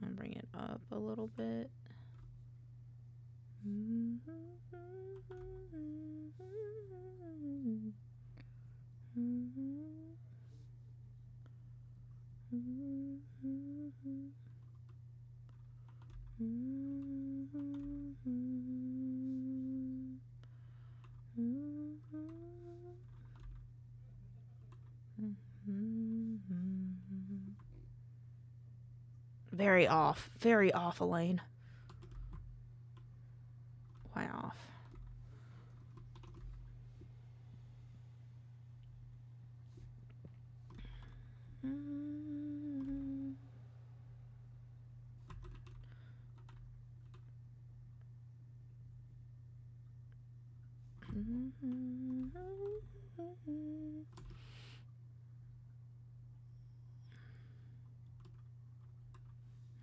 I'm gonna bring it up a little bit. Very off, Elaine. Why off?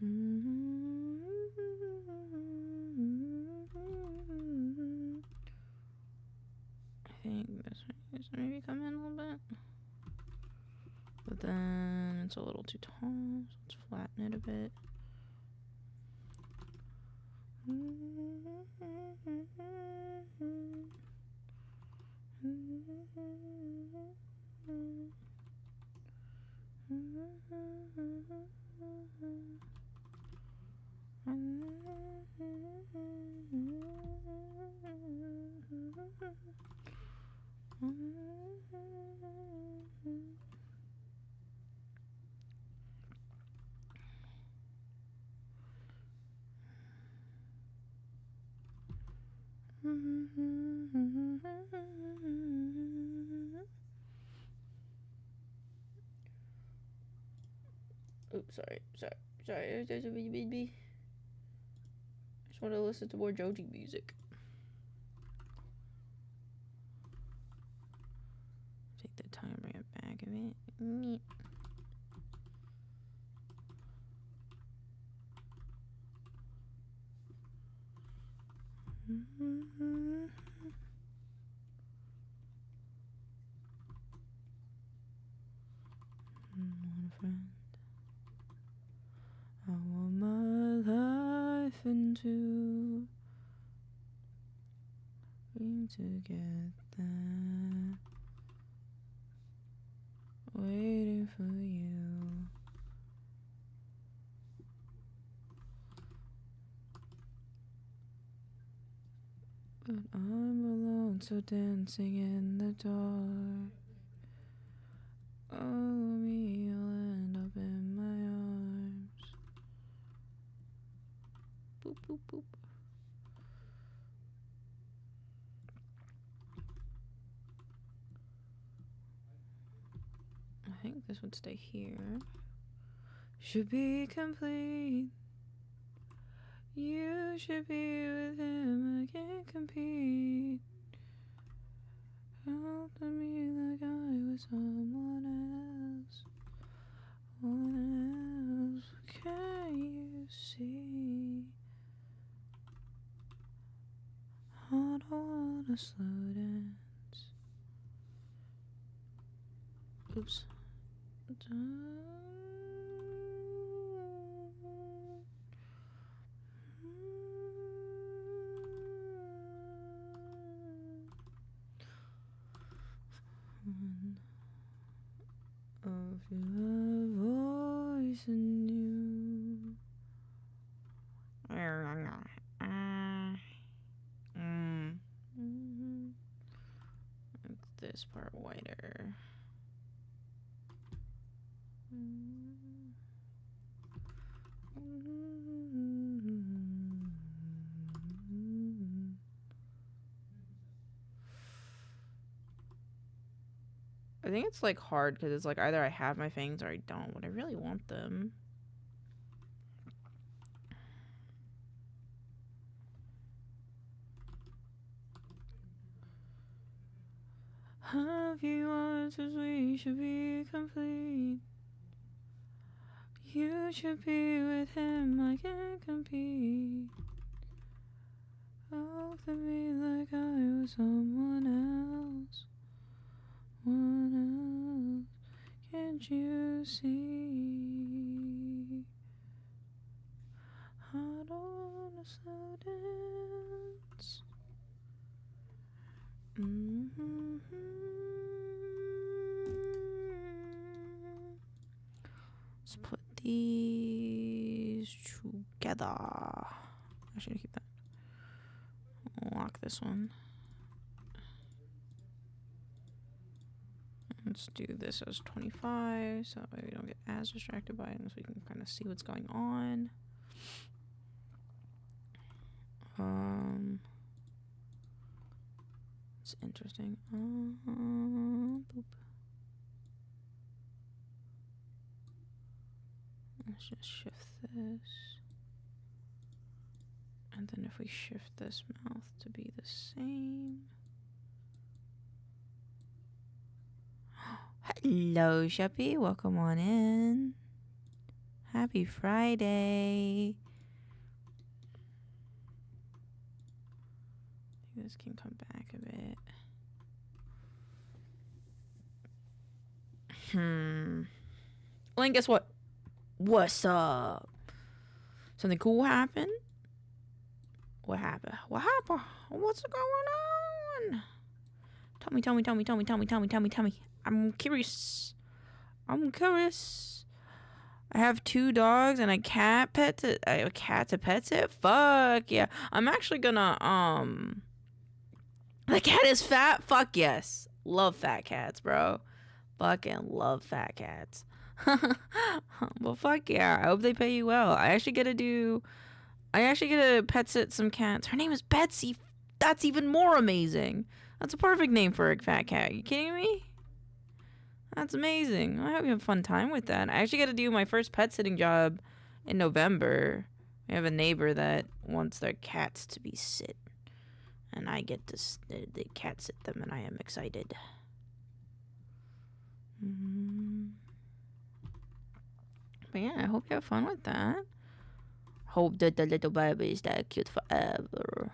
I think this needs to maybe come in a little bit. But then it's a little too tall, so let's flatten it a bit. Oops, sorry. I just want to listen to more Joji music. Take the time, bring it back a bit. Friend, I want my life into to get that, waiting for you. But I'm alone, so dancing in the dark. All of me, you'll end up in my arms. Boop, boop, boop. I think this would stay here. Should be complete. You should be with him, I can't compete. Help me like I was someone else. Someone else. Can you see? I don't wanna slow dance. Oops. Of your voice in you. Make this part whiter. I think it's like hard because it's like either I have my fangs or I don't, but I really want them. Have you answers, we should be complete. You should be with him, I can't compete. Look at me like I was someone else. One else, can't you see? a slow dance. Let's put these together. I should keep that. Lock this one. Let's do this as 25 so that way we don't get as distracted by it, so we can kind of see what's going on. It's interesting. Boop. Let's just shift this. And then if we shift this mouth to be the same. Hello, Sheppy. Welcome on in. Happy Friday. I think this can come back a bit. Well, and guess what? What's up? Something cool happened? What happened? What happened? What's going on? Tell me. I'm curious. I have 2 dogs and a cat pet to pet it. Fuck yeah. I'm actually gonna the cat is fat. Fuck yes. Love fat cats, bro. Fucking love fat cats. Well, fuck yeah. I hope they pay you well. I actually get to pet sit some cats. Her name is Betsy. That's even more amazing. That's a perfect name for a fat cat. You kidding me? That's amazing. I hope you have a fun time with that. I actually got to do my first pet sitting job in November. We have a neighbor that wants their cats to be sit. And I get to the cat sit them, and I am excited. But yeah, I hope you have fun with that. Hope that the little baby is that cute forever.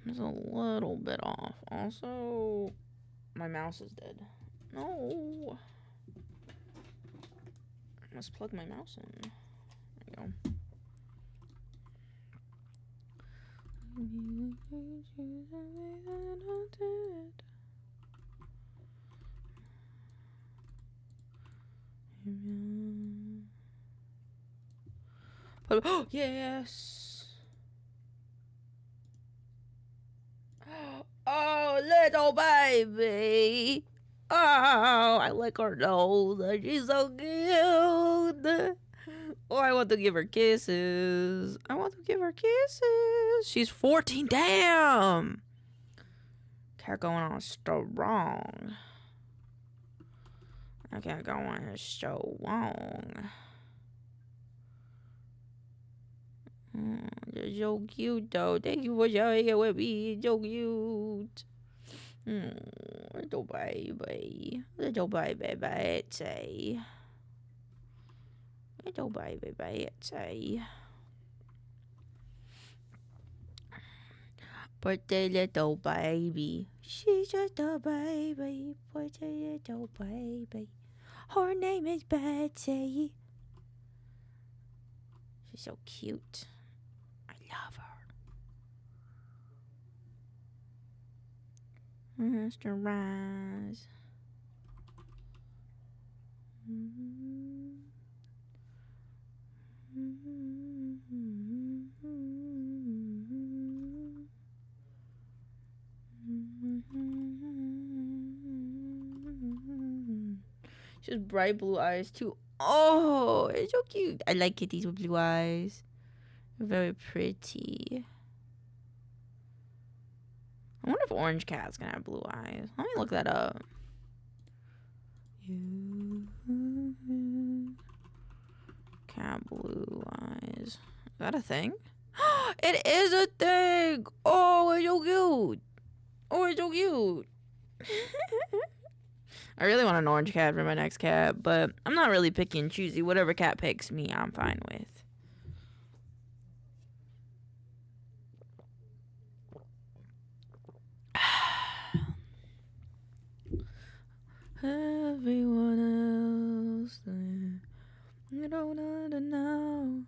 It's a little bit off. Also, my mouse is dead. No. Let's plug my mouse in. There you go. Oh, yes. Oh, little baby. Oh, I like her nose. She's so cute. Oh, I want to give her kisses. She's 14. Damn. Cat going on strong. I can't go on so long. You're so cute, though. Thank you for sharing it with me. So cute. Little baby. Little baby Betsy. Little baby Betsy. Pretty little baby. She's just a baby. Pretty little baby. Her name is Betsy. She's so cute. I love her. Mr. Rise. She has bright blue eyes too. Oh, it's so cute. I like kitties with blue eyes. They're very pretty. I wonder if orange cats can have blue eyes. Let me look that up. Cat blue eyes. Is that a thing? It is a thing. Oh, it's so cute. Oh, it's so cute. I really want an orange cat for my next cat, but I'm not really picky and choosy. Whatever cat picks me, I'm fine with. everyone else. You don't know now.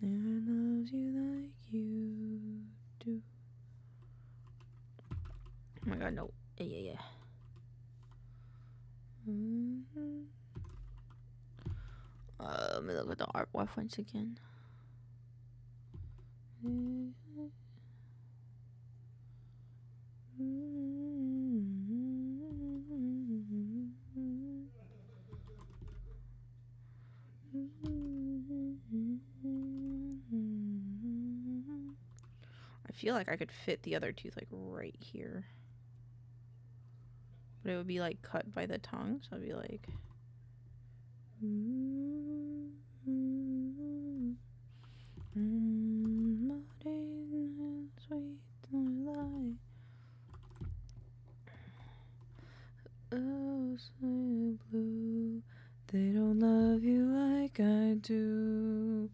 Never loves you like you do. Oh my god, no. Yeah. Let me look at the art reference again. I feel like I could fit the other tooth like right here. But it would be like cut by the tongue, so I'd be like oh, so blue. They don't love you like I do.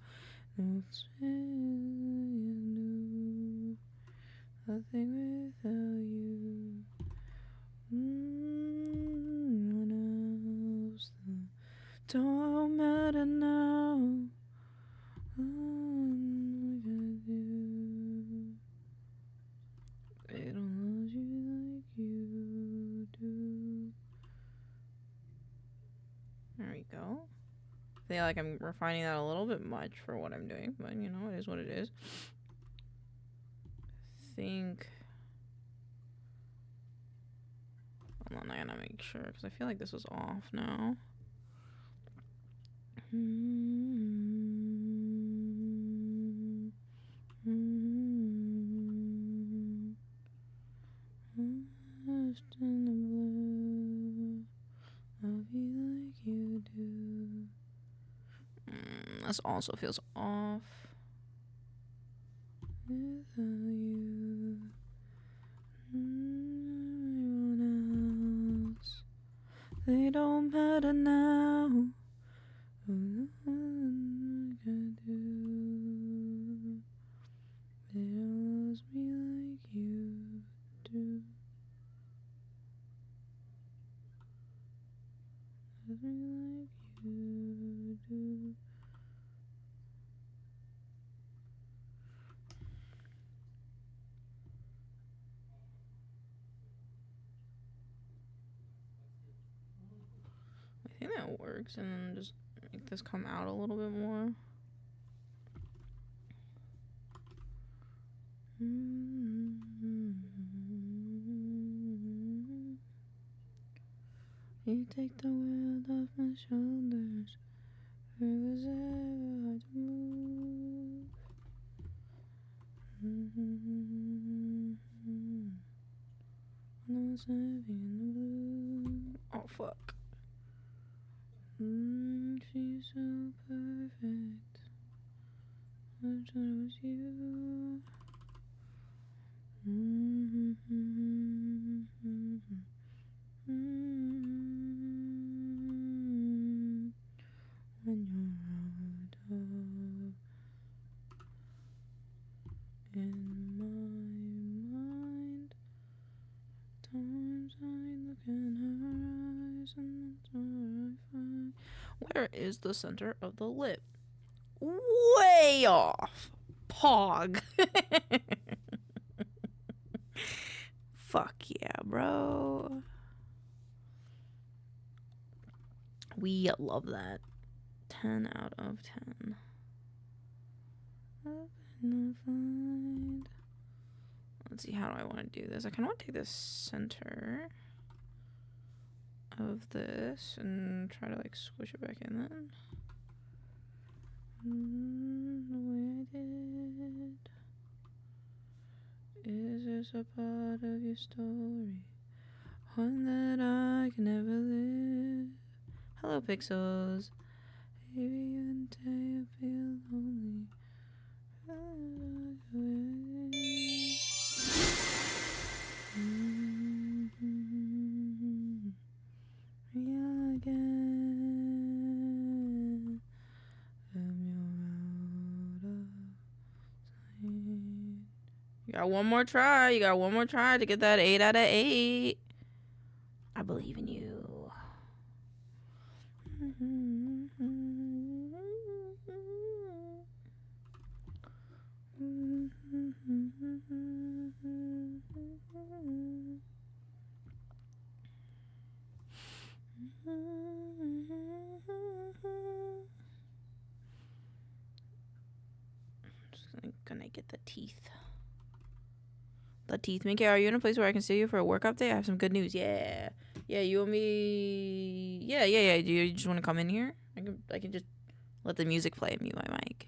No, you nothing without you. What else? Don't matter now. They don't love you like you do. There we go. I feel like I'm refining that a little bit much for what I'm doing, but you know, it is what it is. I think. Hold on, I gotta make sure because I feel like this is off now. Lost in the blue, I'll be like you do. This also feels off. Without you, everyone else, they don't matter now. What I can do, they don't love me like you do. Love me like you do. I think that works, and then just make this come out a little bit more. You take the world off my shoulders. It was ever hard to move. When I was heavy in the blue. Oh fuck. She's so perfect. I thought it was you. When you're out of in my mind, times I look in her eyes and that's where I find. Where is the center of the lip? Way off. Pog. Fuck yeah, bro. We love that. 10 out of 10. Let's see, how do I want to do this? I kind of want to take the center of this and try to like squish it back in then. The way I did. Is this a part of your story? One that I can never live. Hello, Pixels. Maybe you can say I feel lonely. Yeah, again. I'm your out of sight. You Got one more try. You got one more try to get that 8 out of 8. I believe in you. Just gonna get the teeth. The teeth. Minky, are you in a place where I can see you for a work update? I have some good news. Yeah. Yeah, you and me. Yeah. Do you just want to come in here? I can just let the music play and mute my mic.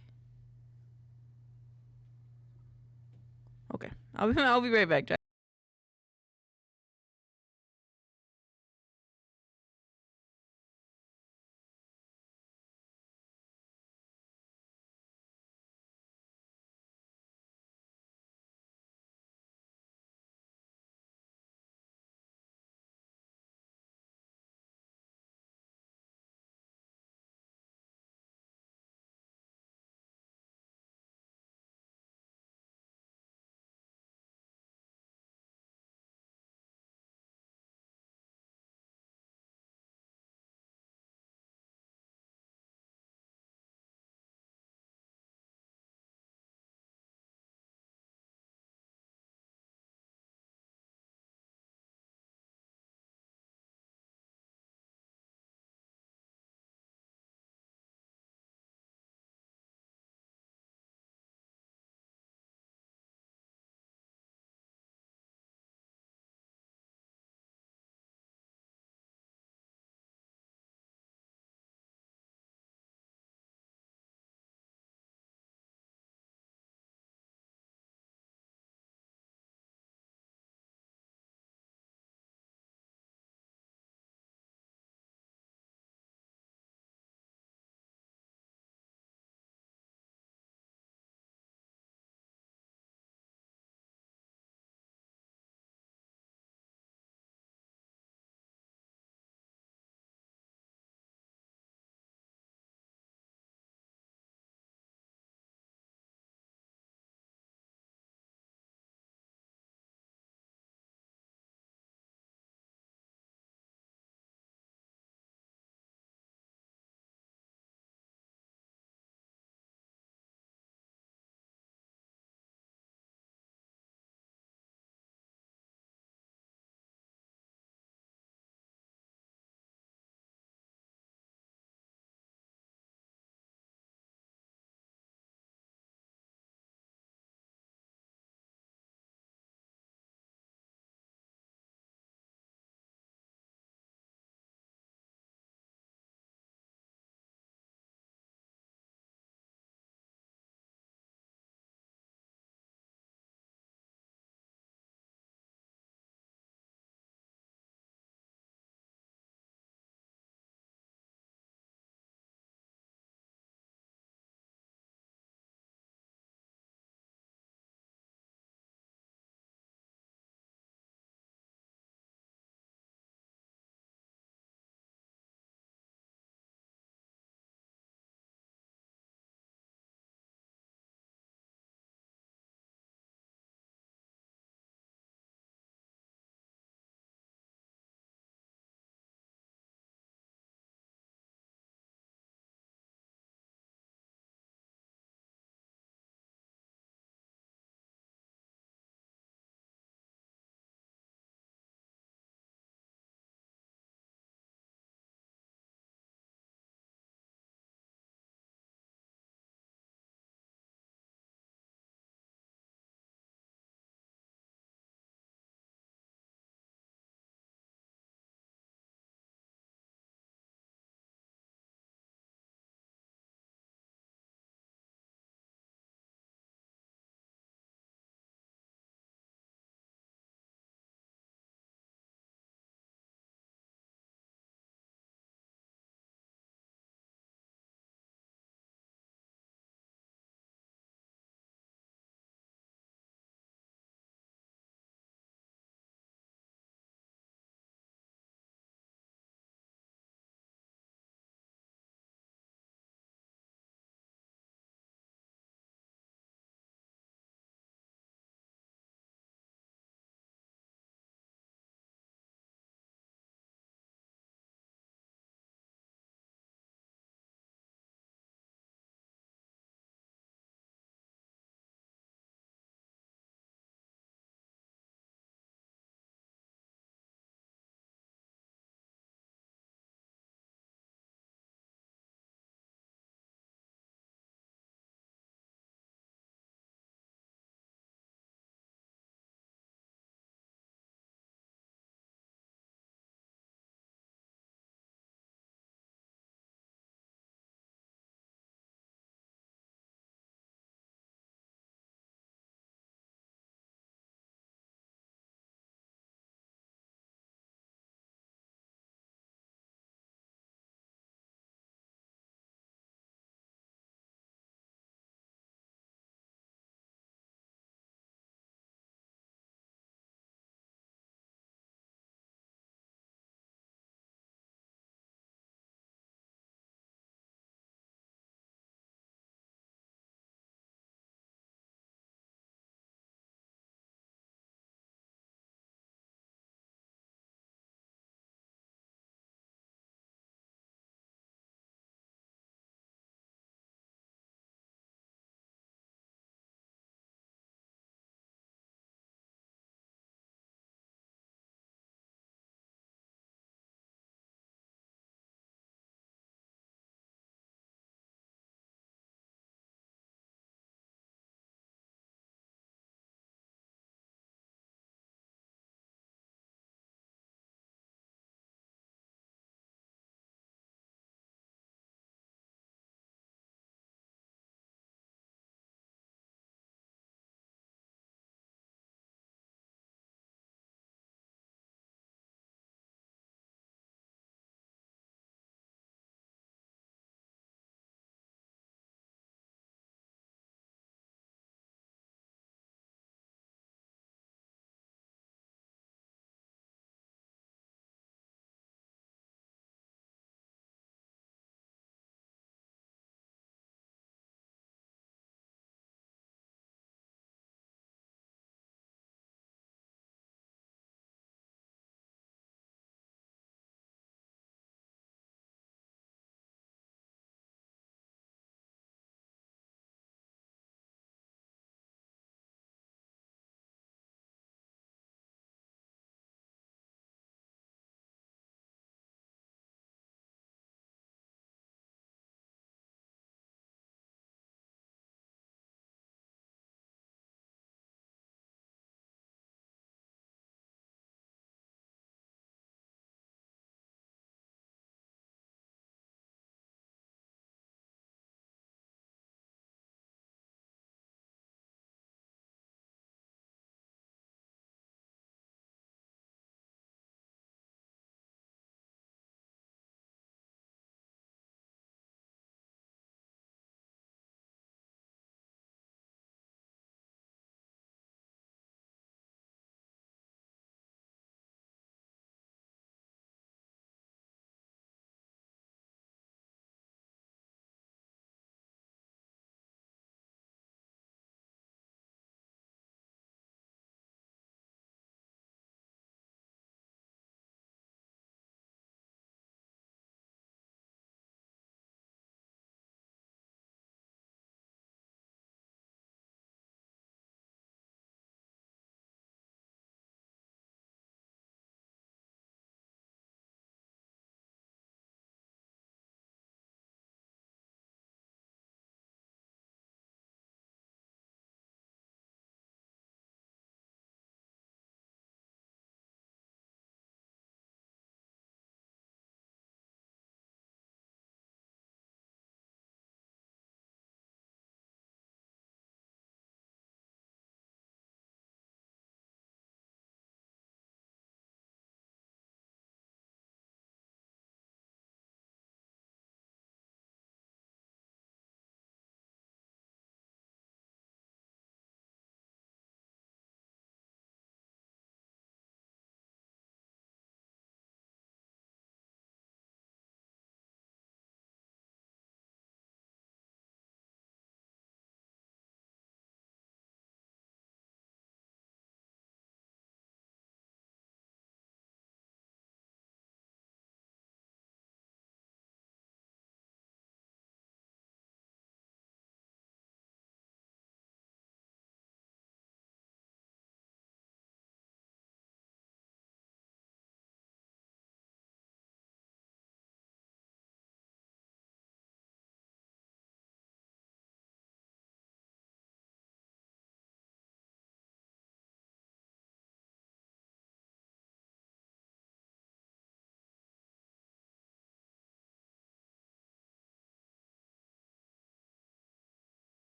Okay. I'll be right back, Jack.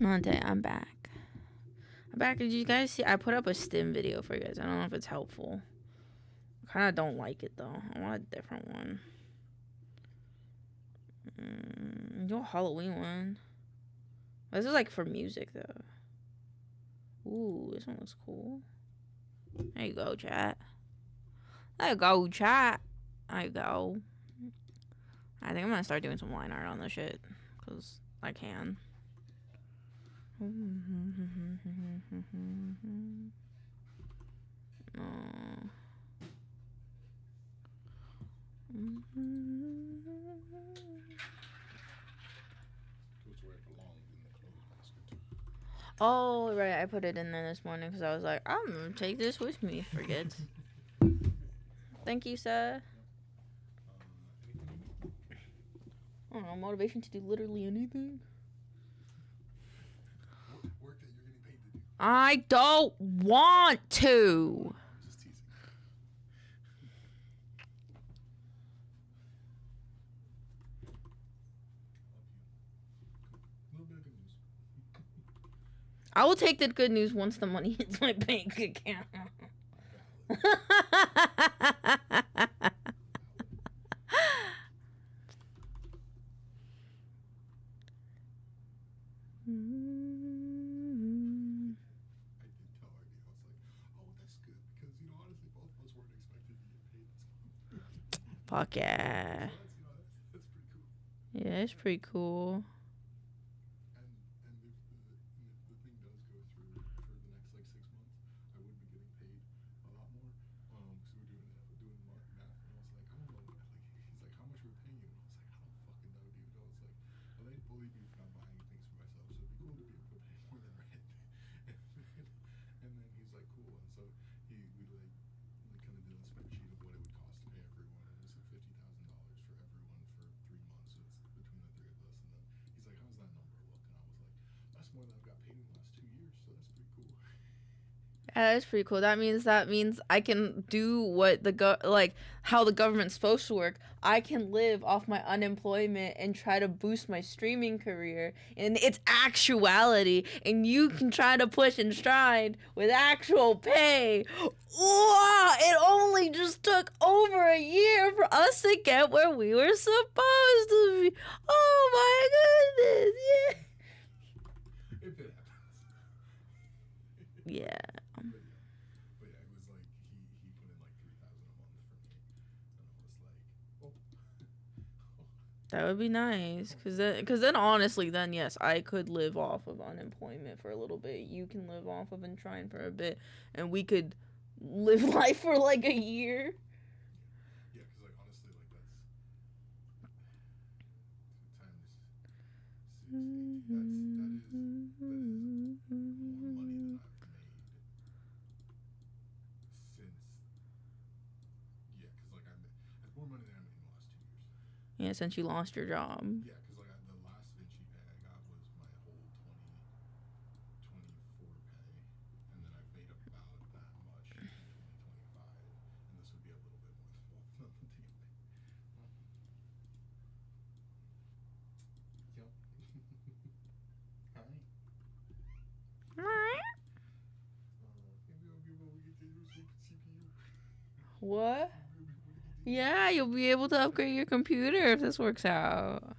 Monday, I'm back. I'm back. Did you guys see? I put up a stim video for you guys. I don't know if it's helpful. I kind of don't like it though. I want a different one. Do a Halloween one. This is like for music though. Ooh, this one looks cool. There you go, chat. There you go, chat. There you go. I think I'm gonna start doing some line art on this shit. Because I can. Oh, right. I put it in there this morning because I was like, I'm going to take this with me. Forget. Thank you, sir. I don't know. Motivation to do literally anything. Work that you're getting paid to do. I don't want to. Just teasing. I will take the good news once the money hits my bank account. Fuck yeah. Yeah, it's pretty cool. Yeah, that's pretty cool. That means I can do what how the government's supposed to work. I can live off my unemployment and try to boost my streaming career in its actuality, and you can try to push Enshrined with actual pay. Wow, it only just took over a year for us to get where we were supposed to be. Oh my goodness, yeah. If it happens. Yeah. That would be nice, cause then honestly, then yes, I could live off of unemployment for a little bit. You can live off of Enshrined for a bit, and we could live life for like a year. Yeah, cause like honestly, like that's more money than I've made in the last 2 years. Yeah, since you lost your job. Yeah, because like the last Vinci pay I got was my whole 2024 pay, and then I've made about that much in 2025, and this would be a little bit more than both of them together. Yep. Hi. What? Yeah, you'll be able to upgrade your computer if this works out.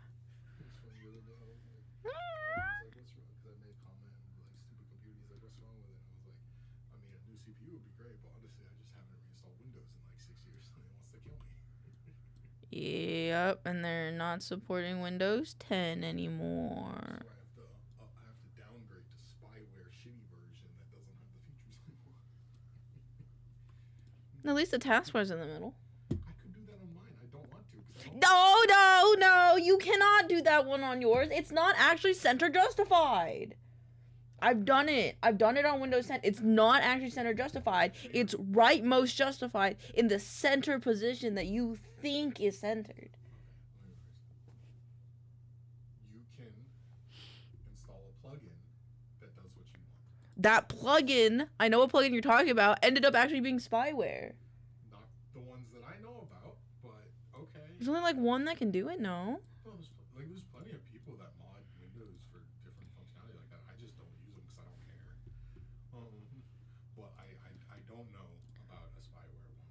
Yep, and they're not supporting Windows 10 anymore. So I have to downgrade to spyware shitty version that doesn't have the features anymore. At least the taskbar's in the middle. I could do that on mine. I don't want to. No, you cannot do that one on yours. It's not actually center justified. I've done it. I've done it on Windows 10. It's not actually center justified. It's rightmost justified in the center position that you think is centered. You can install a plugin that does what you want. That plugin, I know what plugin you're talking about, ended up actually being spyware. Not the ones that I know about, but okay. There's only like one that can do it, no? Well, there's plenty of people that mod Windows for different functionality like that. I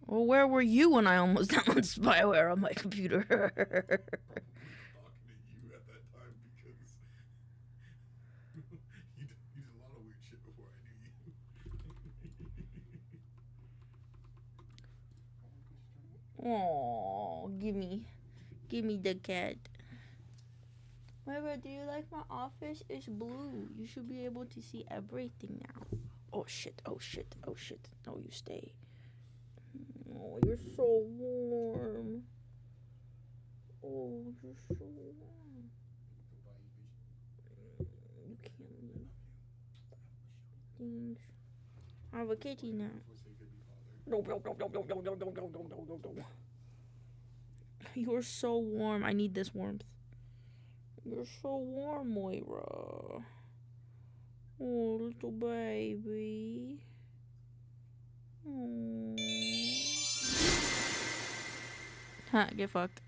Well, where were you when I almost downloaded spyware on my computer? Talking to you at that time because you did a lot of weird shit before I knew you. Oh, give me the cat. Whatever, do you like my office? It's blue. You should be able to see everything now. Oh shit, oh shit, oh shit. No, you stay. Oh, you're so warm. Oh, you're so warm. You can't leave. Thanks. I have a kitty now. No. You're so warm. I need this warmth. You're so warm, Moira. Oh, little baby. Oh. Huh, get fucked.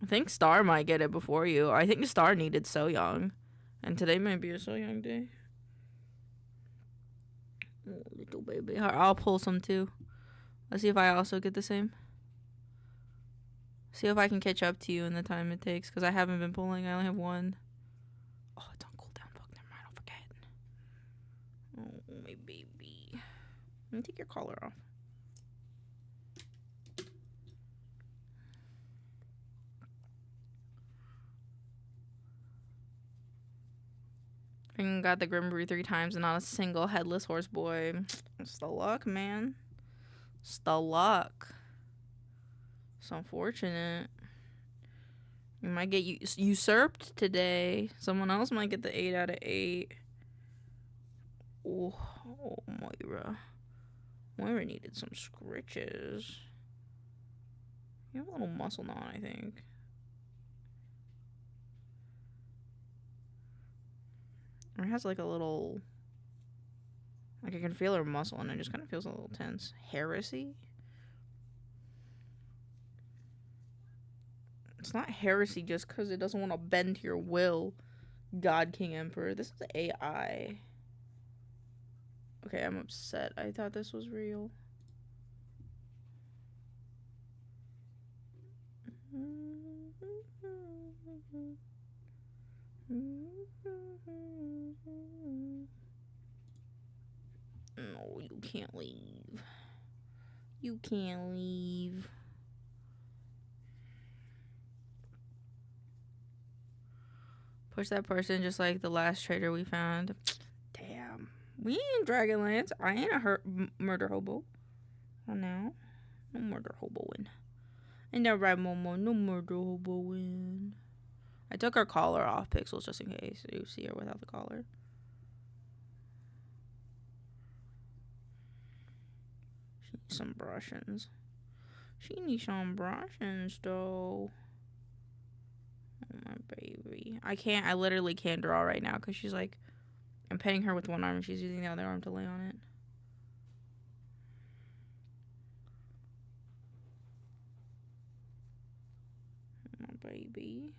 I think Star might get it before you. I think Star needed So Young. And today might be a So Young day. Oh, little baby. I'll pull some too. Let's see if I also get the same. See if I can catch up to you in the time it takes. Because I haven't been pulling. I only have one. Oh, it's on cooldown. Fuck, never mind. I'll forget. Oh, my baby. Let me take your collar off. I got the Grim Brew 3 times and not a single headless horse boy. It's the luck, man. It's the luck. It's unfortunate. You might get usurped today. Someone else might get the 8 out of 8. Oh, Moira. Moira needed some scritches. You have a little muscle knot, I think. Or it has like a little... Like I can feel her muscle and it just kind of feels a little tense. Heresy? It's not heresy just because it doesn't want to bend to your will. God King Emperor. This is AI. Okay, I'm upset. I thought this was real. No, you can't leave. You can't leave. Push that person just like the last trader we found. Damn. We ain't Dragonlance. I ain't a murder hobo. Oh, no. No murder hoboing. And that right, Momo. No murder hoboing. I took her collar off, Pixels, just in case you see her without the collar. She needs some brushings. She needs some brushings, though. Oh, my baby. I literally can't draw right now because she's like, I'm petting her with one arm and she's using the other arm to lay on it. My baby.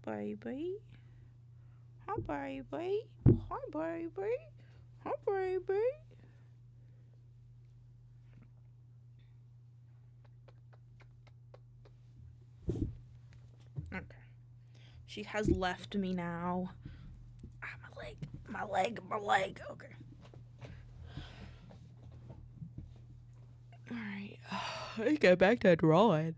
Hi, baby. Hi, baby. Hi, baby. Hi, baby. Okay. She has left me now. Ah, my leg. Okay. Alright. Let's get back to drawing.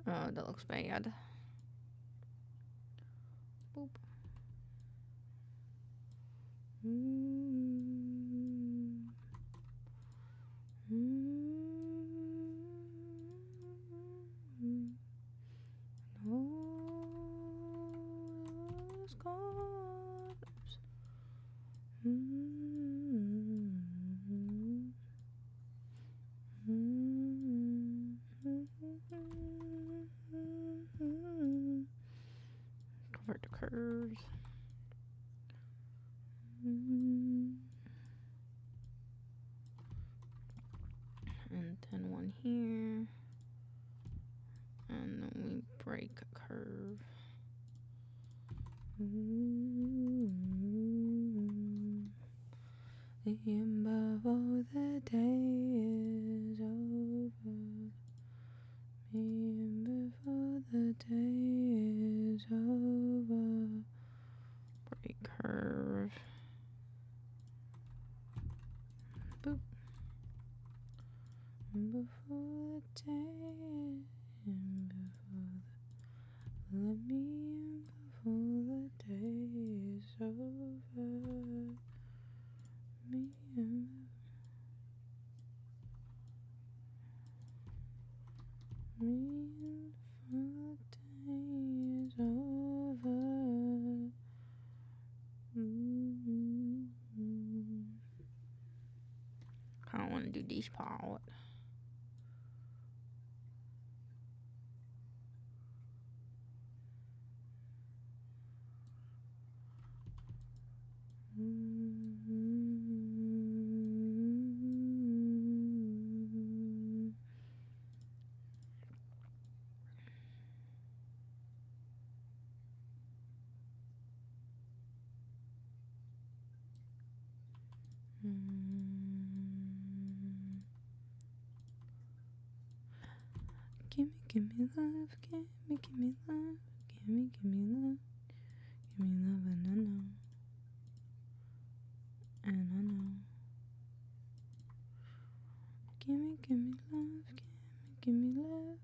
Oh, that looks bad. Convert to curves. And then one here. And then we break a curve. Before the day is over. Before the day is over. Break curve. Boop. Before the day, let me in before the day is over. Me in. Me before the day is over. I don't want to do this part. Give me love, give me love, give me love, give me love, and I know, give me love, give me love.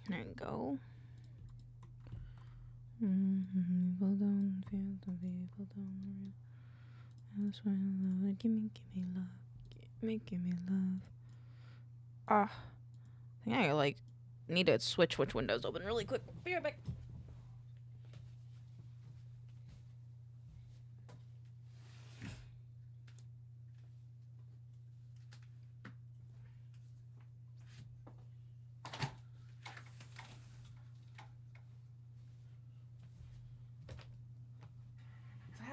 There you go. People don't feel the people don't real. I swear love. Give me love. Give me love. I think I like need to switch which windows open really quick. Be right back.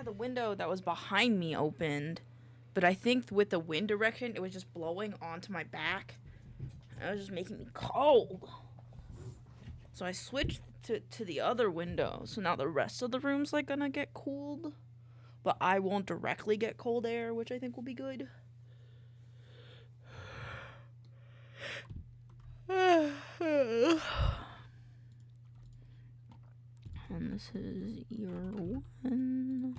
The window that was behind me opened, but I think with the wind direction it was just blowing onto my back. It was just making me cold, so I switched to the other window. So now the rest of the room's like gonna get cooled, but I won't directly get cold air, which I think will be good. And this is year 1.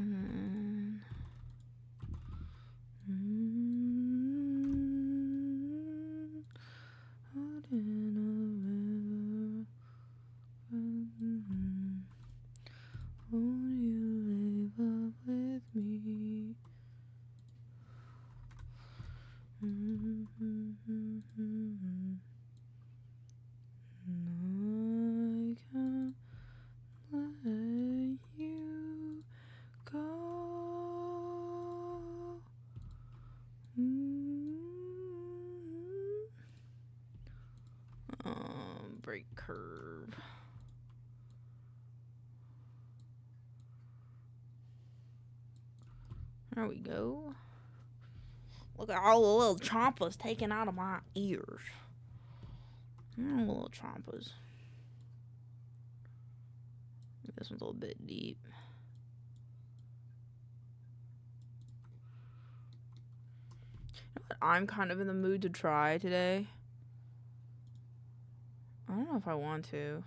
And won't you live up with me? I can't let you go. Break curve. There we go. Look at all the little chompas taken out of my ears. Little chompas. This one's a little bit deep. But I'm kind of in the mood to try today. I don't know if I want to.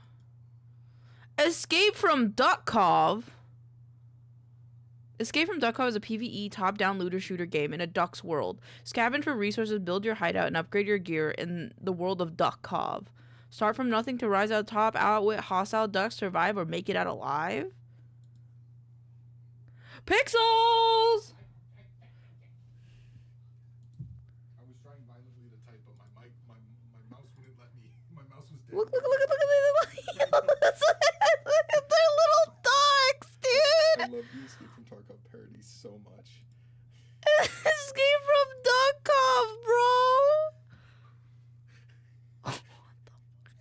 Escape from Duckov. Escape from Duckov is a PvE top-down looter-shooter game in a duck's world. Scavenge for resources, build your hideout, and upgrade your gear in the world of Duckov. Start from nothing to rise out top, outwit hostile ducks, survive, or make it out alive. Pixels! I was trying violently to type, but my mouse wouldn't let me. My mouse was dead. Look at they're little ducks, dude! I love the Escape from Tarkov parodies so much. Escape from Duckov, bro!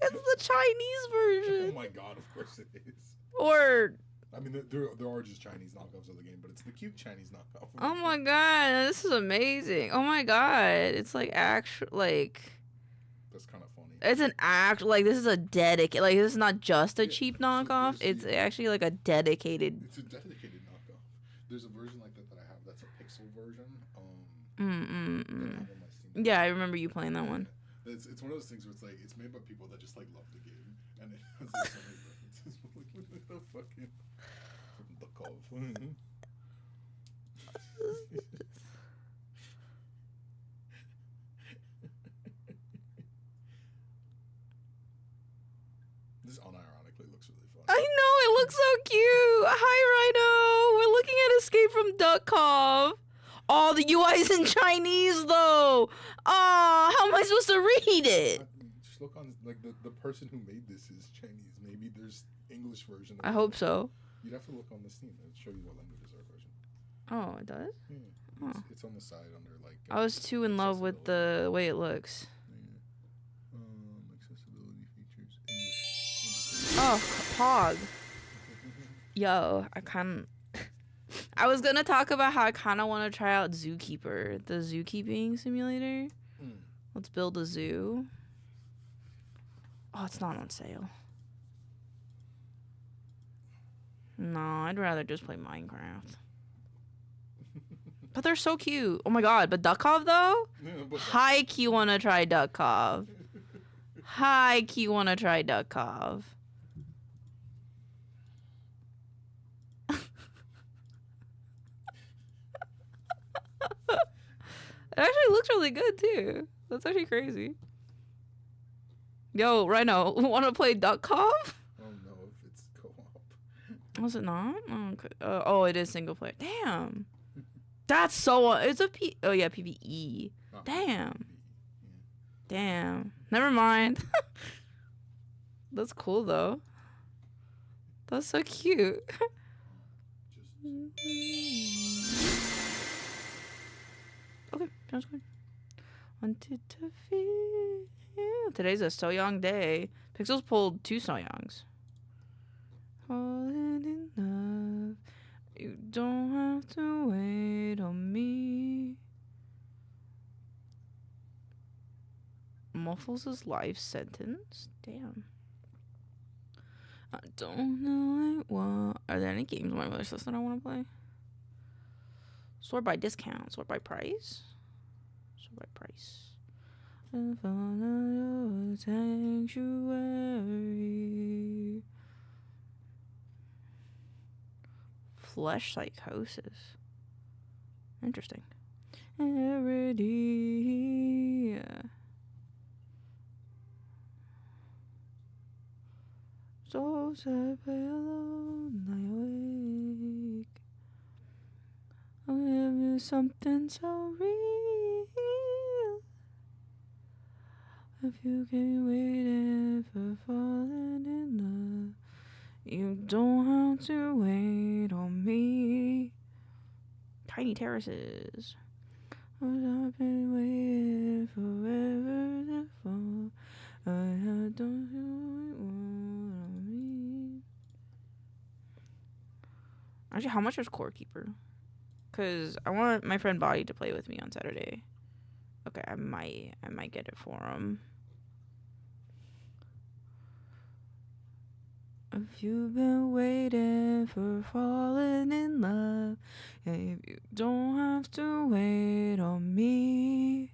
It's the Chinese version. Oh my god, of course it is. Or... I mean, there are just Chinese knockoffs of the game, but it's the cute Chinese knockoff. Oh my god, this is amazing. Oh my god, it's like actual, like... That's kind of funny. It's an act, like this is a dedicated, like this is not just a cheap so knockoff, it's actually like a dedicated... It's a dedicated knockoff. There's a version like that I have, that's a pixel version. That I have on my Steam. Yeah, I remember you playing that one. It's one of those things where it's like, it's made by people that just like love the game, and it has like so many references. Look at the fucking Duckov. This unironically looks really fun. I know, it looks so cute. Hi, Rhino. We're looking at Escape from Duckov. Oh, the UI's in Chinese, though. Oh, how am I supposed to read it? Just look on, like, the person who made this is Chinese. Maybe there's English version. I hope so. You'd have to look on the Steam. It'll show you what languages are version. Oh, it does? Yeah. Oh. It's on the side under, like... I was too in love with the way it looks. Yeah. Accessibility features. English. Oh, Pog. Yo, I was gonna talk about how I kind of want to try out Zookeeper, the zookeeping simulator. Let's build a zoo. Oh, it's not on sale. No, I'd rather just play Minecraft. But they're so cute. Oh my god, but Duckov though? Yeah, High key wanna try Duckov. High key wanna try Duckov. It actually looks really good too. That's actually crazy. Yo, Rhino, wanna play Duckov? I don't know if it's co-op. Was it not? Oh, okay. Oh, it is single player. Damn. That's so... It's a Oh, yeah, PvE. Damn. Damn. Never mind. That's cool, though. That's so cute. Okay, sounds good. Wanted to feel... Today's a So-Young day. Pixels pulled 2 So-Youngs. Falling in love. You don't have to wait on me. Muffles his life sentence? Damn. I don't know what... Are there any games on my wish list that I want to play? Sort by discount. Sort by price? Sort by price. And follow your sanctuary. Flesh psychosis. Interesting. Energi. So sad, alone, lie awake. I'll give you something so real. If you can wait for falling in love, you don't have to wait on me. Tiny terraces. I've been waiting forever to fall. I don't wait on me. Actually, how much is Core Keeper? Because I want my friend Body to play with me on Saturday. Okay, I might get it for him. If you've been waiting for falling in love, if you don't have to wait on me.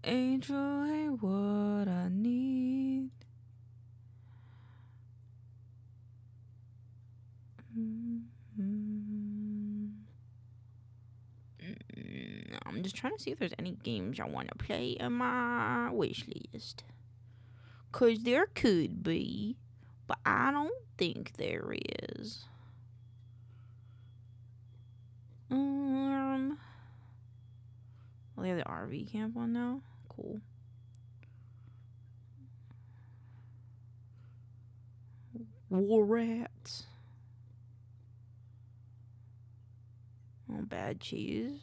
Angel ain't what I need. I'm just trying to see if there's any games I want to play in my wish list. Cause there could be, but I don't think there is. Oh, they have the RV camp one now. Cool. War rats. Oh, bad cheese.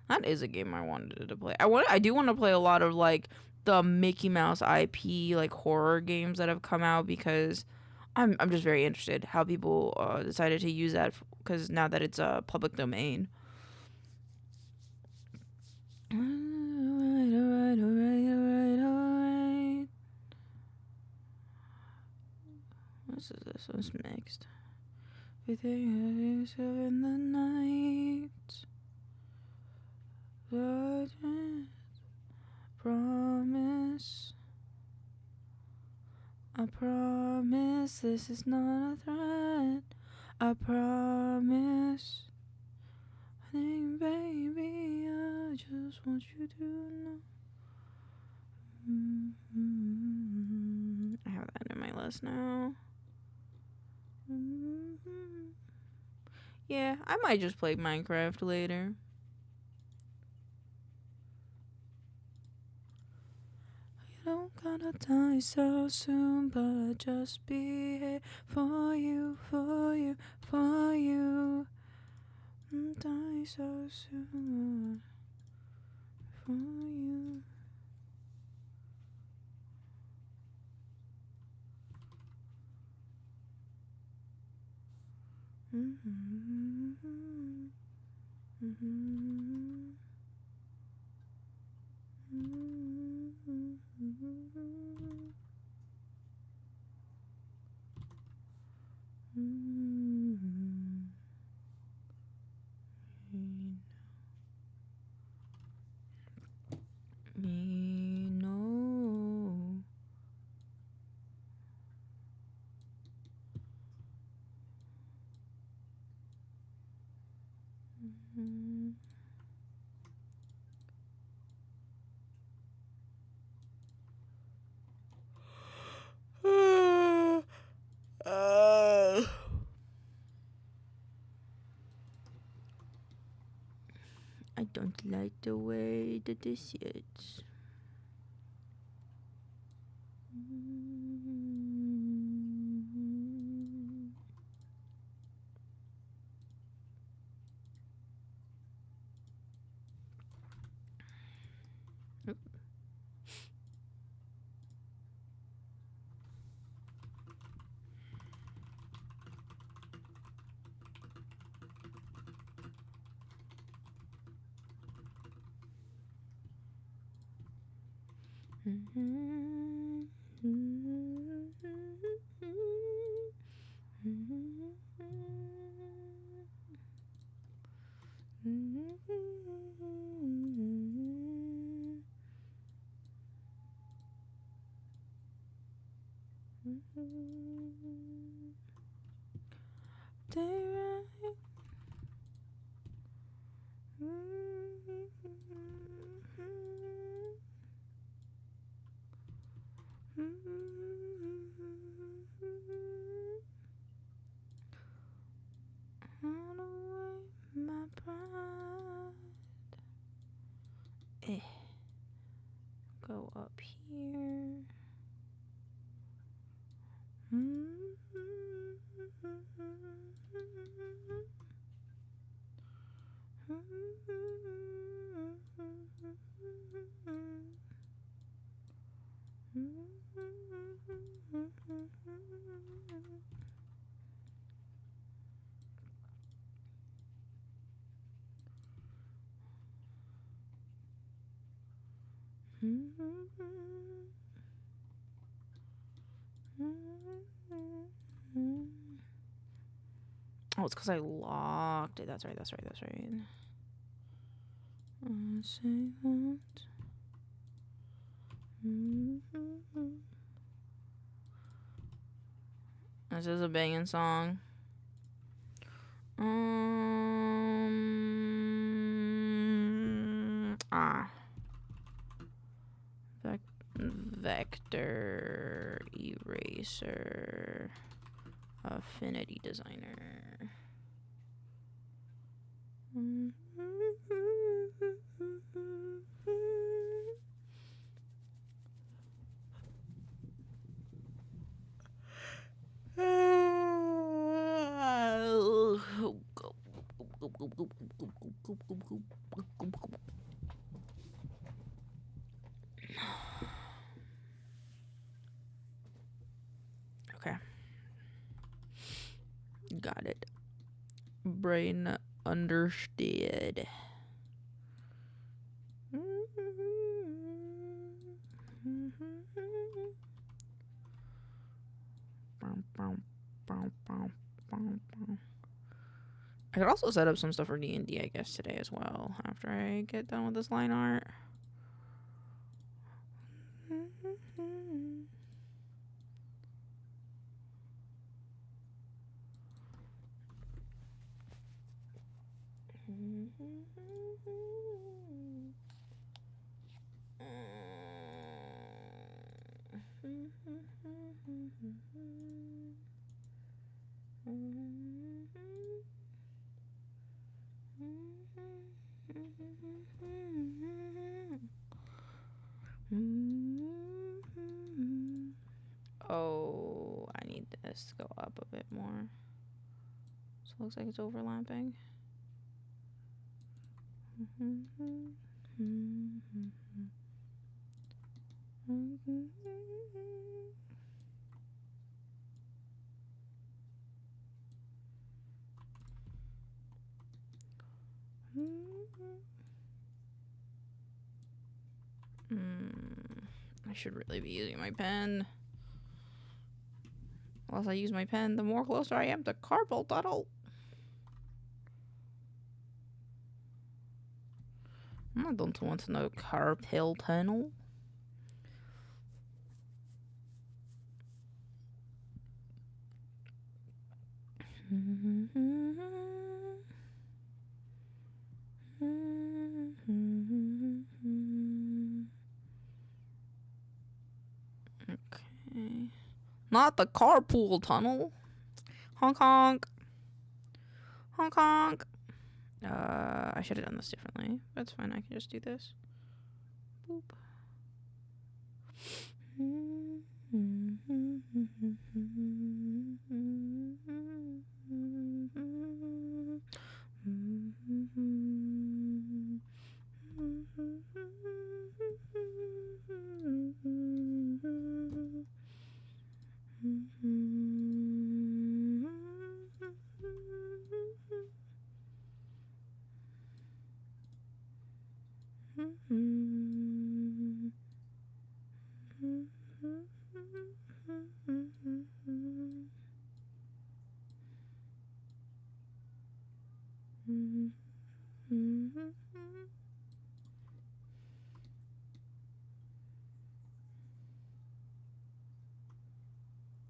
That is a game I wanted to play. I do want to play a lot of like the Mickey Mouse IP like horror games that have come out, because I'm just very interested how people decided to use that, because now that it's a public domain. Alright. This is this one's mixed. Everything is in the night. Promise. I promise this is not a threat. I promise. Hey, baby, I just want you to know. I have that in my list now. Yeah, I might just play Minecraft later. You don't gotta die so soon, but just be here for you, for you, for you. Die so soon for you. Me no. I don't like the way that this sits. My pride. Go up here. Oh, it's because I locked it. That's right. That's right. That's right. Say what? This is a banging song. Vector eraser affinity designer. Okay. Got it. Brain understood. I could also set up some stuff for D&D, I guess, today as well, after I get done with this line art. Oh, I need this to go up a bit more. So it looks like it's overlapping. I should really be using my pen. The less I use my pen, the more closer I am to carpal tunnel. I don't want to know carpal tunnel. Okay. Not the carpool tunnel. Honk honk. Honk honk. I should have done this differently. That's fine, I can just do this. Boop.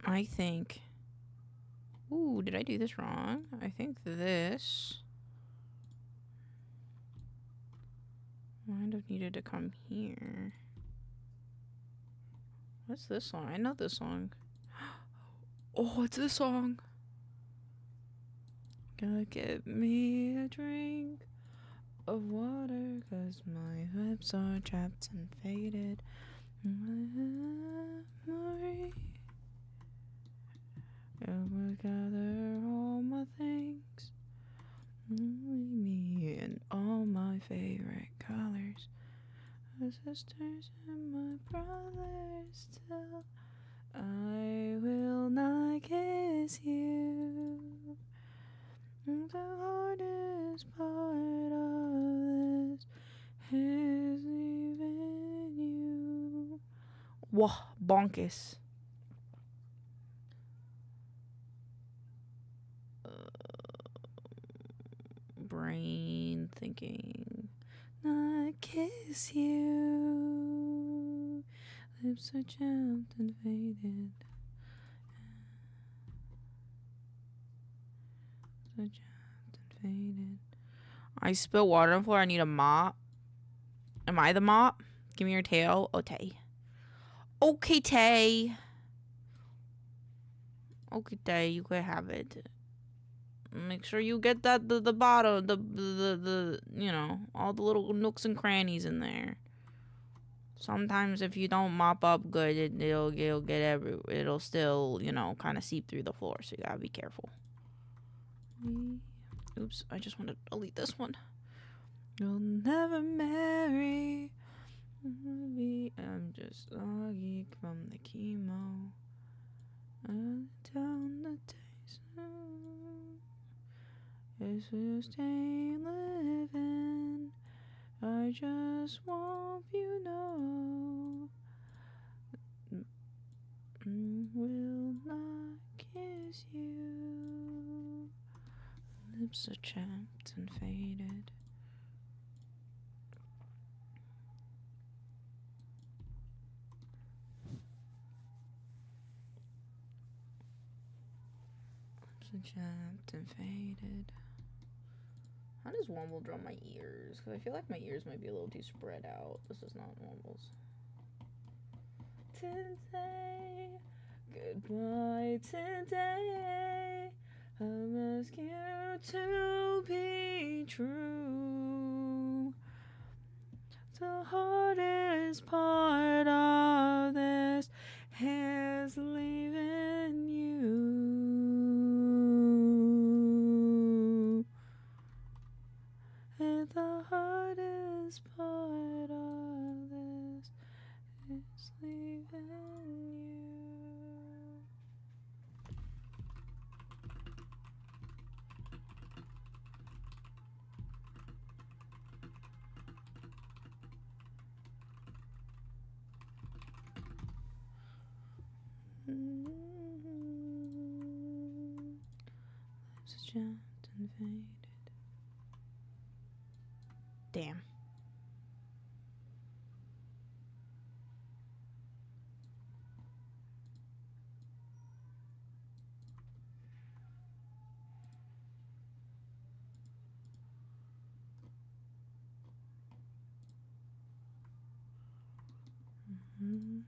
I think... Ooh, did I do this wrong? I think this might have needed to come here. What's this song? I know this song. Oh, it's this song. Gotta get me a drink of water, 'cause my lips are chapped and faded. Memory. I will gather all my things, only me and all my favorite colors. My sisters and my brothers still. I will not kiss you. The hardest part of this is leaving you. Wah, bonkers. thinking not kiss you. Lips are chapped and faded. So chapped and faded. I spilled water on the floor. I need a mop. Am I the mop? Give me your tail. Oh, Tay. Okay, Tay. Okay, Tay. You can have it. Make sure you get that the bottom, the you know, all the little nooks and crannies in there. Sometimes if you don't mop up good, it'll get it'll still, you know, kind of seep through the floor. So you gotta be careful. Oops, I just want to delete this one. You'll never marry me. I'm just a geek from the chemo. Down the taste. It's still stay living. I just want you know. Will not kiss you. Lips are chapped and faded. Lips are chapped and faded. How does Womble draw my ears? Because I feel like my ears might be a little too spread out. This is not Womble's. Today, goodbye today. I ask you to be true. The hardest part of this is leaving you. And the hardest part of this is leaving you. Lips chapped and faded. Damn. Um,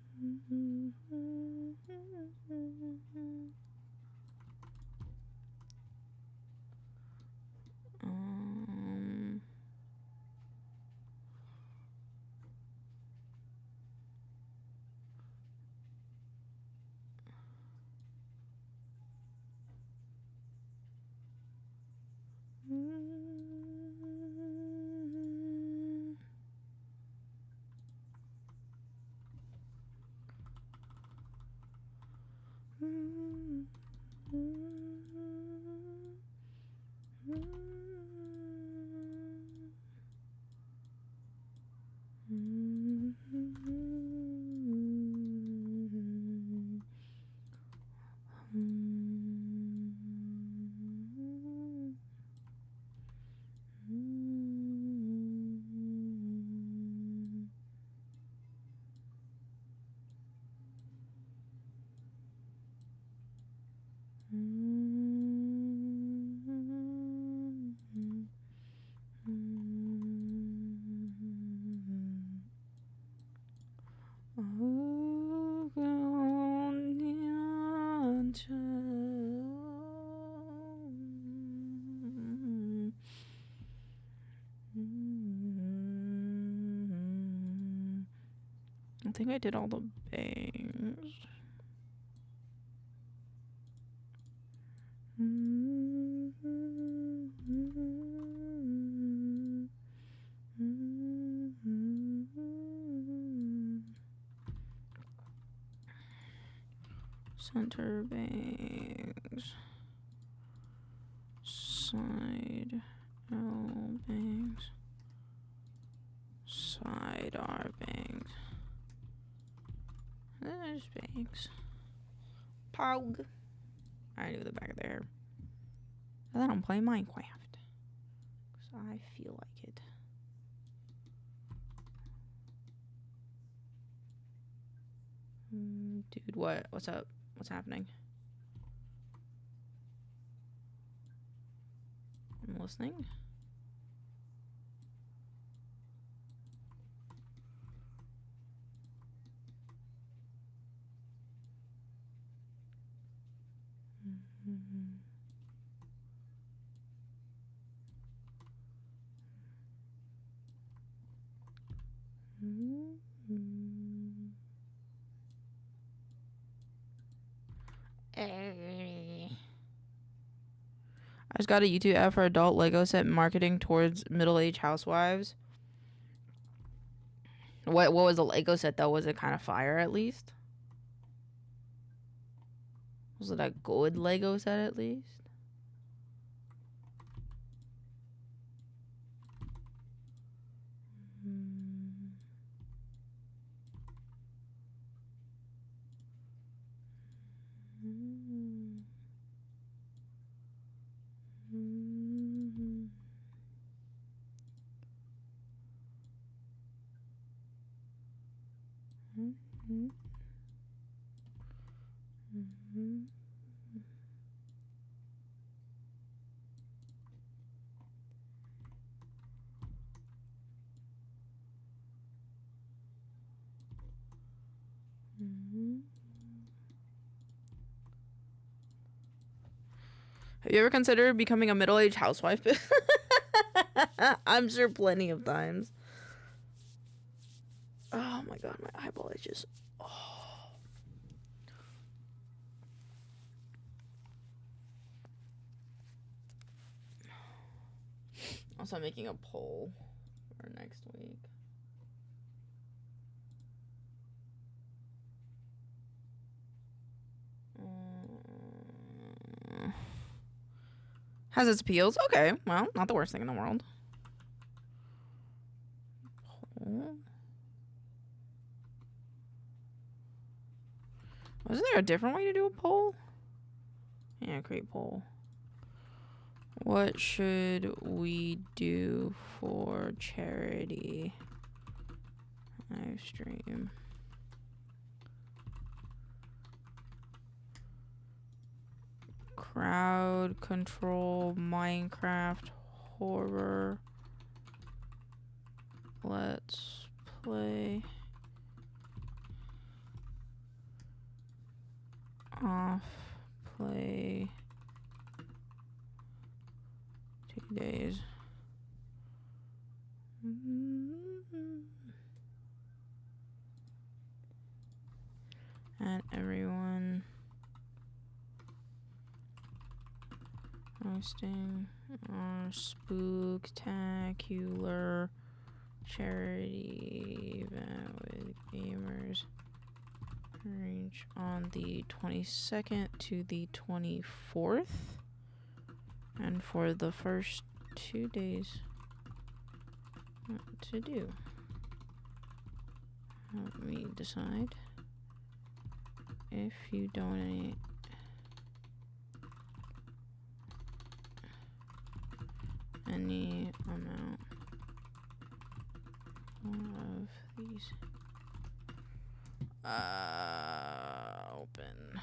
I think I did all the bangs. Center bangs. Side L bangs. Side R bangs. There's bangs. Pog. I do the back of their hair. And then I'm playing Minecraft. Cause I feel like it. Dude, what? What's up? What's happening? I'm listening. I just got a YouTube ad for adult Lego set marketing towards middle-aged housewives. What was the Lego set though? Was it kind of fire at least? Was it a good Lego set at least? Have you ever considered becoming a middle-aged housewife? I'm sure plenty of times. Oh my god, my eyeball is just... Oh. Also, I'm making a poll for next week. Has its appeals. Okay, well, not the worst thing in the world. Wasn't there a different way to do a poll? Yeah, create poll. What should we do for charity live stream? Crowd control, Minecraft horror. Let's play. Off play 2 days. And everyone hosting our spooktacular charity event with gamers range on the 22nd to the 24th, and for the first 2 days, what to do. Help me decide. If you donate any amount of these, open.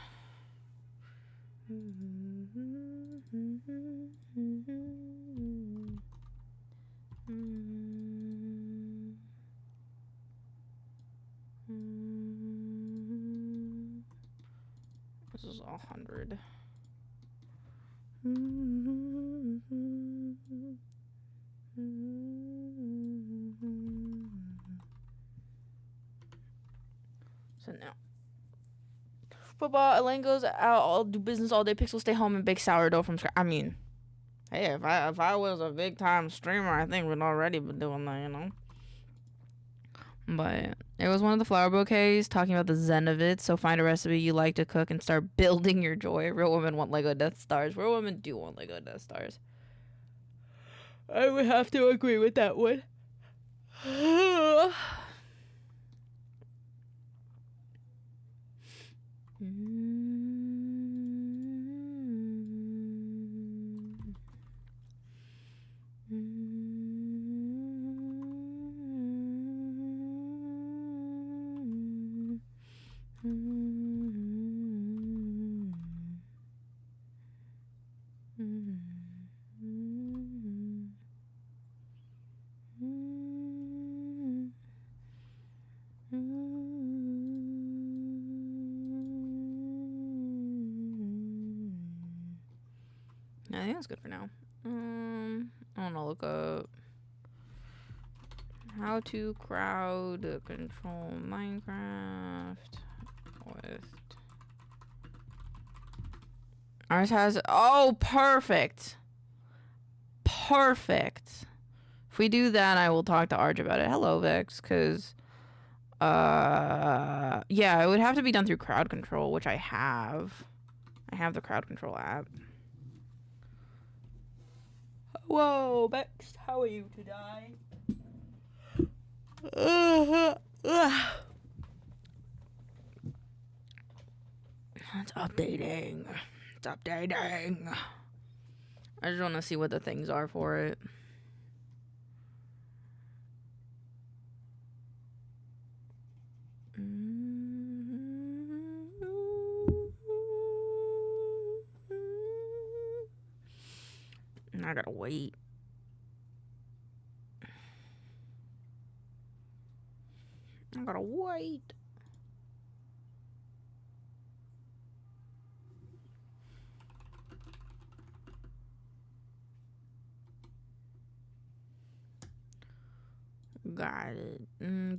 This is 100. So now, football. Elaine goes out. I'll do business all day. Pixel stay home and bake sourdough from scratch. I mean, hey, if I was a big time streamer, I think we'd already be doing that, you know. But it was one of the flower bouquets talking about the zen of it. So find a recipe you like to cook and start building your joy. Real women want Lego Death Stars. Real women do want Lego Death Stars. I would have to agree with that one. I think that's good for now. I want to look up how to crowd control Minecraft with. Ours has. Oh, perfect. Perfect. If we do that, I will talk to Arch about it. Hello, Vex, because. Yeah, it would have to be done through crowd control, which I have. I have the crowd control app. Whoa, Vex, how are you today? It's updating. It's updating. I just want to see what the things are for it. I gotta wait. I gotta wait. Got it.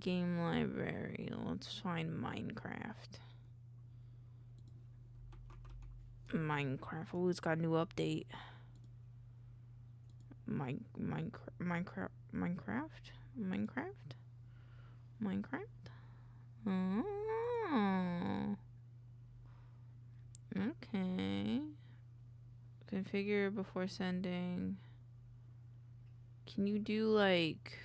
Game library. Let's find Minecraft. Minecraft. Oh, it's got a new update. Minecraft. Oh. Okay. Configure before sending. Can you do like...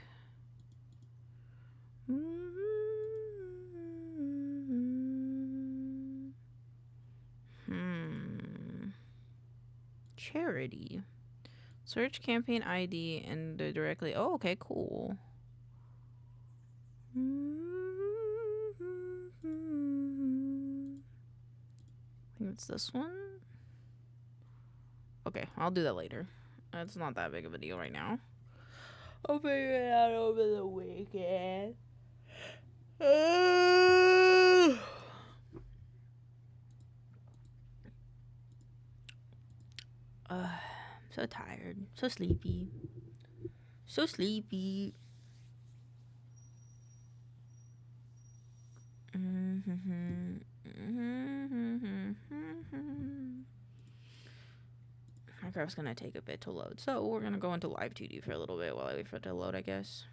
Charity. Search campaign ID and directly... Oh, okay, cool. I think it's this one. Okay, I'll do that later. It's not that big of a deal right now. I'll figure it out over the weekend. So tired. So sleepy. So sleepy. Minecraft's gonna take a bit to load, so we're gonna go into live 2D for a little bit while I wait for it to load, I guess.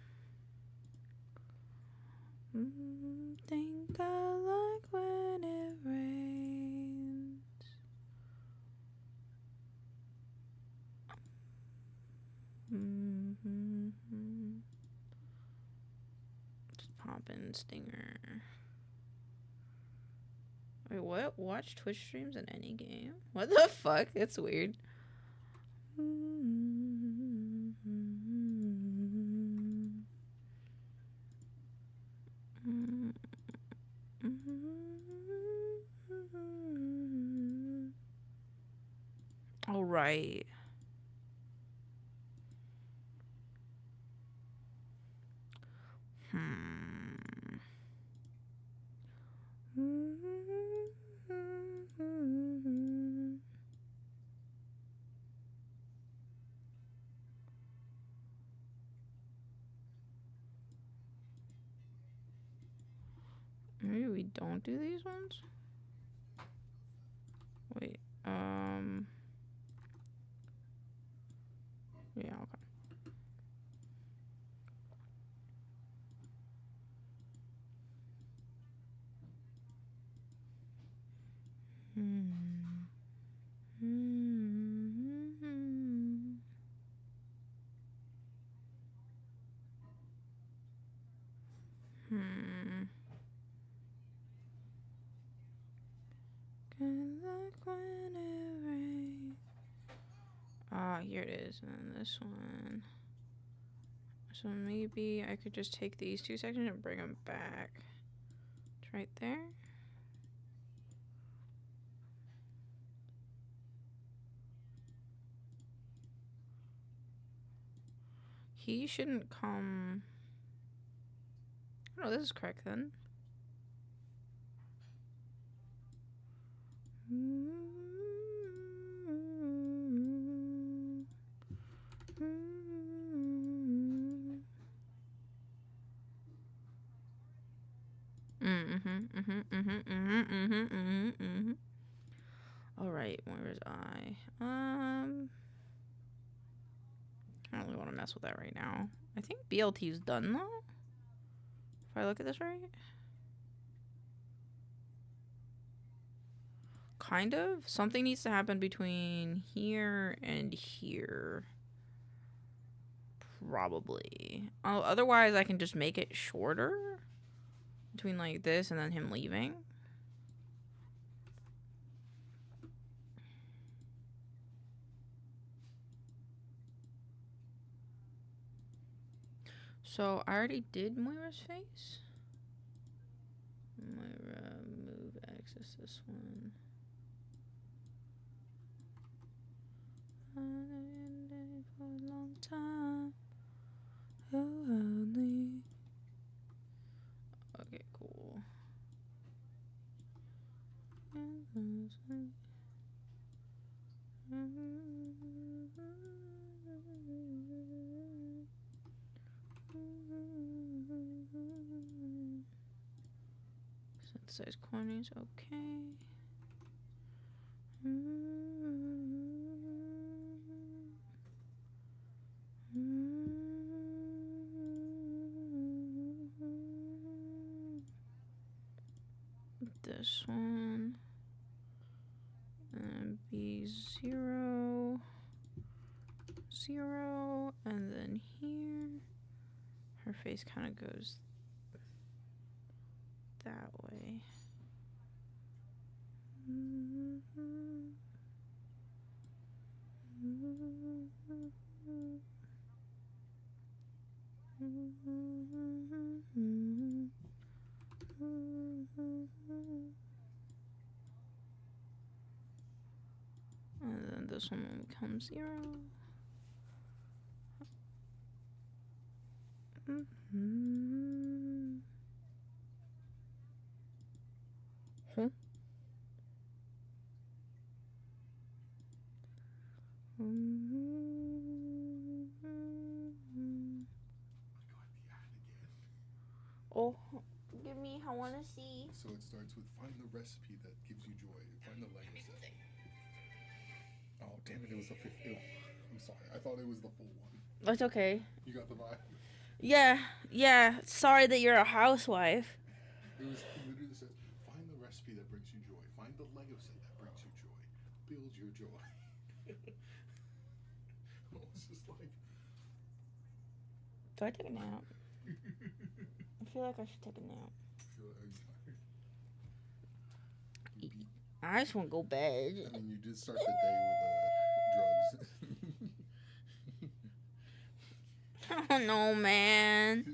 Think I like when it rains. Just pop in Stinger. Wait, what? Watch Twitch streams in any game? What the fuck? It's weird. All right. Maybe we don't do these ones? Wait, yeah, okay. Here it is, and then this one. So maybe I could just take these 2 sections and bring them back. It's right there. He shouldn't come. Oh, this is correct then. All right, where is I? I don't really want to mess with that right now. I think BLT is done though. If I look at this right. Kind of. Something needs to happen between here and here. Probably. Oh, otherwise, I can just make it shorter. Between like this and then him leaving. So, I already did Moira's face. Moira, move, access this one. For a long time. Okay, cool. Synthesize corners, okay. This one. And be 0, 0, and then here. Her face kind of goes that way. And then this one will become 0. Huh? Oh, give me, I want to see. So it starts with find the recipe that gives you joy. Find the Lego set. Oh, damn it, it was the 5th. Ew. I'm sorry. I thought it was the full one. That's okay. You got the vibe? Yeah. Sorry that you're a housewife. It literally says, find the recipe that brings you joy. Find the Lego set that brings you joy. Build your joy. I was just like... Do I take a nap? I feel like I should take a nap. I just want to go bed. I mean, you did start the day with drugs. I don't know, man.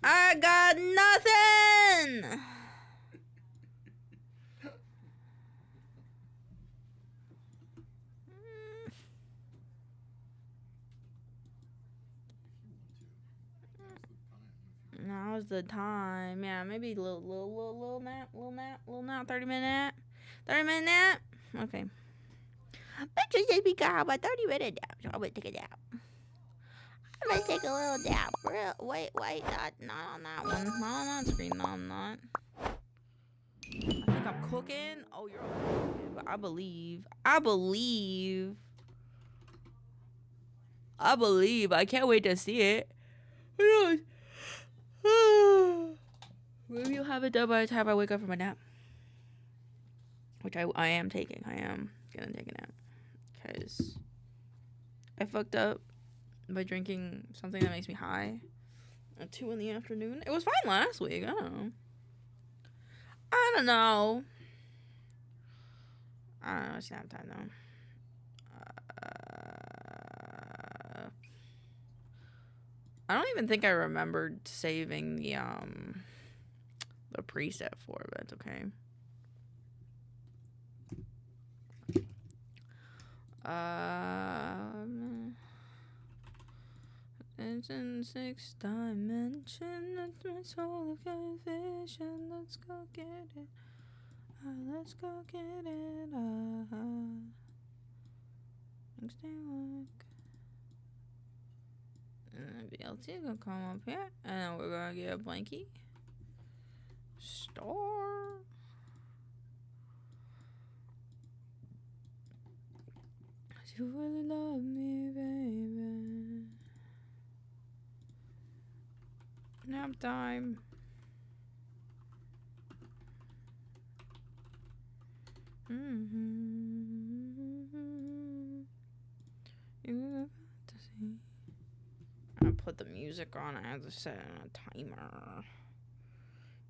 I got nothing. Now's the time. Yeah, maybe little nap, 30-minute nap. 30-minute nap? Okay. But you just be gone by 30-minute nap. So I'm gonna take a nap. I'm gonna take a little nap. Wait, not on that one. Not on that screen. No, I'm not. I think I'm cooking. Oh, you're cooking. But I believe. I can't wait to see it. Maybe you'll have it done by the time I wake up from my nap. Which I am taking. I am gonna take a nap. Because I fucked up by drinking something that makes me high at 2 in the afternoon. It was fine last week. I don't know. It's nap time though. I don't even think I remembered saving the preset for it, but it's okay. It's in 6 dimension. That's my soul of vision. Let's go get it. Let's go get it. Things they work. And then BLT gonna come up here, and then we're gonna get a blankie. Store. You really love me, baby. Nap time. You about to see. I put the music on. I have to set it on a timer.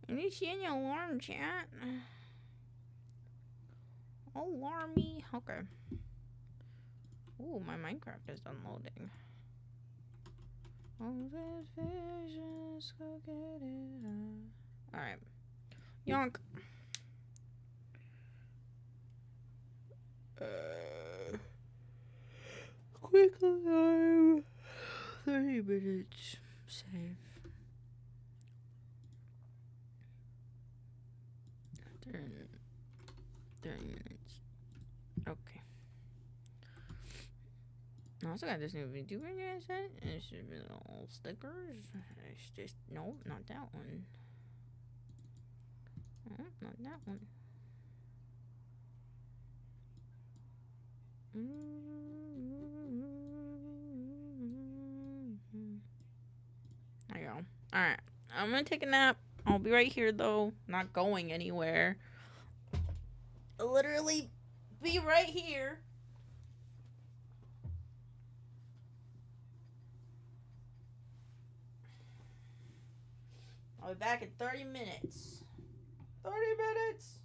And you see any alarm, chat? Alarm me. Okay. Ooh, my Minecraft is unloading. Oh, this visions, go get it. Alright. Yonk. Quick alarm. 30 minutes. Save. 30 minutes. Okay. I also got this new VTuber guy set. It should be little stickers. It's just, nope, not that one. Not that one. There you go. Alright. I'm gonna take a nap. I'll be right here though. Not going anywhere. I'll literally be right here. I'll be back in 30 minutes. 30 minutes!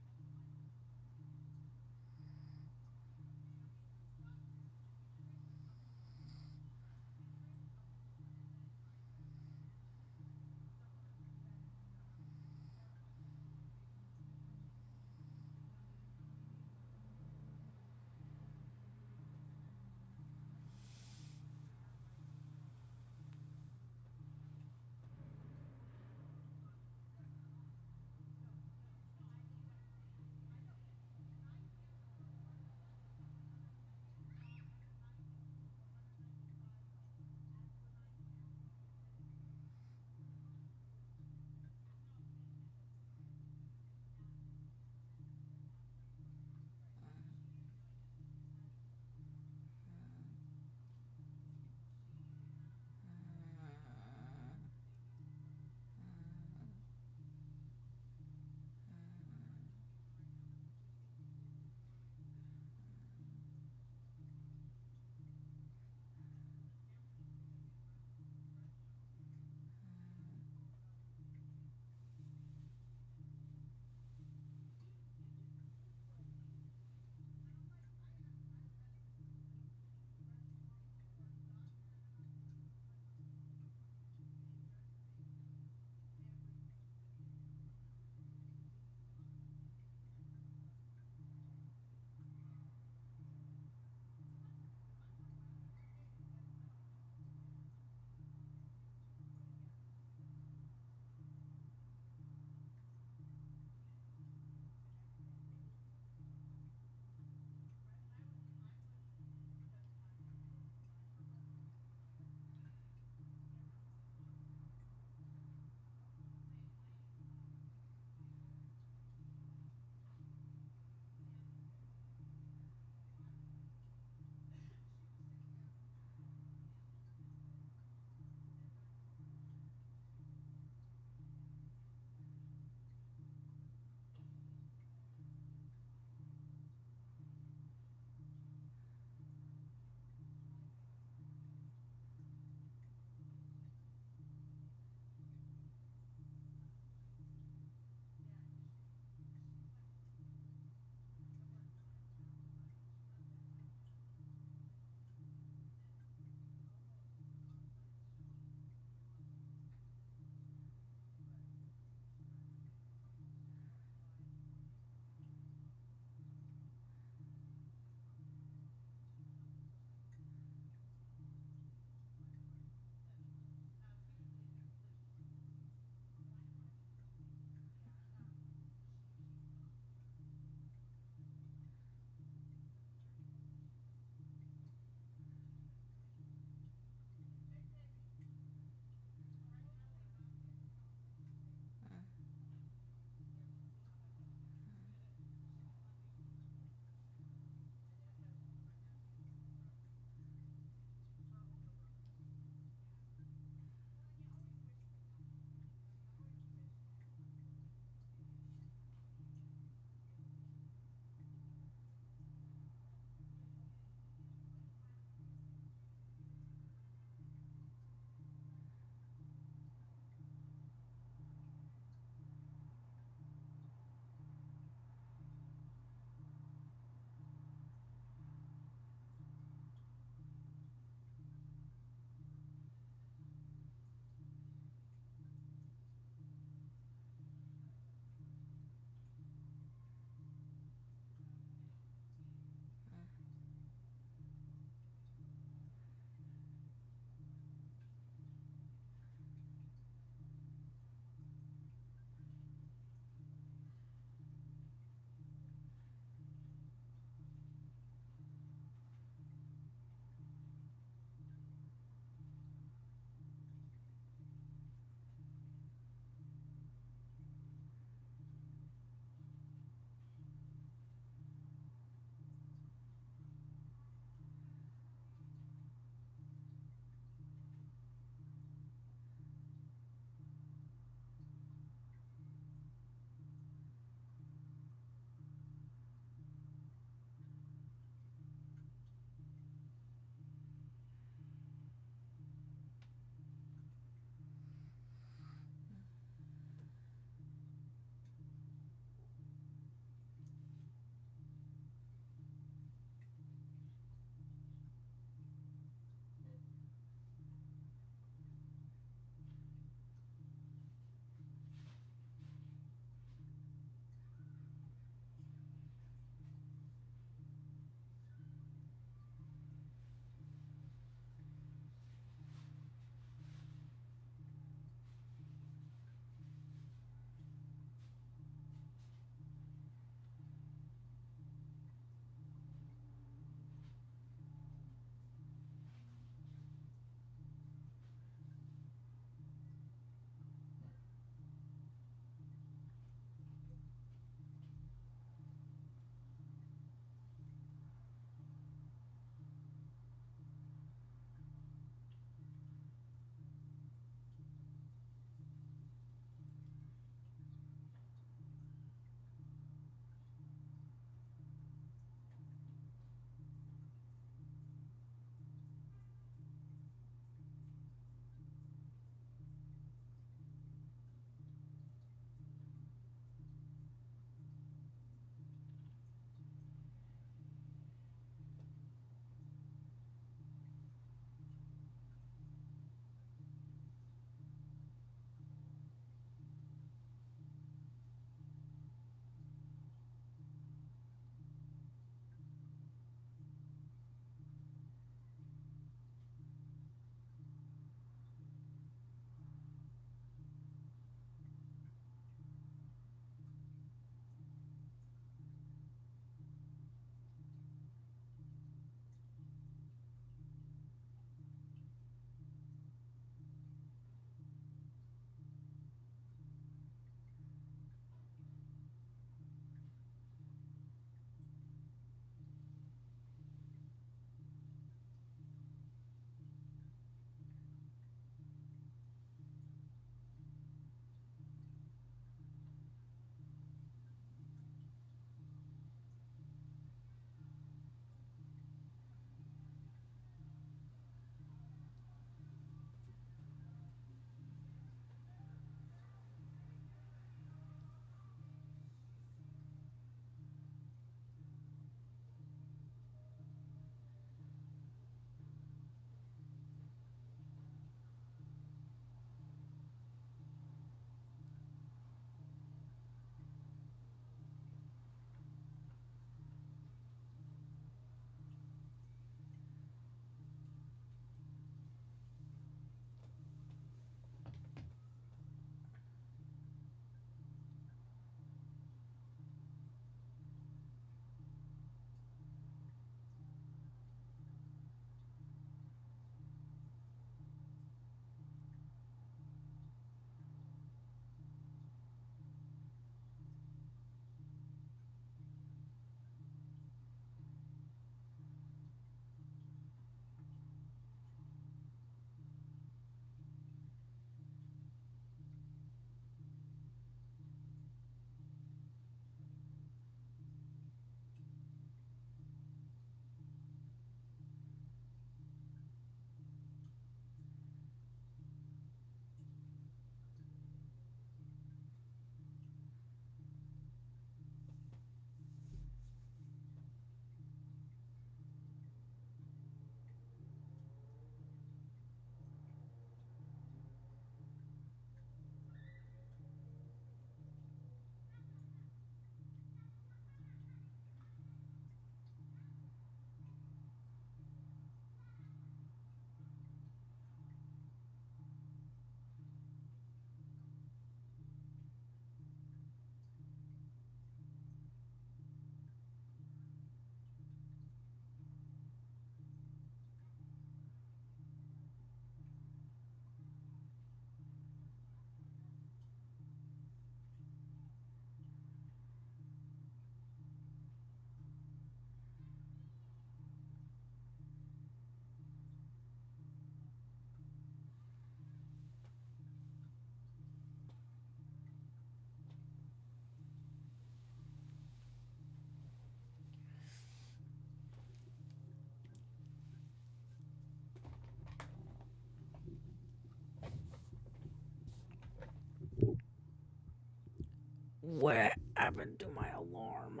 What happened to my alarm?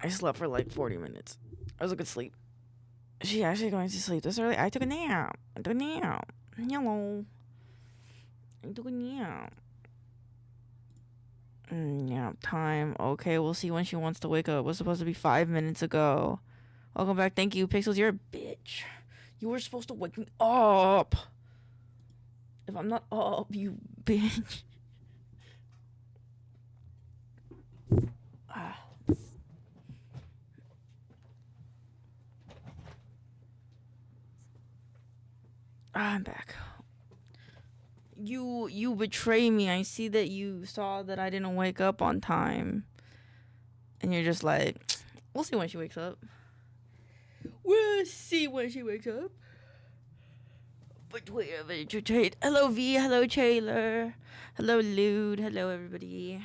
I slept for like 40 minutes. I was a good sleep. She actually going to sleep this early? I took a nap. Hello. I took a nap. Nap time. Okay, we'll see when she wants to wake up. It was supposed to be 5 minutes ago. Welcome back. Thank you, Pixels. You're a bitch. You were supposed to wake me up. If I'm not up, you bitch. I'm back. You betray me. I see that you saw that I didn't wake up on time. And you're just like, we'll see when she wakes up. We'll see when she wakes up. But whatever, entertained. Hello V, hello Taylor. Hello Lude, hello everybody.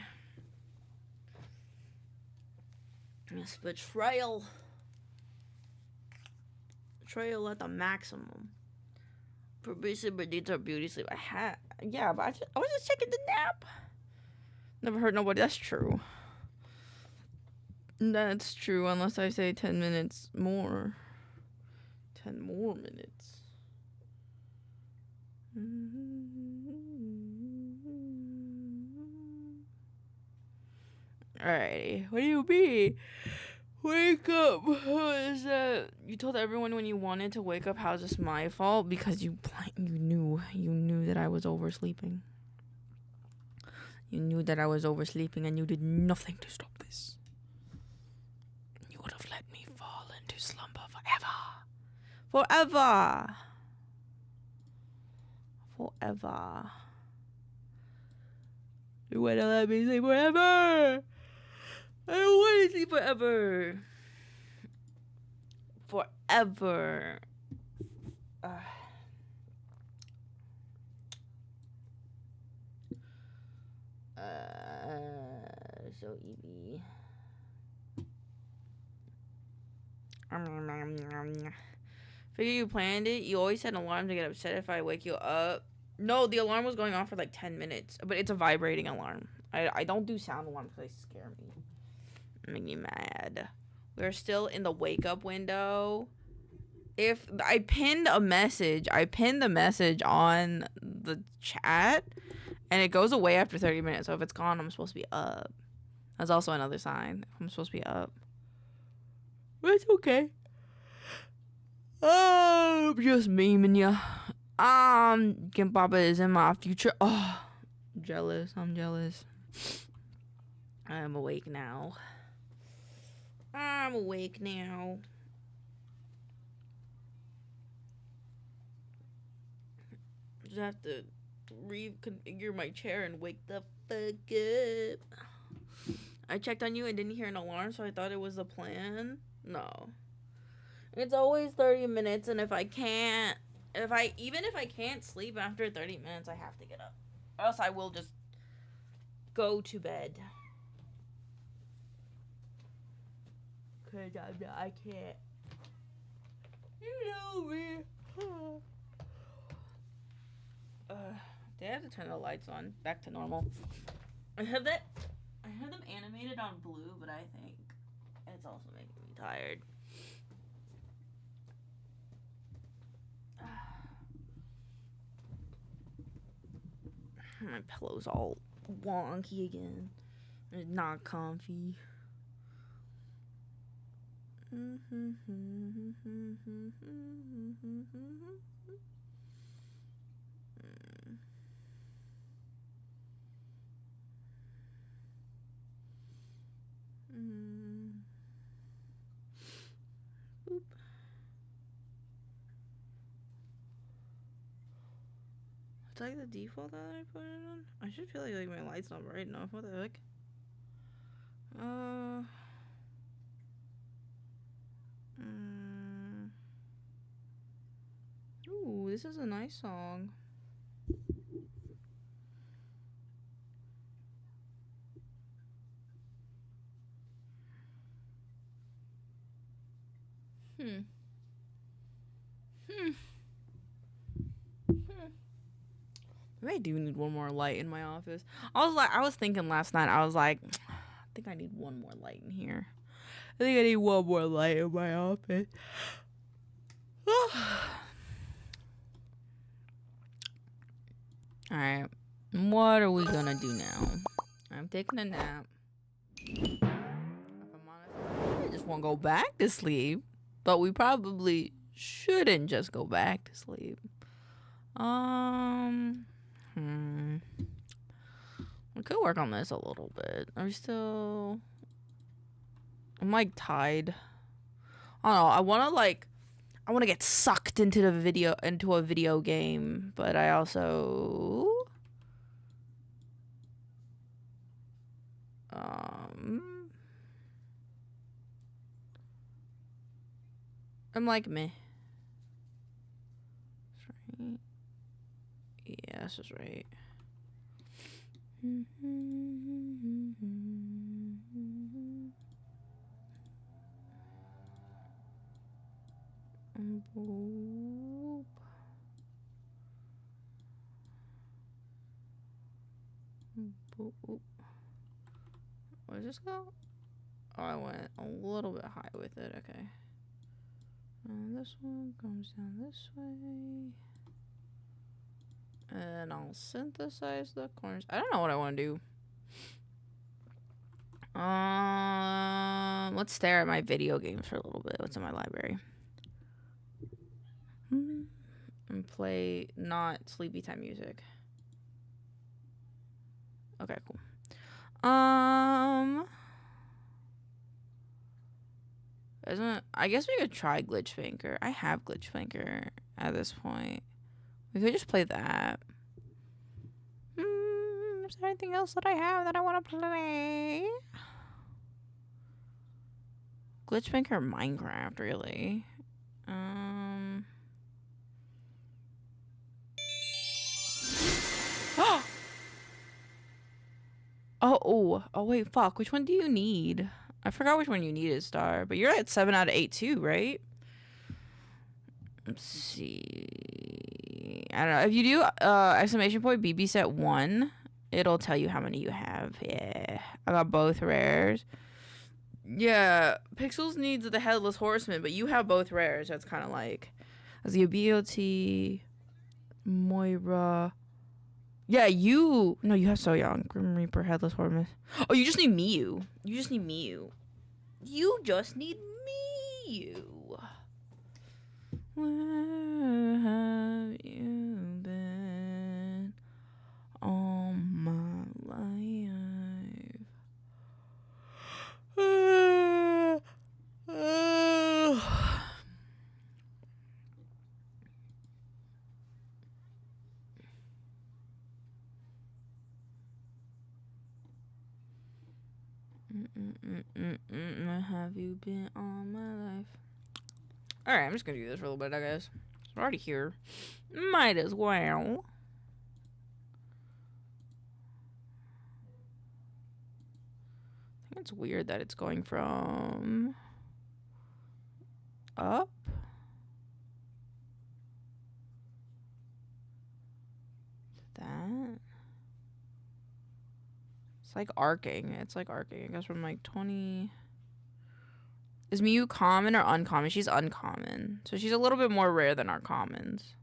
It's betrayal. Betrayal at the maximum. Pervasive predictor beauty sleep. Yeah, but I was just taking the nap. Never heard nobody. That's true. That's true, unless I say 10 minutes more. 10 more minutes. Alrighty. What do you mean? Wake up. What is that? You told everyone when you wanted to wake up. How's this my fault? Because you knew that I was oversleeping. You knew that I was oversleeping and you did nothing to stop this. You would have let me fall into slumber forever. Forever. Forever. You would have let me sleep forever. I don't want to sleep forever. Forever. So EB. Figure you planned it. You always set an alarm to get upset if I wake you up. No, the alarm was going on for like 10 minutes, but it's a vibrating alarm. I don't do sound alarms because they scare me. Make me mad. We're still in the wake up window. If I pinned the message on the chat, and it goes away after 30 minutes. So if it's gone, I'm supposed to be up. That's also another sign. I'm supposed to be up. But it's okay. I'm just memeing ya. Kimpapa is in my future. Oh, jealous. I'm jealous. I'm awake now. Just have to reconfigure my chair and wake the fuck up. I checked on you and didn't hear an alarm, so I thought it was the plan. No. It's always 30 minutes, and if I can't sleep after 30 minutes, I have to get up. Or else I will just go to bed. Cause I can't. You know me. They have to turn the lights on back to normal. I have them animated on blue, but I think it's also making me tired. My pillow's all wonky again. It's not comfy. Boop. It's like the default that I put it on. I should feel like my light's not bright enough. What the heck? Ooh, this is a nice song. Maybe I do need one more light in my office. I was thinking last night, I was like, I think I need one more light in here. I think I need one more light in my office. Alright. What are we gonna do now? I'm taking a nap. If I'm honest, I just want to go back to sleep. But we probably shouldn't just go back to sleep. We could work on this a little bit. Are we still... I'm like tied. I don't know. I want to get sucked into a video game, but I also I'm like meh. That's right. Yeah, this is right. Boop. Boop. Where does this go? Oh, I went a little bit high with it. Okay. And this one comes down this way. And I'll synthesize the corners. I don't know what I want to do. Let's stare at my video games for a little bit. What's in my library? And play not sleepy time music. Okay, cool. I guess we could try Glitch Banker. I have Glitch Banker at this point. We could just play that. Is there anything else that I have that I want to play? Glitch Banker or Minecraft, really? Oh, wait, fuck. Which one do you need? I forgot which one you needed, Star. But you're at 7 out of 8 too, right? Let's see. I don't know. If you do exclamation point BB set 1, it'll tell you how many you have. Yeah. I got both rares. Yeah. Pixels needs the Headless Horseman, but you have both rares. So it's kind of like... As the BOT... Moira... Yeah, you... No, you have So Young. Grim Reaper, Headless Horseman. Oh, you just need Miyu. You just need Miyu. You just need Miyu. Where have you been all my life? Have you been all my life? Alright, I'm just gonna do this for a little bit, I guess. We're already here. Might as well. I think it's weird that it's going from up to that. It's like arcing. It's like arcing. It goes from like 20. Is Miyu common or uncommon? She's uncommon. So she's a little bit more rare than our commons.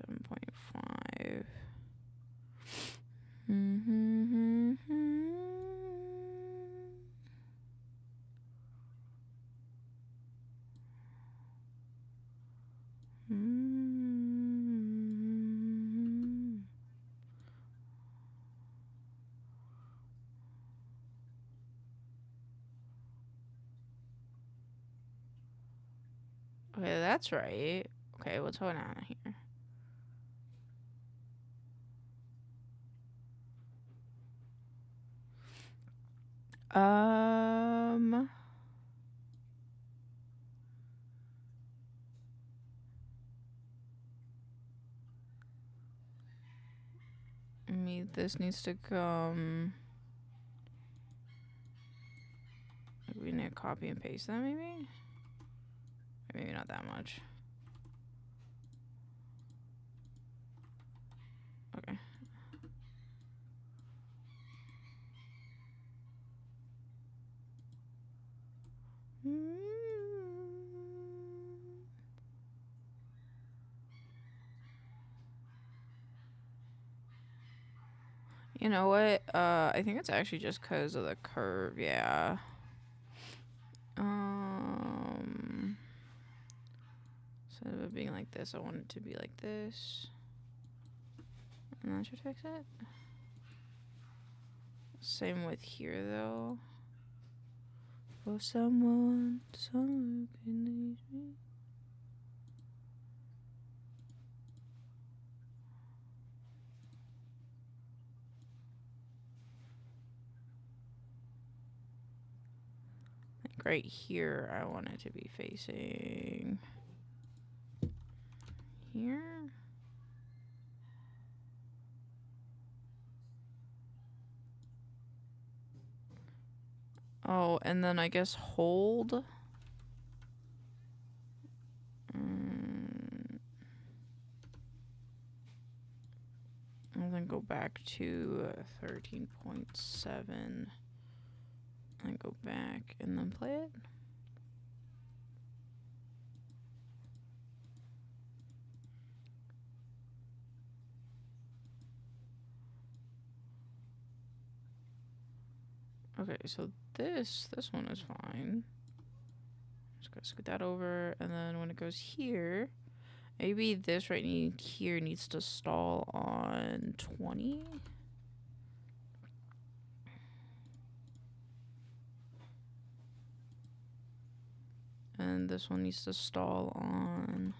7.5. Okay, that's right. Okay, what's going on here? This needs to come. We need to copy and paste that, maybe? Maybe not that much. You know what? I think it's actually just because of the curve, yeah. Instead of it being like this, I want it to be like this. And that should fix it. Same with here, though. For someone can leave me. Like right here, I want it to be facing here. Oh, and then I guess hold. And then go back to 13.7. And go back and then play it. Okay, so this one is fine. Just gotta scoot that over, and then when it goes here, maybe this right here needs to stall on 20. And this one needs to stall on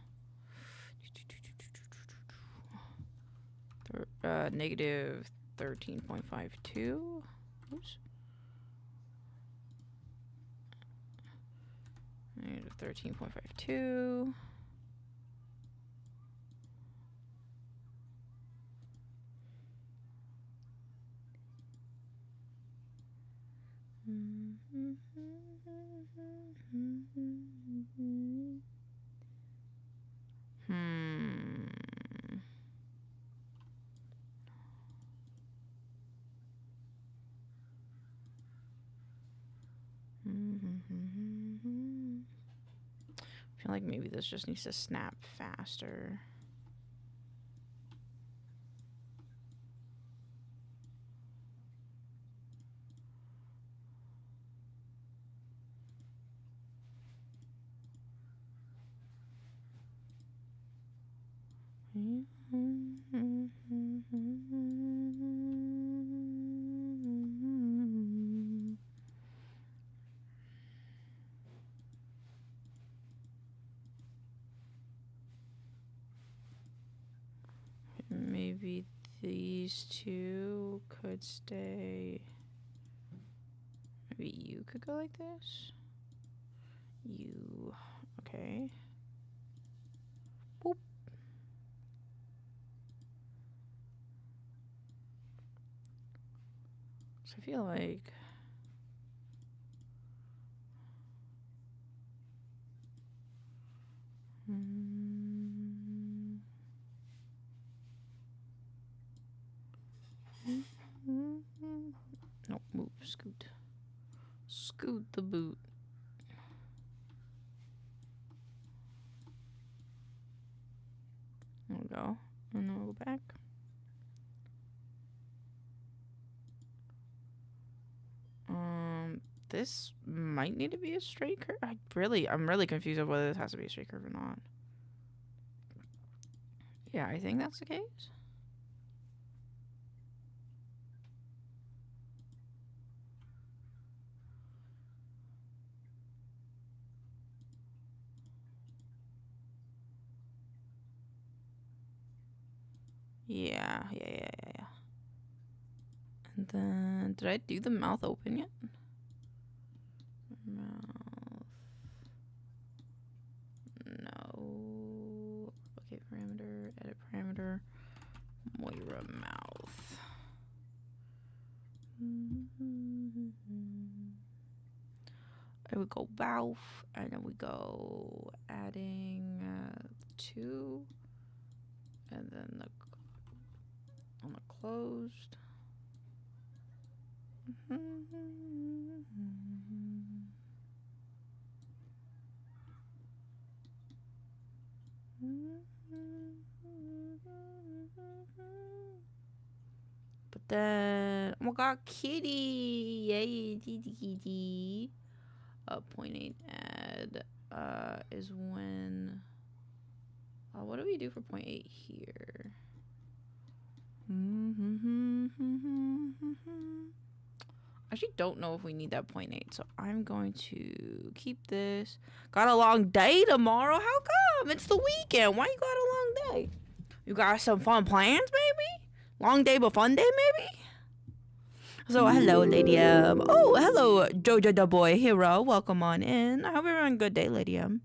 negative 13.52. Oops. Negative 13.52. I feel like maybe this just needs to snap faster. Maybe these two could stay. Maybe you could go like this. You. Okay. Boop. So I feel like. No, move, scoot. Scoot the boot. There we go. And then we'll go back. This might need to be a straight curve. I'm really confused of whether this has to be a straight curve or not. Yeah, I think that's the case. Yeah. And then, did I do the mouth open yet? Mouth. No. Okay, parameter, edit parameter. Moira mouth. I would go mouth, and then we go adding 2, and then on the closed. Put then, oh my god, kitty, yay, kitty. 0.8 add is when, what do we do for 0.8 here? I actually don't know if we need that 0.8, so I'm going to keep this. Got a long day tomorrow. How come? It's the weekend. Why you got a long day? You got some fun plans, maybe? Long day but fun day, maybe? So, hello, Lady M. Oh, hello, Jojo the Boy Hero. Welcome on in. I hope you're having a good day, Lady M.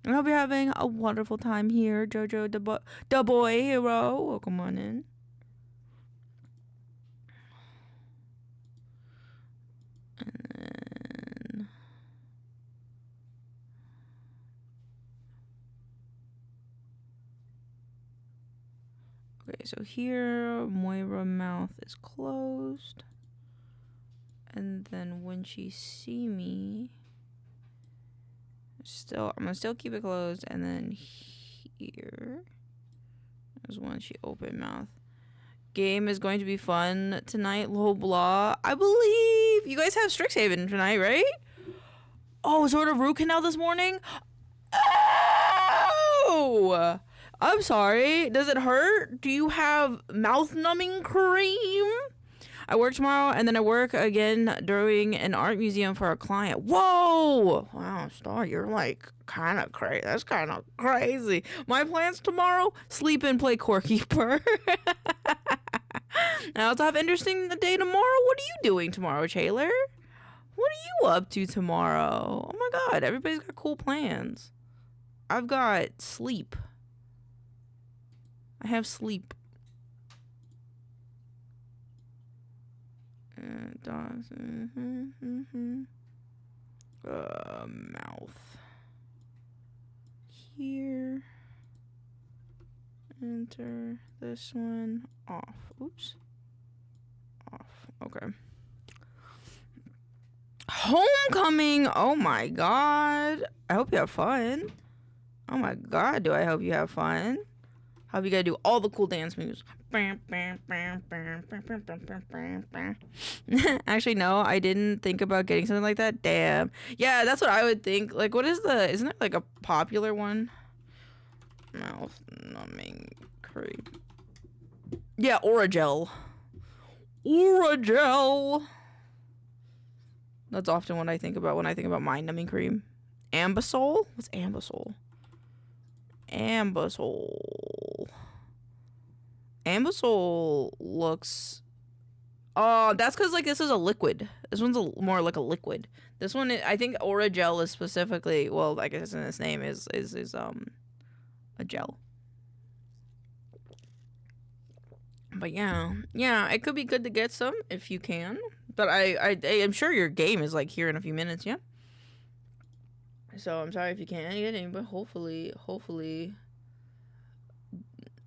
I hope you're having a wonderful time here, Jojo the Boy Hero. Welcome on in. And then... okay, so here, Moira mouth is closed. And then when she see me, I'm gonna still keep it closed. And then here is when she open mouth. Game is going to be fun tonight, lol blah. I believe you guys have Strixhaven tonight, right? Oh, sort of root canal this morning. Oh, I'm sorry. Does it hurt? Do you have mouth numbing cream? I work tomorrow, and then I work again during an art museum for a client. Whoa! Wow, Star, you're like kind of crazy. That's kind of crazy. My plans tomorrow: sleep and play Core Keeper. I also have interesting the day tomorrow. What are you doing tomorrow, Taylor? What are you up to tomorrow? Oh my God, everybody's got cool plans. I've got sleep. I have sleep. Dogs. Mouth. Here. Enter this one. Off. Oops. Off. Okay. Homecoming. Oh my God. I hope you have fun. Oh my God, do I hope you have fun. Hope you gotta do all the cool dance moves. Actually, no, I didn't think about getting something like that. Damn. Yeah, that's what I would think. Like, what is isn't there like a popular one? Mouth numbing cream. Yeah, Oragel. Oragel. That's often what I think about when I think about mind numbing cream. Ambisol? What's Ambisol? Ambisol. Ambisol looks... oh, that's because, like, this is a liquid. This one's more like a liquid. This one, I think Oragel is specifically... well, I guess in its name is a gel. But yeah. Yeah, it could be good to get some if you can. But I am sure your game is, like, here in a few minutes, yeah? So I'm sorry if you can't get any, but hopefully...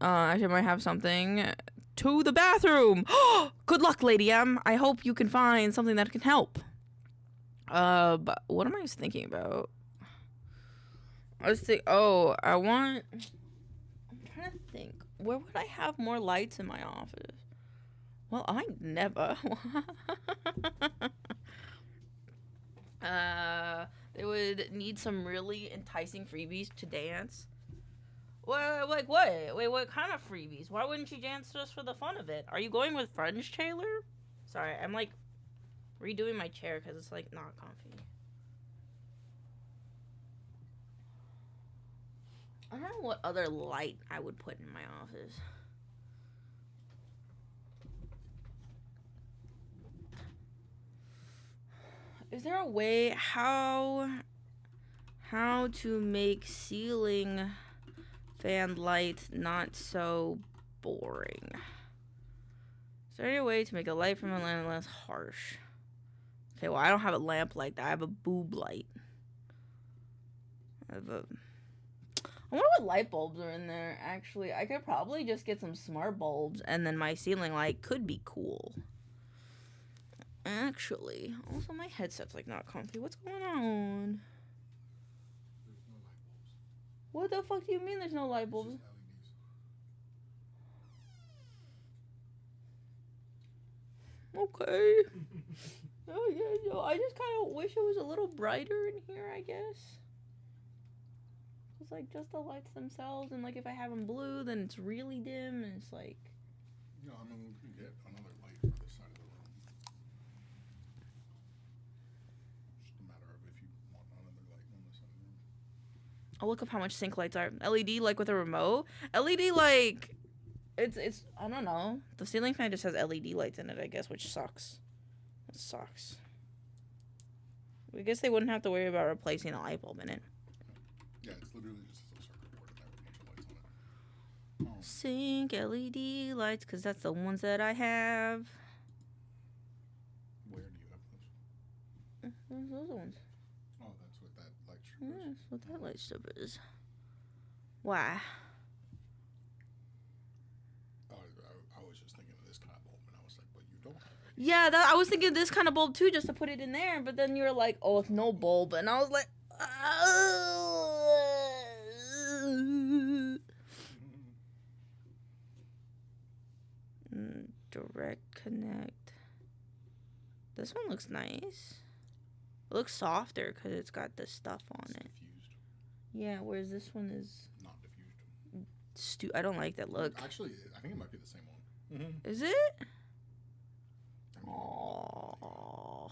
I might have something to the bathroom. Good luck, Lady M. I hope you can find something that can help. But what am I thinking about? Let's see. Oh, I'm trying to think. Where would I have more lights in my office? Well, I never. They would need some really enticing freebies to dance. Well, like what? Wait, what kind of freebies? Why wouldn't you dance just for the fun of it? Are you going with friends, Taylor? Sorry, I'm like redoing my chair because it's like not comfy. I don't know what other light I would put in my office. Is there a way how to make ceiling fan light not so boring? Is there any way to make a light from a lamp less harsh? Okay, well, I don't have a lamp like that. I have a boob light. I wonder what light bulbs are in there, actually. I could probably just get some smart bulbs, and then my ceiling light could be cool. Actually. Also, my headset's, like, not comfy. What's going on? What the fuck do you mean there's no light bulbs? Okay. Oh yeah, yo, I just kind of wish it was a little brighter in here, I guess. It's like just the lights themselves, and like if I have them blue, then it's really dim, and it's like. Yeah, I mean, we can get another light for this side of the room. Just a matter of if you want another light on this side of the room. I'll look up how much sync lights are. LED like with a remote. LED like, it's I don't know. The ceiling fan just has LED lights in it, I guess, which sucks. It sucks. I guess they wouldn't have to worry about replacing the light bulb in it. Yeah, it's literally just a circuit board and that with a bunch of lights on it. Sync LED lights, because that's the ones that I have. Where do you have those? Those ones. Oh, that's what that light strip Yeah, is. that's what that light strip is. Why? I was just thinking of this kind of bulb, and I was like, but you don't have it. Yeah, I was thinking this kind of bulb too, just to put it in there. But then you were like, oh, it's no bulb. And I was like, direct connect. This one looks nice. It looks softer because it's got this stuff on It's it. diffused, Yeah, whereas this one is not diffused. I don't like that look. Actually, I think it might be the same one. Is it? I mean, Oh.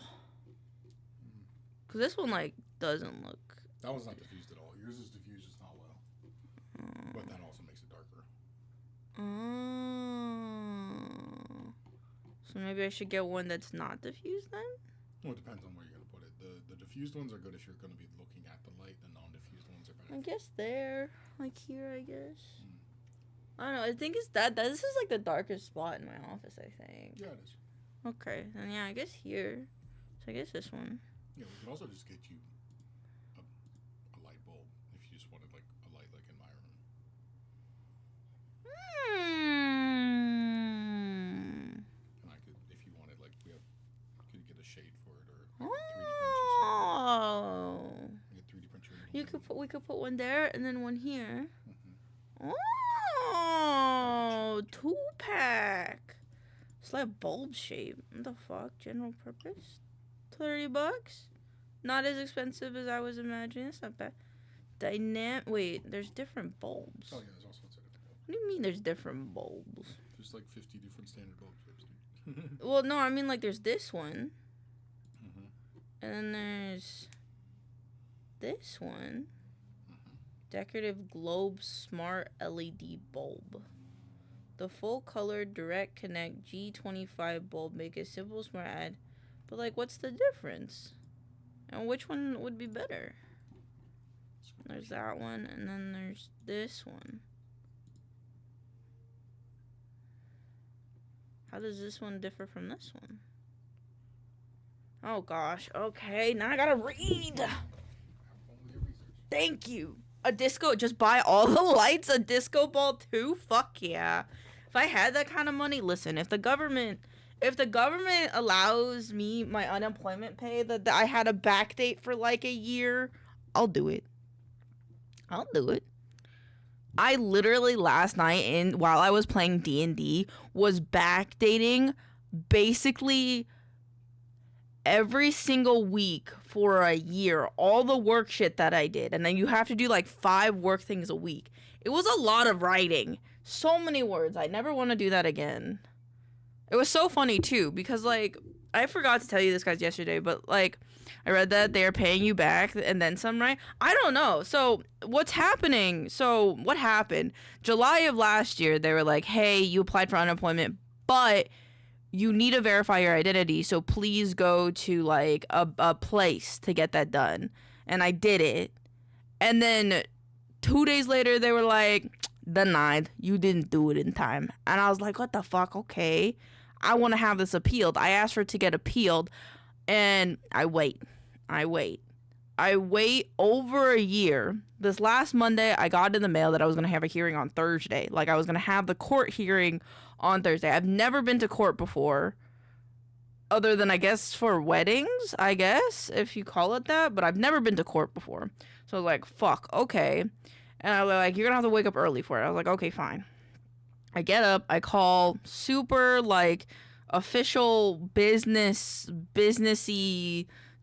Because this one, like, doesn't look. that one's not diffused at all. Yours is diffused, just not well. But that also makes it darker. So maybe I should get one that's not diffused then? Well, it depends on where you're going to put it. The diffused ones are good if you're going to be looking at the light. The non-diffused ones are better. I guess there. Like here, I guess. I don't know. I think it's that. This is like the darkest spot in my office, I think. Yeah, it is. Okay. Then yeah, I guess here. So I guess this one. Yeah, we could also just get you a light bulb if you just wanted like a light like in my room. And I could, if you wanted, like could get a shade for it or Oh. 3D print your We could put one there and then one here. Mm-hmm. Oh, 2-pack. It's like bulb shape. What the fuck? General purpose? $30? Not as expensive as I was imagining. It's not bad. Wait, there's different bulbs. Oh yeah, there's all sorts of different bulbs. What do you mean there's different bulbs? There's like 50 different standard bulb shapes, dude. Well, no, I mean like there's this one. Mm-hmm. And then there's this one. Decorative globe smart LED bulb. The full color direct connect G25 bulb make it simple smart add. But like what's the difference? And which one would be better? There's that one and then there's this one. How does this one differ from this one? Oh gosh. Okay, now I gotta read. Thank you. A disco, just buy all the lights, a disco ball too? Fuck yeah. If I had that kind of money, listen, if the government allows me my unemployment pay that I had a back date for like a year, I'll do it. I'll do it. I literally last night while I was playing D&D was backdating basically every single week for a year, all the work shit that I did. And then you have to do like 5 work things a week. It was a lot of writing. So many words. I never want to do that again. It was so funny too, because like, I forgot to tell you this guys yesterday, but like, I read that they're paying you back and then some, right? I don't know. So what's happening? So what happened? July of last year, they were like, hey, you applied for unemployment, but you need to verify your identity, so please go to like a place to get that done. And I did it. And then 2 days later, they were like, denied. You didn't do it in time. And I was like, what the fuck? Okay. I want to have this appealed. I asked for it to get appealed. And I wait over a year. This last Monday, I got in the mail that I was going to have a hearing on Thursday. Like, I was going to have the court hearing on Thursday. I've never been to court before, other than, I guess, for weddings, I guess, if you call it that. But I've never been to court before. So I was like, fuck, okay. And I was like, you're going to have to wake up early for it. I was like, okay, fine. I get up, I call super, like, official businessy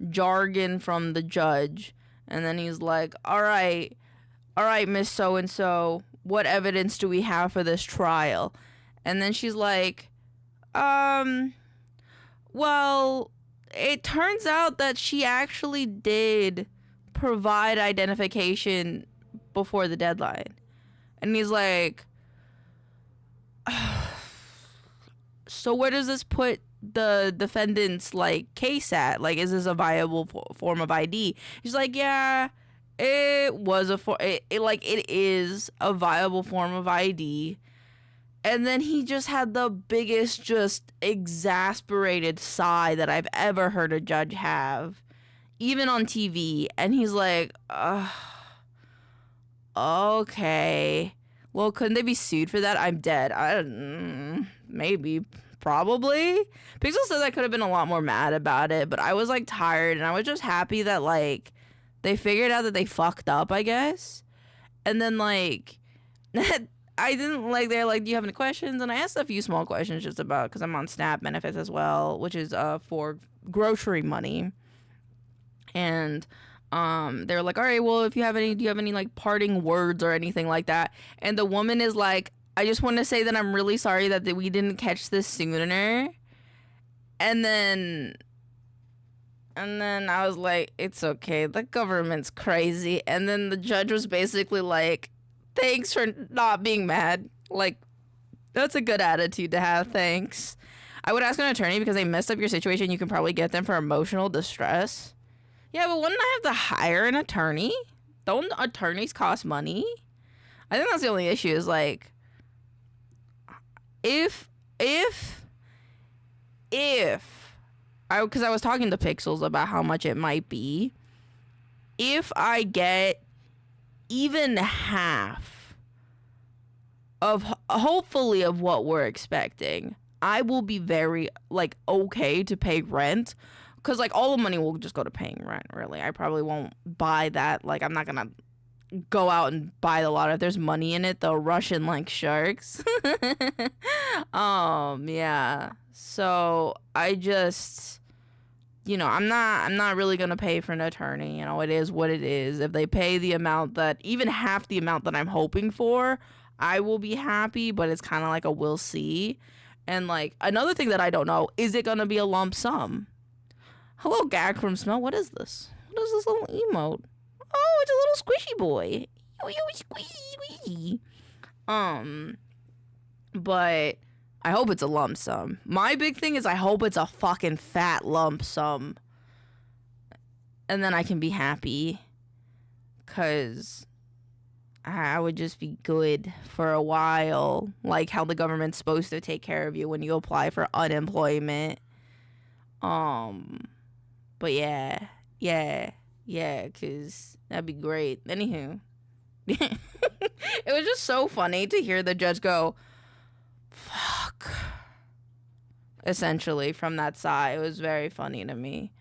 jargon from the judge. And then he's like, all right, Miss So-and-so, what evidence do we have for this trial? And then she's like, well, it turns out that she actually did provide identification before the deadline. And he's like, so where does this put the defendant's like case at? Like, is this a viable form of ID? She's like, yeah, it is a viable form of ID. And then he just had the biggest, just exasperated sigh that I've ever heard a judge have, even on TV. And he's like, okay. Well, couldn't they be sued for that? I'm dead. Maybe. Probably. Pixel says I could have been a lot more mad about it, but I was like tired, and I was just happy that like they figured out that they fucked up, I guess. And then like I didn't like, they're like, do you have any questions? And I asked a few small questions just about, because I'm on SNAP benefits as well, which is for grocery money. And they were like, all right, well, do you have any like parting words or anything like that? And the woman is like, I just want to say that I'm really sorry that we didn't catch this sooner. And then I was like, it's okay, the government's crazy. And then the judge was basically like, thanks for not being mad. Like, that's a good attitude to have, thanks. I would ask an attorney because they messed up your situation. You can probably get them for emotional distress. Yeah, but wouldn't I have to hire an attorney? Don't attorneys cost money? I think that's the only issue is like, if because I was talking to Pixels about how much it might be, if I get even half of hopefully of what we're expecting, I will be very like okay to pay rent, because like all the money will just go to paying rent. Really, I probably won't buy that. Like, I'm not gonna go out and buy the lot. If there's money in it, they'll rush in like sharks. Yeah, so I just, I'm not really gonna pay for an attorney. It is what it is. If they pay the amount, that even half the amount that I'm hoping for, I will be happy, but it's kind of like a we'll see. And like, another thing that I don't know, is it gonna be a lump sum? Hello, Gag from Smell. What is this? What is this little emote? Oh, it's a little squishy boy. Squishy. But I hope it's a lump sum. My big thing is I hope it's a fucking fat lump sum. And then I can be happy. 'Cause I would just be good for a while. Like how the government's supposed to take care of you when you apply for unemployment. But yeah, 'cause that'd be great. Anywho. It was just so funny to hear the judge go, fuck. Essentially, from that side. It was very funny to me.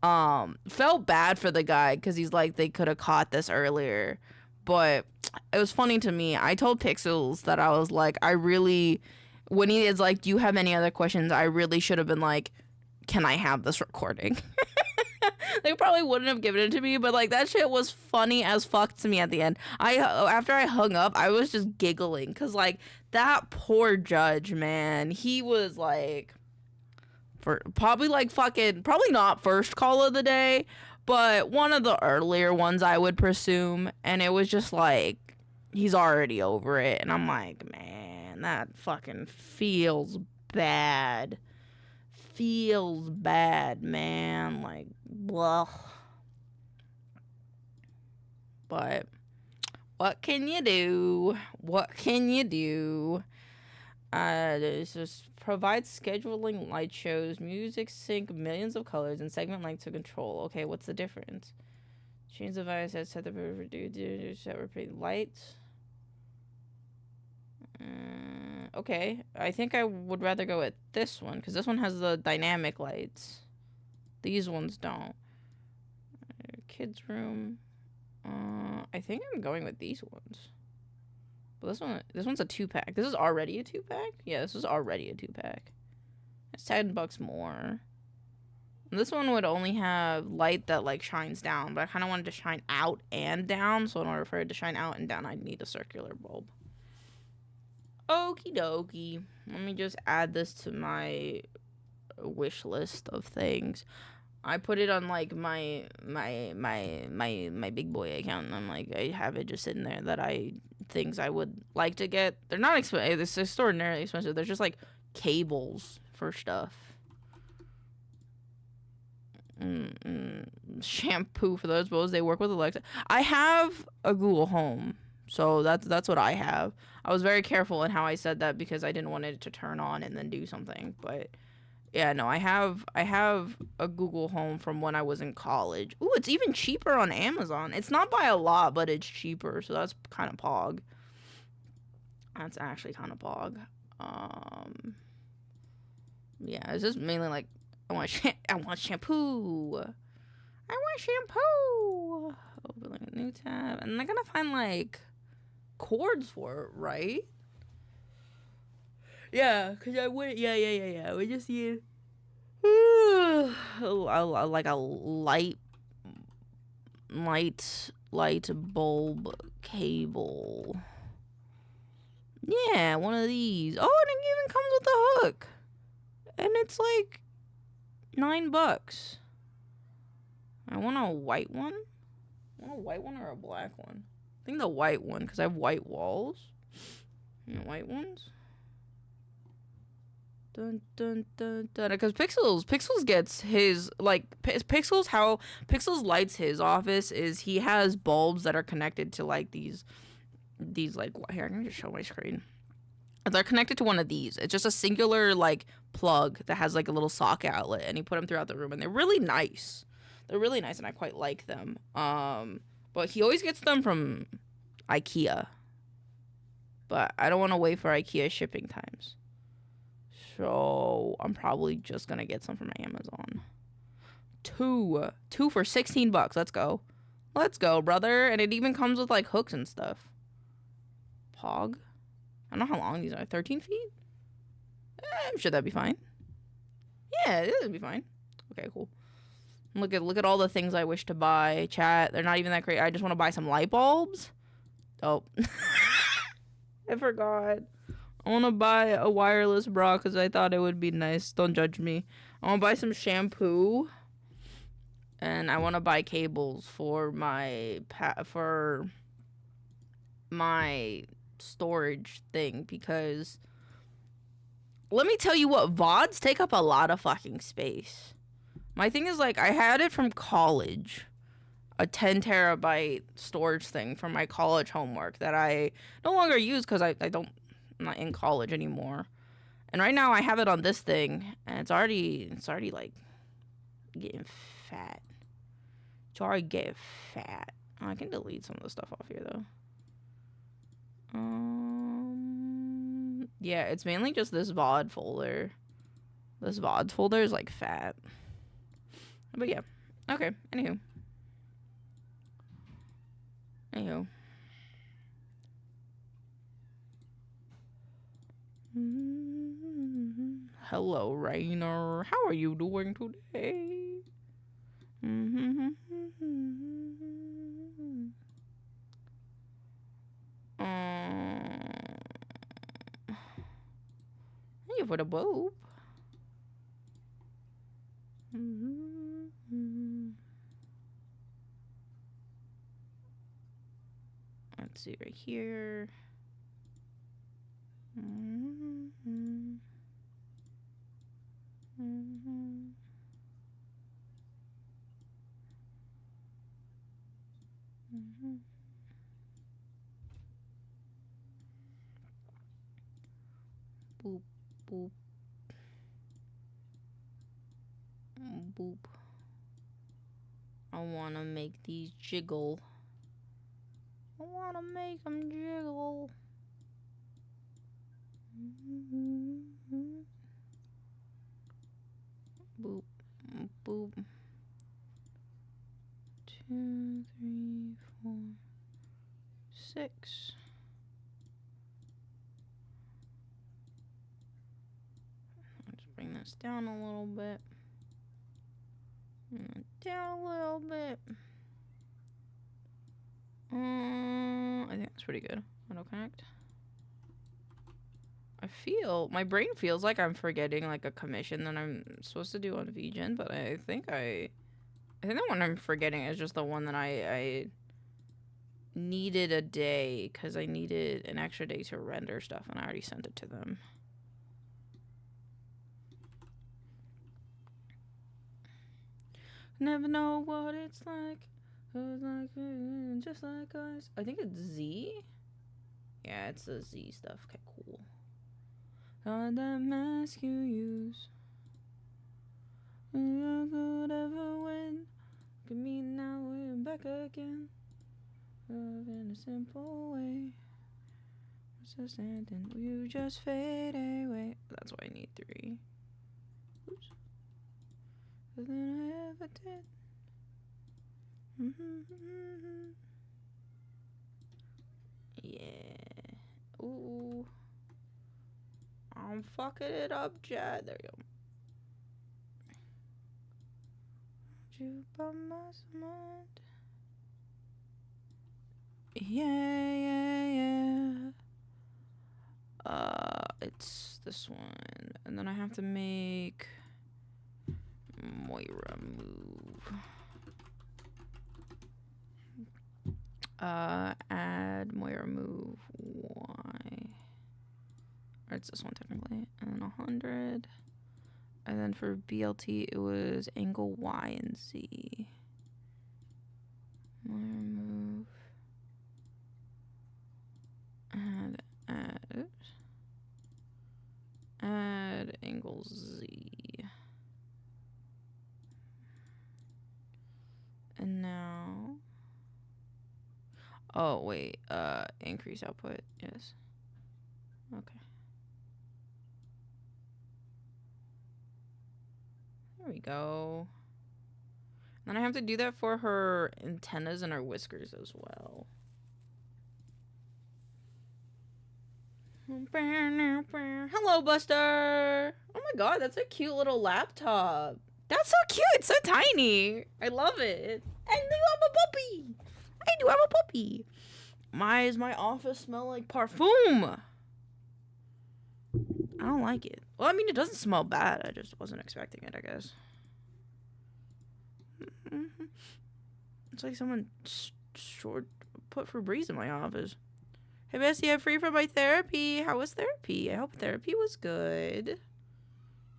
Felt bad for the guy, because he's like, they could have caught this earlier. But it was funny to me. I told Pixels that I was like, when he is like, do you have any other questions? I really should have been like, can I have this recording? They probably wouldn't have given it to me, but like, that shit was funny as fuck to me at the end. After I hung up, I was just giggling, because like, that poor judge, man, he was like, probably not first call of the day, but one of the earlier ones, I would presume. And it was just like, he's already over it. And I'm like, man, that fucking feels bad. Feels bad, man. Like, blah. But what can you do? This just provides scheduling light shows, music sync, millions of colors, and segment length to control. Okay, what's the difference? Change the virus, set the repeat lights. Okay, I think I would rather go with this one, because this one has the dynamic lights. These ones don't. Kids room. I think I'm going with these ones. But this one's a 2-pack. This is already a 2-pack? Yeah, this is already a 2-pack. It's $10 more. This one would only have light that like shines down, but I kind of wanted to shine out and down, so in order for it to shine out and down, I'd need a circular bulb. Okie dokie. Let me just add this to my wish list of things. I put it on like my big boy account, and I'm like, I have it just sitting there that things I would like to get. They're not expensive. It's extraordinarily expensive. They're just like cables for stuff. Shampoo for those bows. They work with Alexa. I have a Google Home, so that's what I have. I was very careful in how I said that because I didn't want it to turn on and then do something. But yeah, no, I have a Google Home from when I was in college. Ooh, it's even cheaper on Amazon. It's not by a lot, but it's cheaper, so that's kind of pog. That's actually kind of pog. Yeah, it's just mainly like I want shampoo. I want shampoo. Opening a new tab, and I gotta find like cords for it, right? Yeah, cause I would. Yeah. We just need like a light bulb cable. Yeah, one of these. Oh, and it even comes with a hook, and it's like $9. I want a white one. I want a white one or a black one? I think the white one, because I have white walls. And white ones. Dun dun dun dun. Because Pixels gets his like Pixels. How Pixels lights his office is he has bulbs that are connected to like these like here. I'm gonna just show my screen. They're connected to one of these. It's just a singular like plug that has like a little socket outlet, and he put them throughout the room, and they're really nice. They're really nice, and I quite like them. But he always gets them from IKEA. But I don't want to wait for IKEA shipping times. So I'm probably just gonna get some from Amazon. Two for $16. Let's go, brother. And it even comes with like hooks and stuff. Pog. I don't know how long these are. 13 feet? I'm sure that'd be fine. Yeah, it'd be fine. Okay, cool. Look at all the things I wish to buy. Chat, they're not even that great. I just want to buy some light bulbs. Oh. I forgot. I want to buy a wireless bra because I thought it would be nice. Don't judge me. I want to buy some shampoo. And I want to buy cables for my storage thing, because let me tell you what, VODs take up a lot of fucking space. My thing is, like, I had it from college, a 10 terabyte storage thing for my college homework that I no longer use because I'm not in college anymore. And right now I have it on this thing, and it's already like getting fat. It's already getting fat. Oh, I can delete some of the stuff off here though. Yeah, it's mainly just this VOD folder. This VODs folder is like fat. But yeah. Okay, anywho. Hello, Rainer. How are you doing today? Thank you for the boob. Let's see right here. Boop, boop. Boop. I want to make these jiggle. I want to make them jiggle. Boop, boop. 2, 3, 4, 6. Let's bring this this down a little bit. Down a little bit. I think that's pretty good. Auto connect. My brain feels like I'm forgetting like a commission that I'm supposed to do on VGen, but I think the one I'm forgetting is just the one that I needed a day because I needed an extra day to render stuff, and I already sent it to them. Never know what it's like. Just like us. I think it's Z. Yeah, it's the Z stuff. Okay, cool. On that mask you use, you could ever win. Look at me now, we're back again. Love in a simple way. What's the standing? You just fade away. That's why I need 3. Oops. Better than I ever did. Yeah. Ooh. I'm fucking it up, Chad. There you go. You by my mind. Yeah. It's this one. And then I have to make Moira move. Add Moira move Y. Or it's this one technically. And then 100. And then for BLT, it was angle Y and Z. Moira move. Add angle Z. And now, oh wait, increase output, yes. Okay. There we go. And then I have to do that for her antennas and her whiskers as well. Hello, Buster. Oh my god, that's a cute little laptop. That's so cute. It's so tiny. I love it. I do have a puppy. I do have a puppy. Does my office smell like parfum? I don't like it. Well, I mean, it doesn't smell bad. I just wasn't expecting it, I guess. It's like someone put Febreze in my office. Hey, Bessie, I'm free from my therapy. How was therapy? I hope therapy was good. Did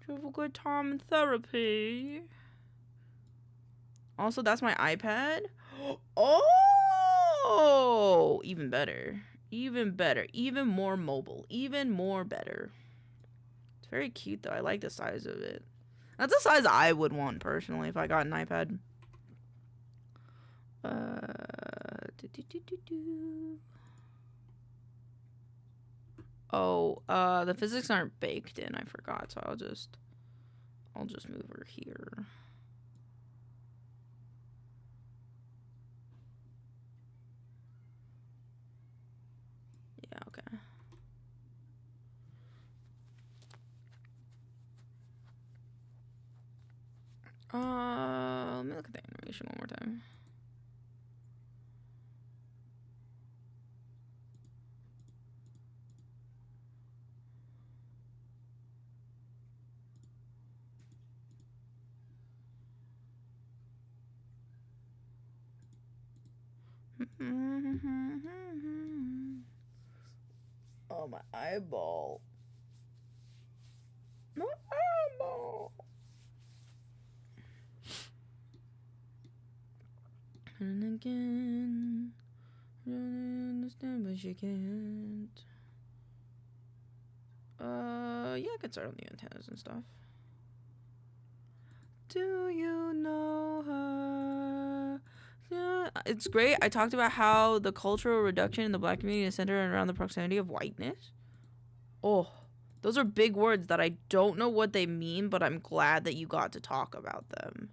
you have a good time in therapy? Also, that's my iPad. Oh, even better. Even better. Even more mobile. Even more better. It's very cute, though. I like the size of it. That's the size I would want, personally, if I got an iPad. Oh, the physics aren't baked in. I forgot, so I'll just move her here. Yeah, okay. Let me look at the animation one more time. Oh, my eyeball. My eyeball. And again, I don't understand, but she can't. Yeah, I could start on the antennas and stuff. Do you know her? Yeah, it's great. I talked about how the cultural reduction in the black community is centered around the proximity of whiteness. Oh, those are big words that I don't know what they mean, but I'm glad that you got to talk about them.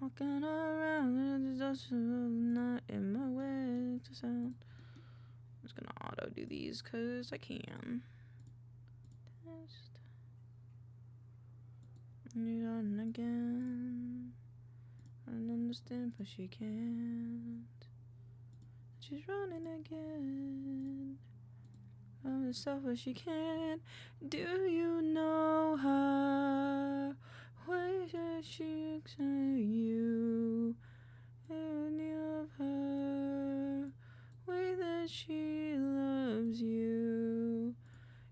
Walking around, just not in my way to sound. I'm just gonna auto do these because I can. You done again. I don't understand, but she can't. She's running again. Oh, the stuff, but she can't. Do you know her? Way that she looks at you. Any of her. Way that she loves you.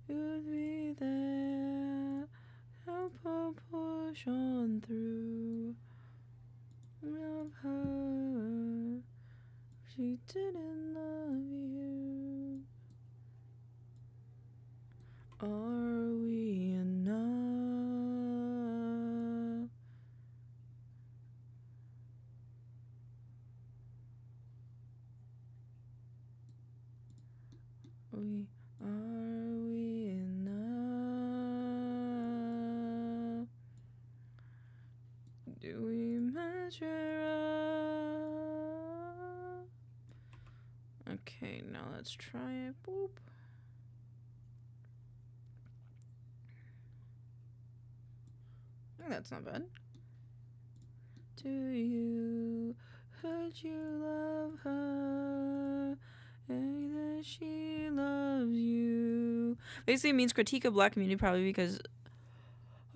You'd be there. Help her push on through. Love her. She didn't love you. Are we enough? Are we enough? Do we measure up? Okay, now let's try it. Boop. That's not bad. Do you hurt you love her? And that she loves you. Basically it means critique of black community, probably because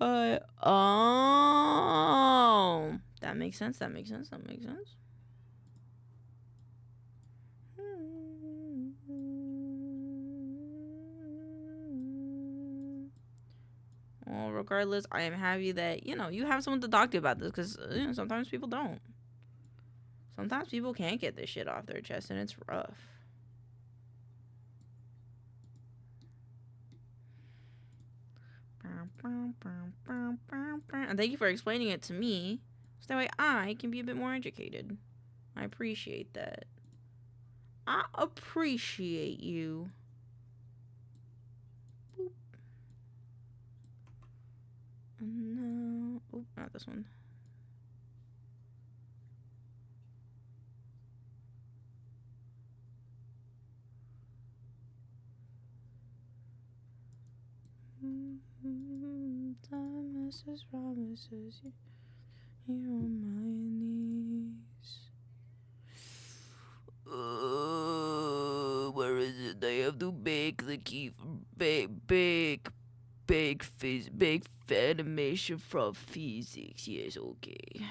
oh, that makes sense. Well, regardless, I am happy that, you know, you have someone to talk to about this, because, you know, sometimes people don't. Sometimes people can't get this shit off their chest, and it's rough. And thank you for explaining it to me, so that way I can be a bit more educated. I appreciate that. I appreciate you. Boop. No. Oh, not this one. Time misses promises you. You're on my knees. Where is it? They have to bake the key. Bake animation from physics. Yes, okay.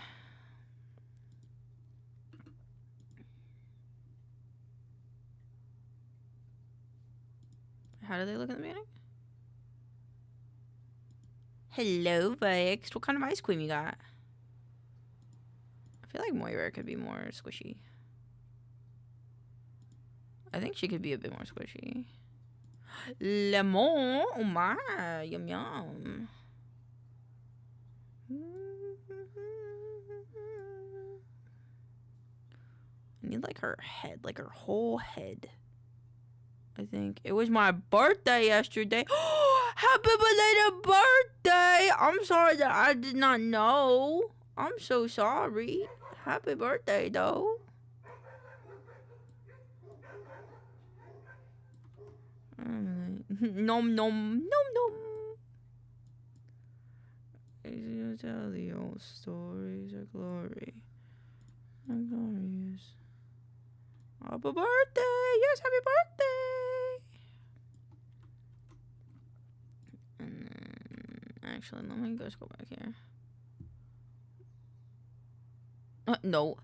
How do they look in the beginning? Hello, Vix. What kind of ice cream you got? I feel like Moira could be more squishy. I think she could be a bit more squishy. Lemon. Oh my. Yum yum. I need like her head, like her whole head. I think it was my birthday yesterday. Happy belated birthday! I'm sorry that I did not know. I'm so sorry. Happy birthday, though. Nom nom nom nom. You tell the old stories of glory. And glorious. Happy birthday! Yes, happy birthday! And then, actually, let me just go back here. No.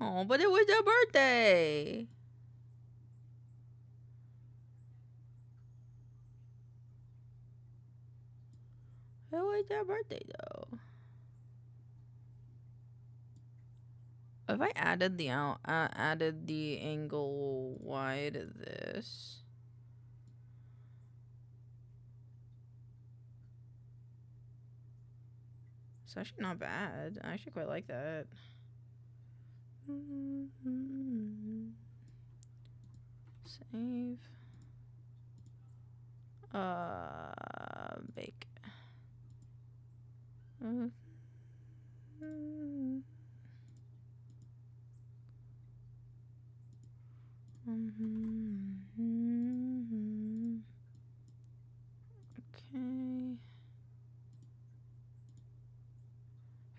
Oh, but it was their birthday. It was their birthday, though. If I added the angle Y to this, it's actually not bad. I actually quite like that. Save. Bake.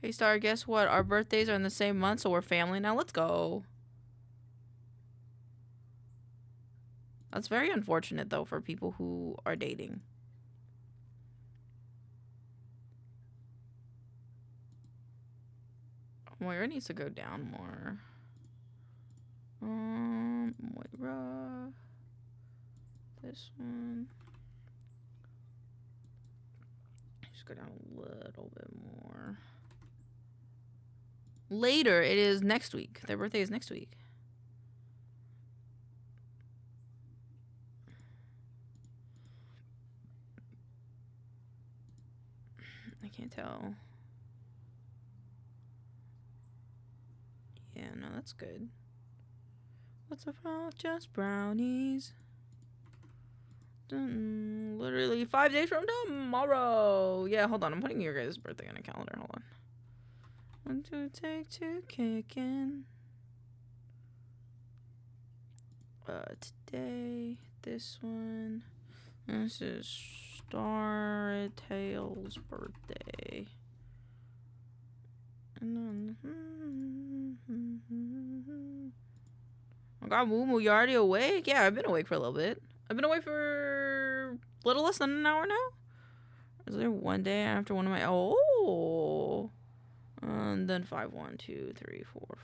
Hey, Star, guess what? Our birthdays are in the same month, so we're family now. Let's go. That's very unfortunate, though, for people who are dating. Moira needs to go down more. Moira. This one. Just go down a little bit more. Later, it is next week. Their birthday is next week. I can't tell. Yeah, no, that's good. What's up, just brownies? Literally 5 days from tomorrow. Yeah, hold on. I'm putting your guys' birthday on a calendar. Hold on. 1, 2, take 2, kicking. Today, this one. This is Star Tail's birthday. And then, oh God, Moo, you already awake? Yeah, I've been awake for a little bit. I've been awake for a little less than an hour now. Is there one day after one of my and then 5, 1, 2, 3, 4,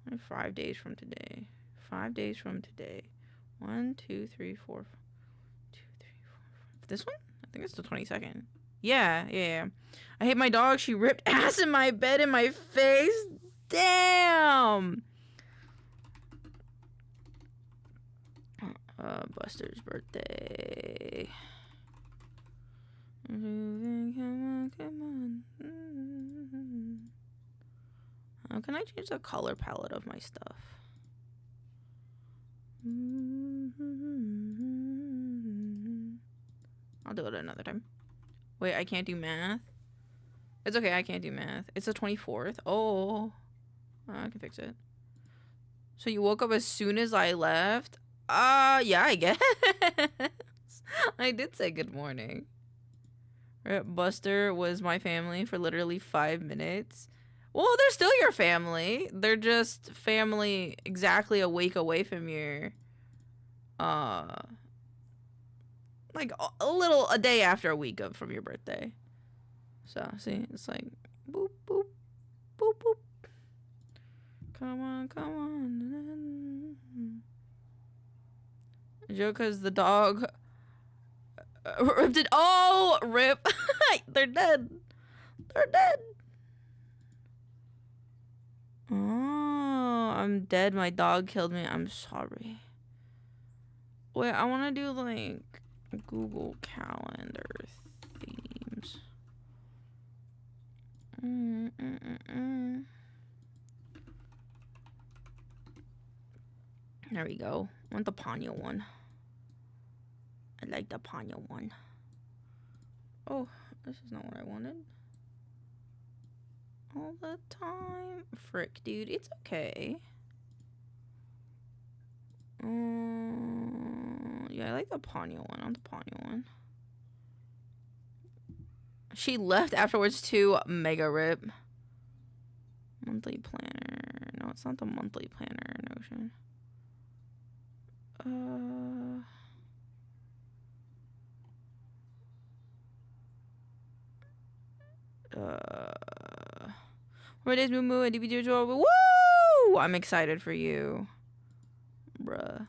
5. 5 days from today. 5 days from today. 1, 2, 3, 4, 2, 3, 4, 5. This one? I think it's the 22nd. Yeah. I hate my dog. She ripped ass in my bed in my face. Damn. Buster's birthday. Come on. How can I change the color palette of my stuff? I'll do it another time. Wait, I can't do math? It's okay, I can't do math. It's the 24th. Oh, I can fix it. So you woke up as soon as I left? Yeah, I guess. I did say good morning. Right, Buster was my family for literally 5 minutes. Well, they're still your family. They're just family exactly a week away from your, like a day after a week from your birthday. So, see, it's like, boop, boop, boop, boop. Come on. Joker's the dog ripped it. Oh, rip. They're dead. Oh, I'm dead. My dog killed me. I'm sorry. Wait, I want to do like Google Calendar themes. There we go. I want the Ponyo one. I like the Ponyo one. Oh, this is not what I wanted. All the time. Frick, dude. It's okay. Yeah, I like the Ponyo one. I want the Ponyo one. She left afterwards too. Mega rip. Monthly planner. No, it's not the monthly planner notion. Where days Moo and indievtuber. Woo! I'm excited for you. Bruh.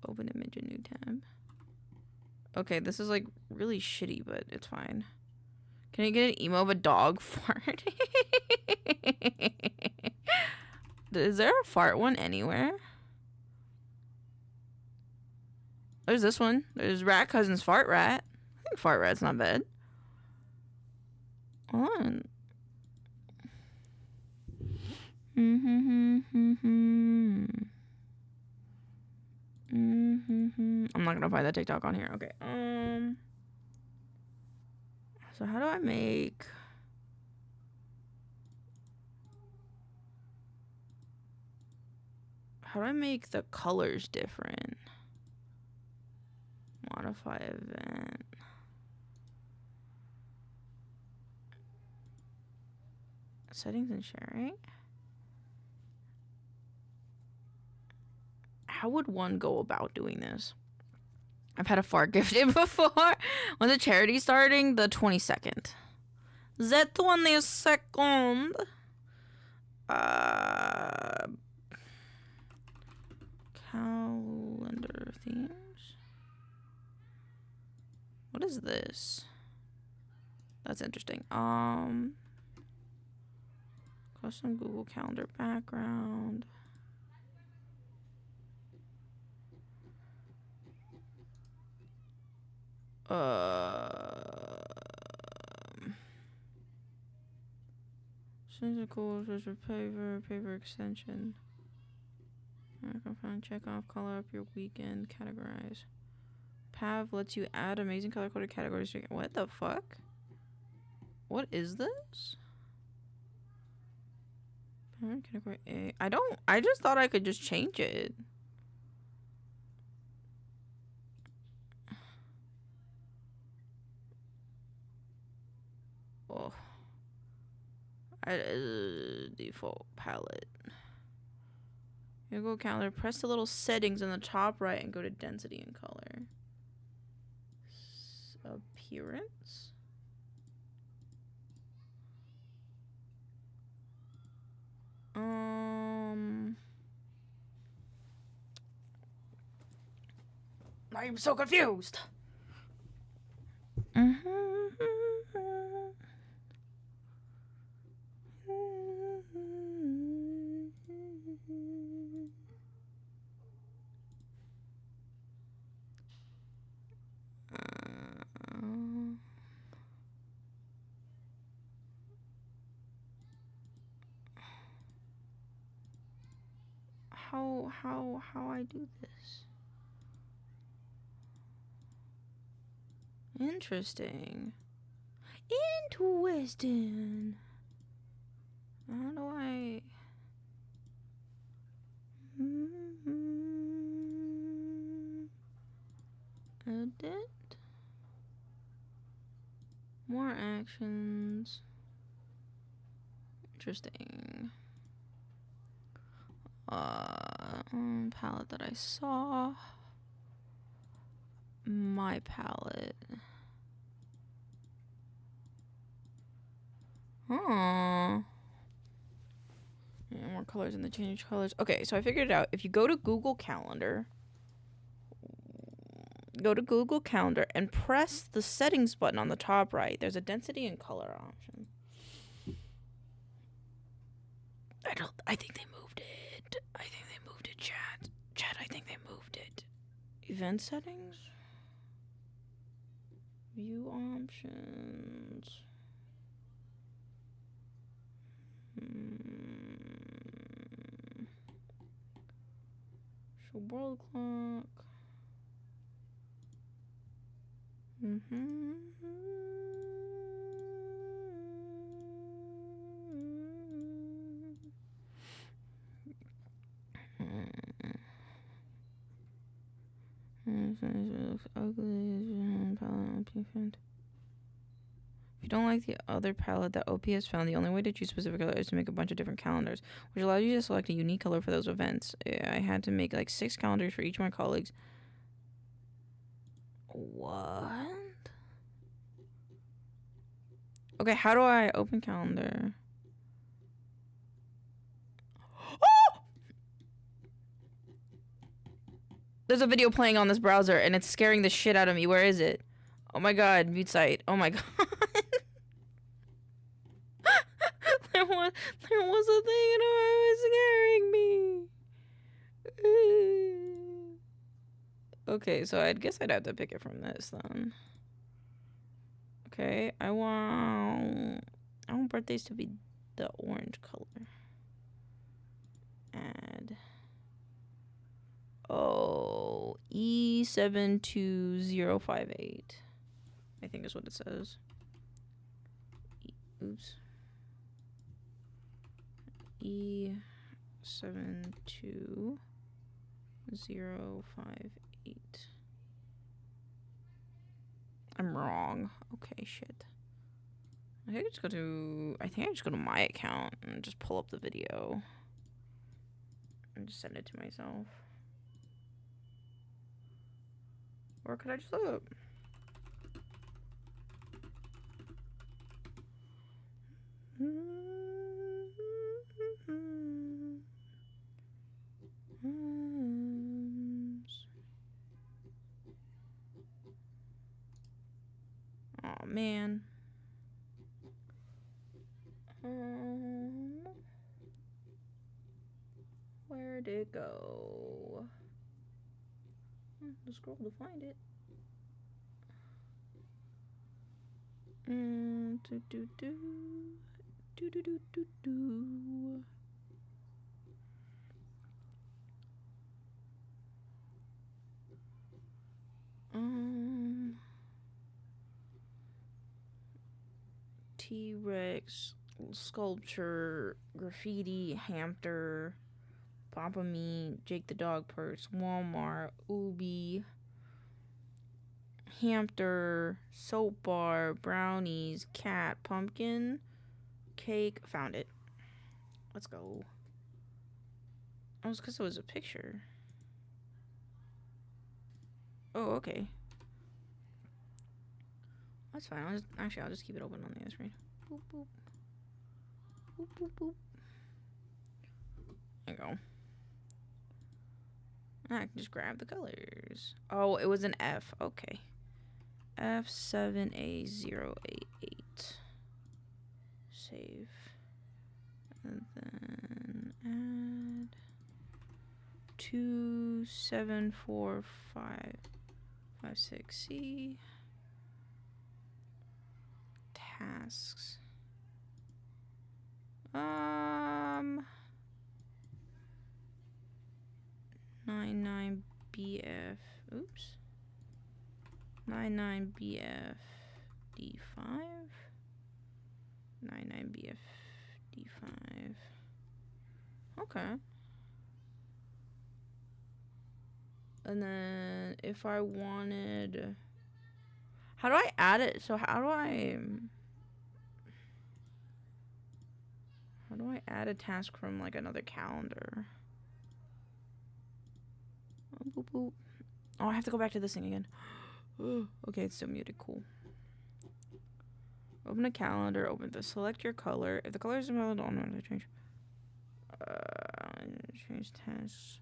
Open image in new tab. Okay, this is like really shitty, but it's fine. Can I get an emo of a dog fart? Is there a fart one anywhere? There's this one. There's Rat Cousin's Fart Rat. I think Fart Rat's not bad. Hold on. I'm not gonna find that TikTok on here. Okay. So how do I make... How do I make the colors different? Modify event. Settings and sharing. How would one go about doing this? I've had a fart gifted before. When's the charity starting? The 22nd. The 22nd. Calendar themes. What is this? That's interesting. Custom Google Calendar background. Cool, paper extension. I can find check off, color up your weekend, categorize. Pav lets you add amazing color coded categories. What the fuck? What is this? Category A. I just thought I could just change it. Oh. Default palette. You go calendar, press the little settings on the top right and go to density and color. Appearance. I'm so confused. How I do this? Interesting. Interesting. How do I... Edit? More actions. Interesting. Palette that I saw. My palette. Huh. Yeah, more colors in the change colors. Okay, so I figured it out. If you go to Google Calendar, and press the settings button on the top right, there's a density and color option. I think they moved it. Chat, I think they moved it. Event settings? View options. Show world clock. Looks ugly. If you don't like the other palette that OP has found, the only way to choose specific color is to make a bunch of different calendars, which allows you to select a unique color for those events. I had to make like 6 calendars for each of my colleagues. What? Okay, how do I open calendar? Oh! There's a video playing on this browser and it's scaring the shit out of me. Where is it? Oh my god, mute site. Oh my god. there was a thing and it was scaring me. Okay, so I guess I'd have to pick it from this then. Okay, I want birthdays to be the orange color. Add. Oh, E72058. I think is what it says. Oops. E72058. I'm wrong. Okay, shit. I think I just go to my account and just pull up the video and just send it to myself. Or could I just look? Oh man. Where'd it go? Just scroll to find it. T-Rex, sculpture, graffiti, hamster, Papa Me, Jake the Dog Purse, Walmart, Ubi, hamster, soap bar, brownies, cat, pumpkin, cake. Found it. Let's go. Oh, it's because it was a picture. Oh, okay. That's fine. I'll just keep it open on the other screen. Boop, boop. Boop, boop, boop. There you go. I can just grab the colors. Oh, it was an F. Okay. F7A088. Save. And then add 2745556C. Tasks. 99BF. Oops. 99BF D5. 99BF D5. Okay. And then if I wanted, how do I add it? So how do I add a task from like another calendar? Oh, boop, boop. Oh, I have to go back to this thing again. Okay, it's still muted. Cool. Open a calendar. Open the. Select your color. If the color is invalid, I'll automatically change. Change tasks.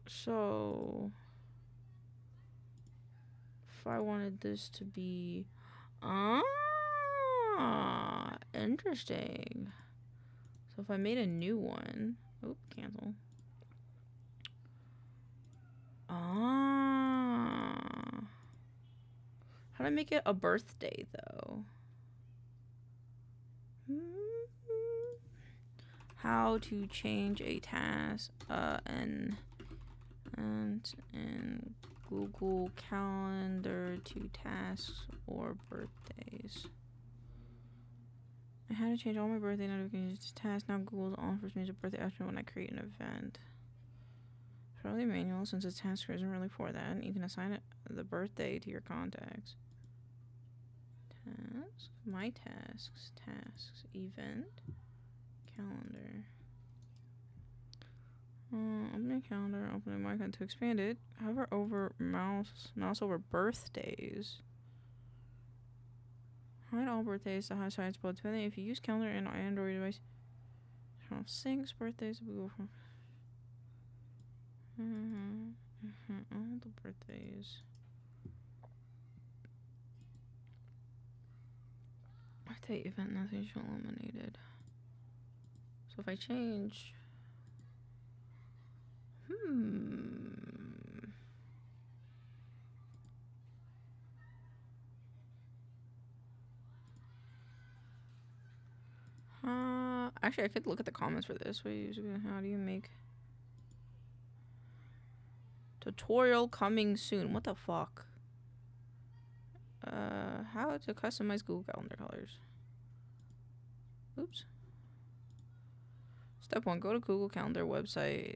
So if I wanted this to be, interesting. So if I made a new one, cancel. How do I make it a birthday though? How to change a task and in Google Calendar to tasks or birthdays. I had to change all my birthday notifications to tasks. Now Google offers me a birthday option when I create an event. It's probably manual since its task isn't really for that. You can assign it the birthday to your contacts. Tasks, my tasks, event, calendar. Open a calendar, open a icon to expand it. Hover over mouse over birthdays. Hide all birthdays to hide sides both depending if you use calendar and Android device. Turn off syncs, birthdays, Google from. All the birthdays. Birthday event nothing eliminated. So if I change. Actually, I could look at the comments for this. How do you make tutorial coming soon? What the fuck? How to customize Google Calendar colors. Oops. Step 1, go to Google Calendar website.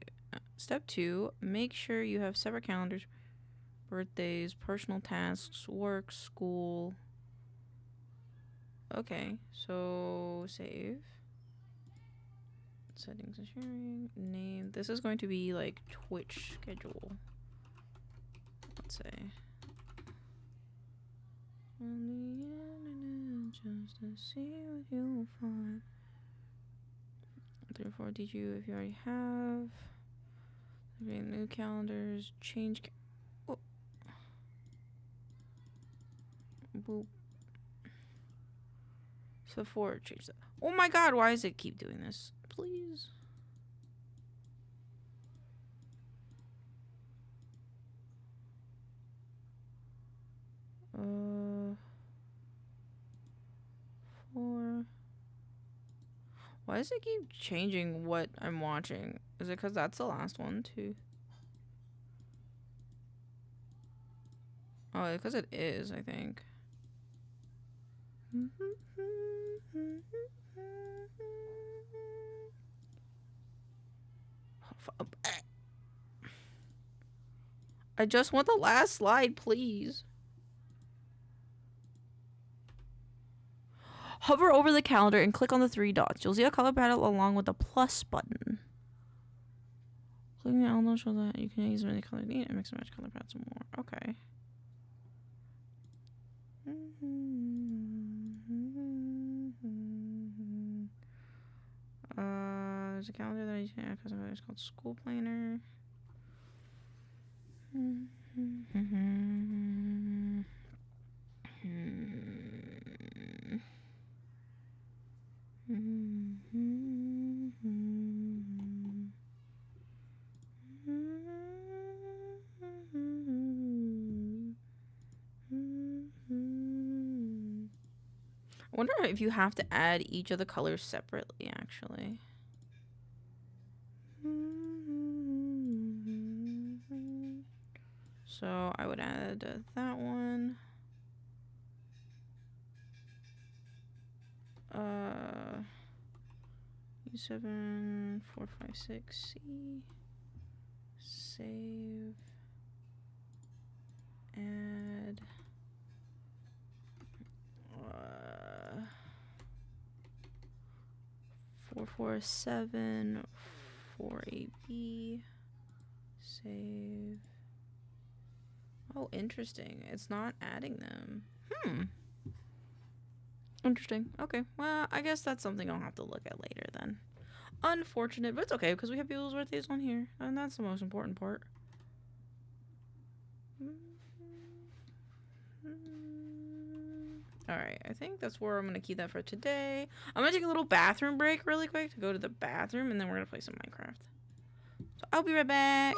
Step 2, make sure you have separate calendars, birthdays, personal tasks, work, school. Okay, so save. Settings and sharing. Name. This is going to be like Twitch schedule. Let's say. On the internet just to see what you'll find. Therefore, did you, if you already have. Create new calendars. Change. Oh. Boop. So before change that. Oh my god, why does it keep doing this? Please. Four. Why does it keep changing what I'm watching? Is it because that's the last one too? Oh, because it is, I think. I just want the last slide, please. Hover over the calendar and click on the 3 dots. You'll see a color palette along with the plus button. Clicking the element shows that you can use many colors you need and mix and match color palettes and more. Okay. There's a calendar that I can add because it's called School Planner. I wonder if you have to add each of the colors separately, actually. So I would add that one. U7456C. Save. Add. 447 4AB. Save. Oh, interesting. It's not adding them. Interesting. Okay. Well, I guess that's something I'll have to look at later then. Unfortunate, but it's okay because we have people's birthdays on here, and that's the most important part. Alright, I think that's where I'm going to keep that for today. I'm going to take a little bathroom break really quick to go to the bathroom, and then we're going to play some Minecraft. So I'll be right back.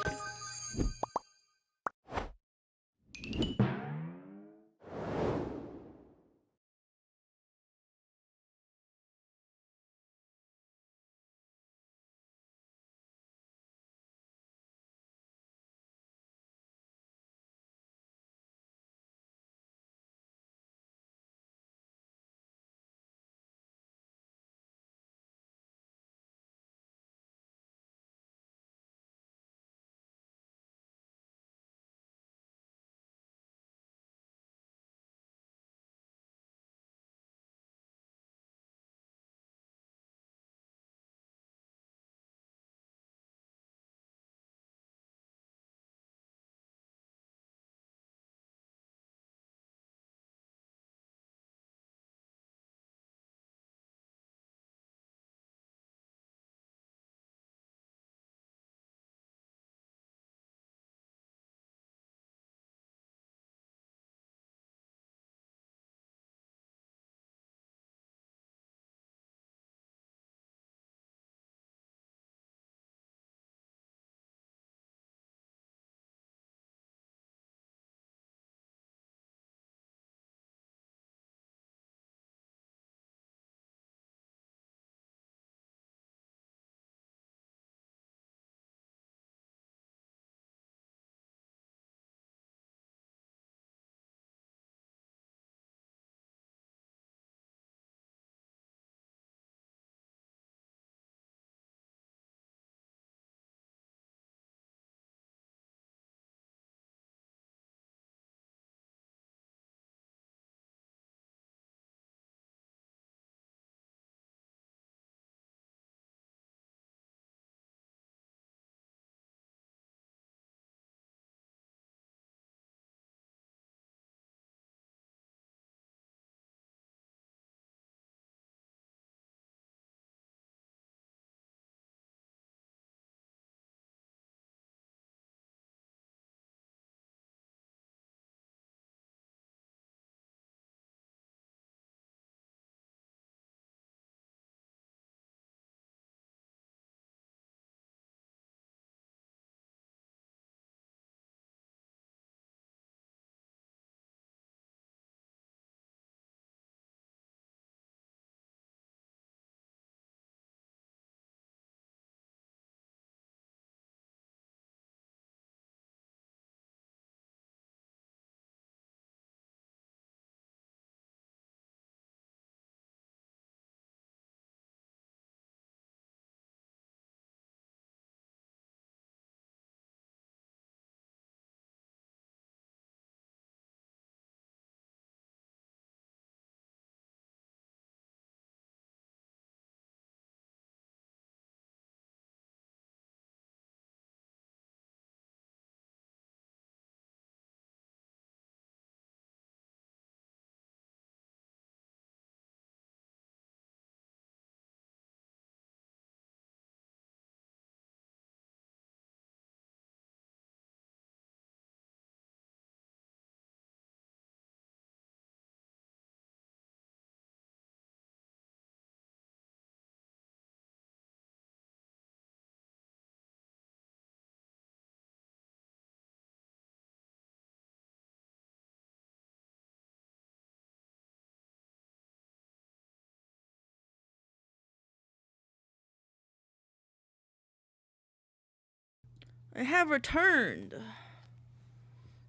I have returned.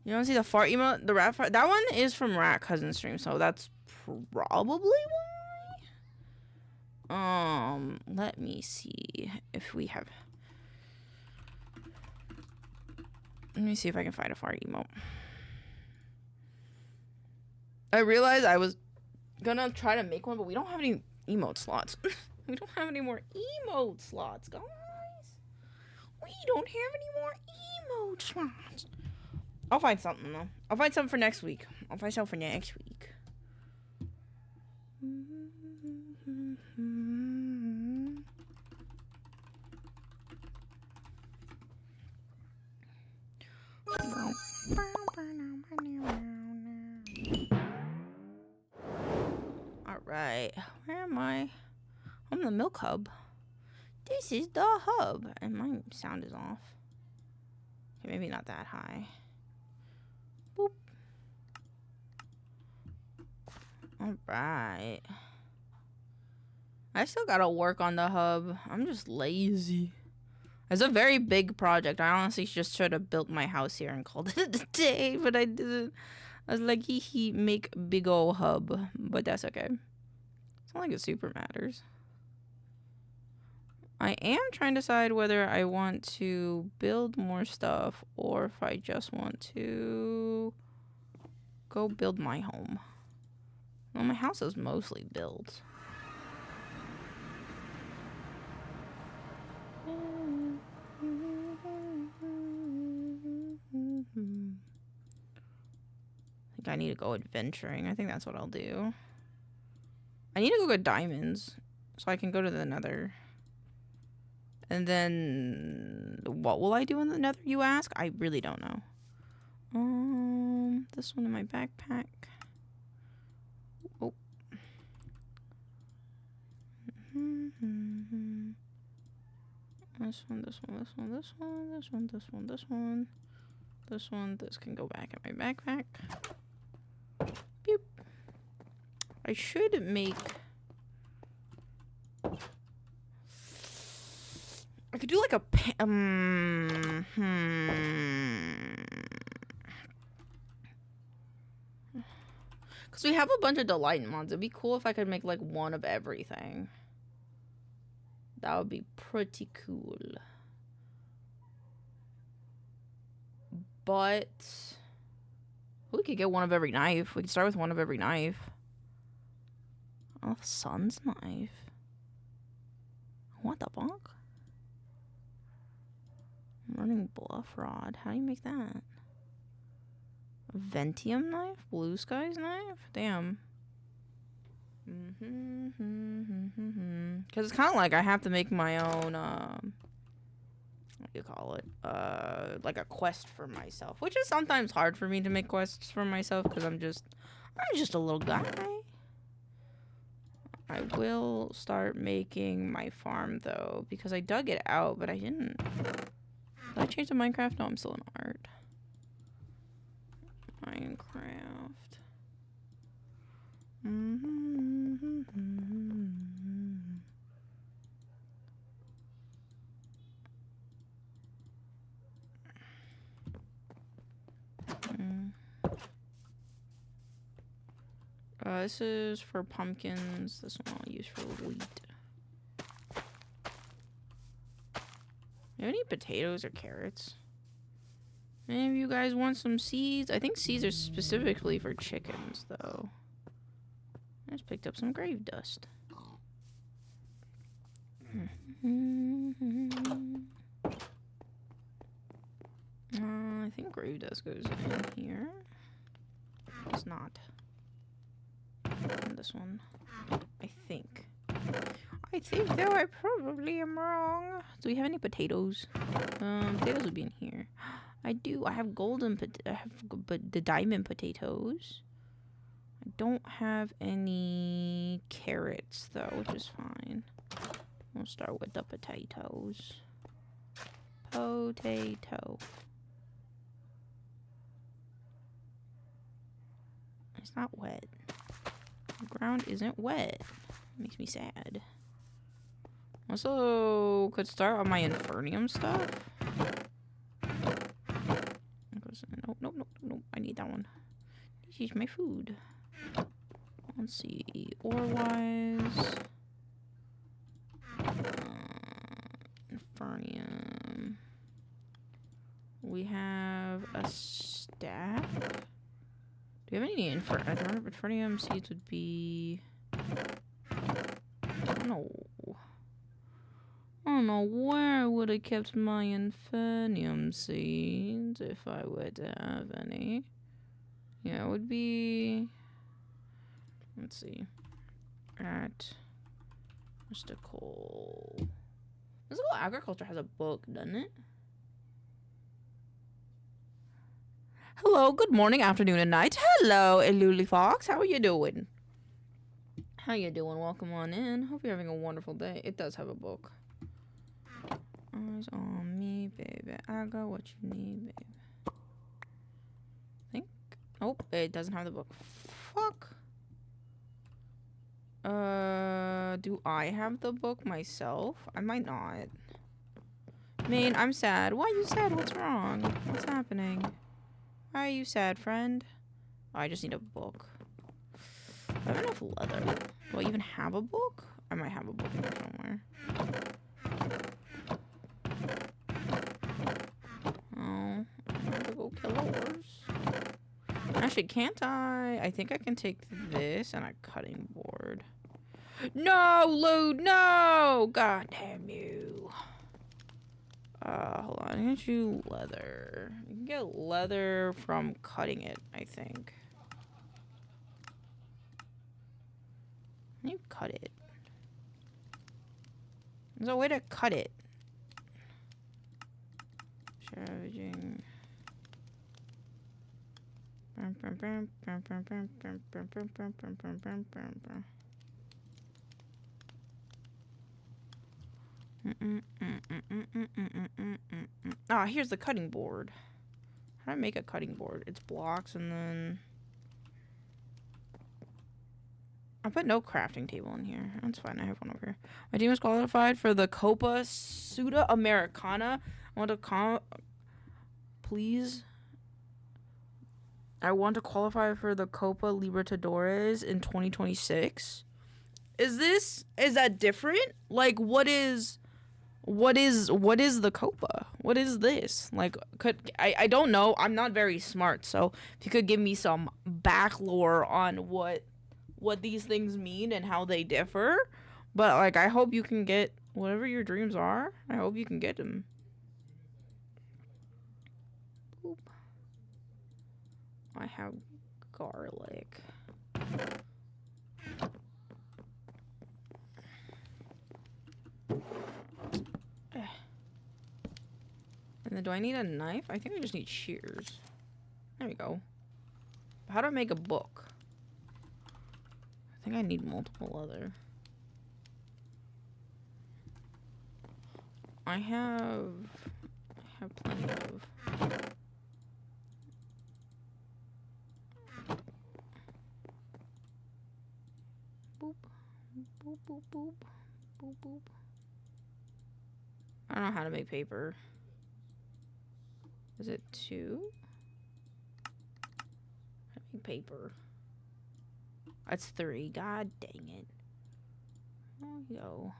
You want to see the fart emote? The rat fart? That one is from Rat Cousin stream, so that's probably why. Let me see if we have. Let me see if I can find a fart emote. I realized I was gonna try to make one, but we don't have any emote slots. We don't have any more emote slots, guys. We don't have any more emote slots. I'll find something, though. I'll find something for next week. I'll find something for next week. Alright. Where am I? I'm the milk hub. This is the hub. And my sound is off. Okay, maybe not that high. Boop. Alright. I still gotta work on the hub. I'm just lazy. It's a very big project. I honestly just should have built my house here and called it a day, but I didn't. I was like, hee make big ol' hub. But that's okay. It's not like it super matters. I am trying to decide whether I want to build more stuff or if I just want to go build my home. Well, my house is mostly built. I think I need to go adventuring. I think that's what I'll do. I need to go get diamonds so I can go to the nether. And then what will I do in the nether, you ask? I really don't know. This one in my backpack. Oh. This one, this one, this one, this one, this one, this one, this one. This one, this can go back in my backpack. Boop. I should make... I could do like a... Because we have a bunch of delight mods. It'd be cool if I could make like one of everything. That would be pretty cool. But... we could get one of every knife. We could start with one of every knife. Oh, sun's knife. What the fuck? Running bluff rod. How do you make that? A Ventium knife? Blue skies knife? Damn. Because it's kind of like I have to make my own, what do you call it? Like a quest for myself. Which is sometimes hard for me to make quests for myself because I'm just a little guy. I will start making my farm though because I dug it out, but I didn't. Did I change to Minecraft? No, I'm still in art. Minecraft. This is for pumpkins. This one I'll use for wheat. You have any potatoes or carrots? Any of you guys want some seeds? I think seeds are specifically for chickens, though. I just picked up some grave dust. I think grave dust goes in here. It's not. And this one. I think. Though I probably am wrong. Do we have any potatoes? Potatoes would be in here. I do. I have golden but the diamond potatoes. I don't have any carrots though, which is fine. We'll start with the potatoes. Potato. It's not wet. The ground isn't wet. Makes me sad. Also, could start on my Infernium stuff. Nope, nope, nope, nope. I need that one. This is my food. Let's see. Ore-wise. Infernium. We have a stack. Do we have any infernium seeds would be... I don't know where I would have kept my infernium seeds if I were to have any. Yeah, it would be... Let's see. At Mystical... Mystical Agriculture has a book, doesn't it? Hello, good morning, afternoon, and night. Hello, Eluli Fox. How are you doing? How you doing? Welcome on in. Hope you're having a wonderful day. It does have a book. Eyes on me, baby. I got what you need, baby. Think. Oh, it doesn't have the book. Fuck. Do I have the book myself? I might not. Main, I'm sad. Why are you sad? What's wrong? What's happening? Why are you sad, friend? Oh, I just need a book. I have enough leather. Do I even have a book? I might have a book in here somewhere. Oh, I have to go kill ores. Actually, can't I? I think I can take this and a cutting board. No, Lude, no! God damn you. Hold on. I can get you leather. You can get leather from cutting it, I think. You cut it. There's a way to cut it. Scavenging. Ah, here's the cutting board. How do I make a cutting board? It's blocks and then... I put no crafting table in here. That's fine. I have one over here. My team is qualified for the Copa Sudamericana. I want to please. I want to qualify for the Copa Libertadores in 2026. Is that different? Like, what is the Copa? What is this? Like, I don't know. I'm not very smart. So if you could give me some back lore on what these things mean and how they differ. But, like, I hope you can get whatever your dreams are. I hope you can get them. Boop. I have garlic. And then do I need a knife? I think I just need shears. There we go. How do I make a book? I think I need multiple leather. I have plenty of. Boop, boop, boop, boop, boop, boop. I don't know how to make paper. Is it 2? I make paper. That's 3. God dang it. Oh, yo.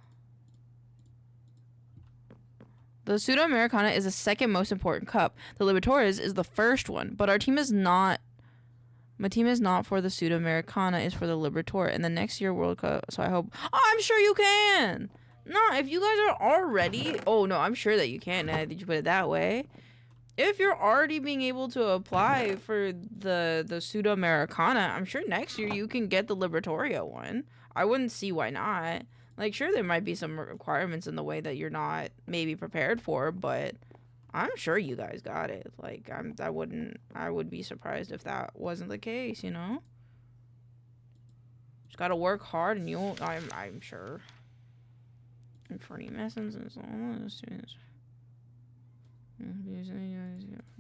The Sudamericana is the second most important cup. The Libertadores is the first one, but our team is not. My team is not for the Sudamericana. It's for the Libertadores and the next year World Cup. So I hope. Oh, I'm sure you can. No, if you guys are already. Oh no, I'm sure that you can. Now that you put it that way. If you're already being able to apply for the Sudamericana, I'm sure next year you can get the Libertorio one. I wouldn't see why not. Like, sure, there might be some requirements in the way that you're not maybe prepared for, but I'm sure you guys got it. Like, I would be surprised if that wasn't the case, you know? Just gotta work hard and you'll, I'm sure. Infernium essence and so on.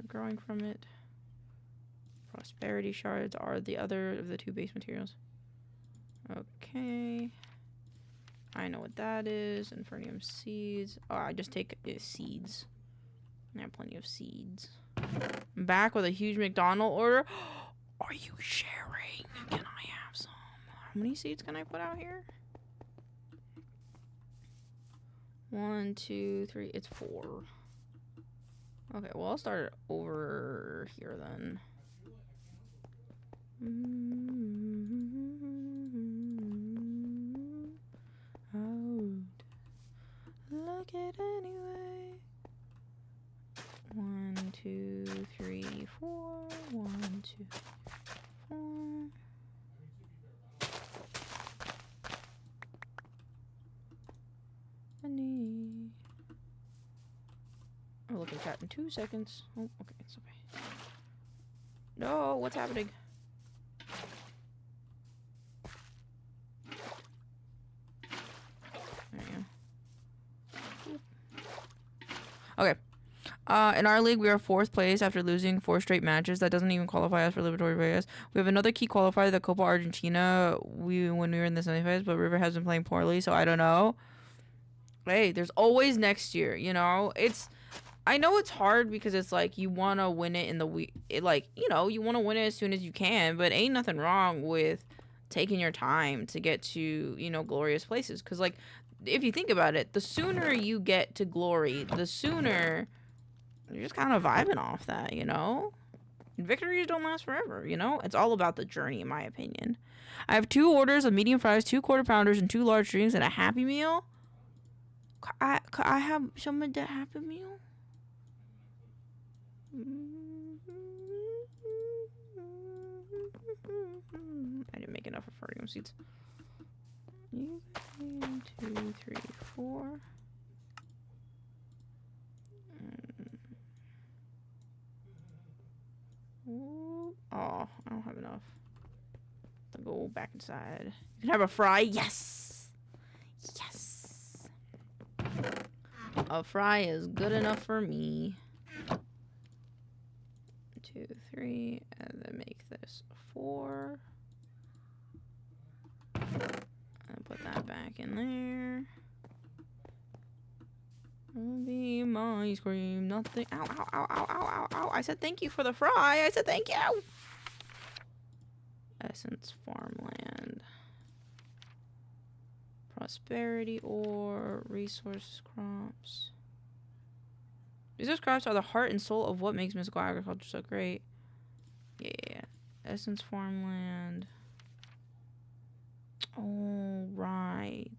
Growing from it. Prosperity shards are the other of the 2 base materials. Okay. I know what that is. Infernium seeds. Oh, I just take seeds. I have plenty of seeds. I'm back with a huge McDonald's order. Are you sharing? Can I have some? How many seeds can I put out here? 1, 2, 3. It's 4. Okay, well, I'll start it over here then. Look it anyway. 1, 2, 3, 4. 1, 2, 4. Honey. I'll look at chat in 2 seconds. Oh, okay, it's okay. No, what's happening? There you go. Okay. In our league, we are 4th place after losing 4 straight matches. That doesn't even qualify us for Libertadores Vegas. We have another key qualifier, the Copa Argentina, when we were in the semifinals, but River has been playing poorly, so I don't know. Hey, there's always next year, you know? I know it's hard because it's like you want to win it in the week. Like, you know, you want to win it as soon as you can, but ain't nothing wrong with taking your time to get to, you know, glorious places. Because, like, if you think about it, the sooner you get to glory, the sooner you're just kind of vibing off that, you know? Victories don't last forever, you know? It's all about the journey, in my opinion. I have 2 orders of medium fries, 2 quarter pounders, and 2 large drinks, and a Happy Meal. Could I have some of the Happy Meal? I didn't make enough of Ferdium seeds. 1, 2, 3, 4. Oh, I don't have enough. To go back inside. You can have a fry. Yes. Yes. A fry is good enough for me. 2, 3, and then make this 4. And put that back in there. Be my ice cream, nothing. Ow, ow, ow, ow, ow, ow, ow. I said thank you for the fry. I said thank you. Essence farmland. Prosperity ore, resources crops. Resource crops are the heart and soul of what makes mystical agriculture so great. Yeah. Essence farmland. All right.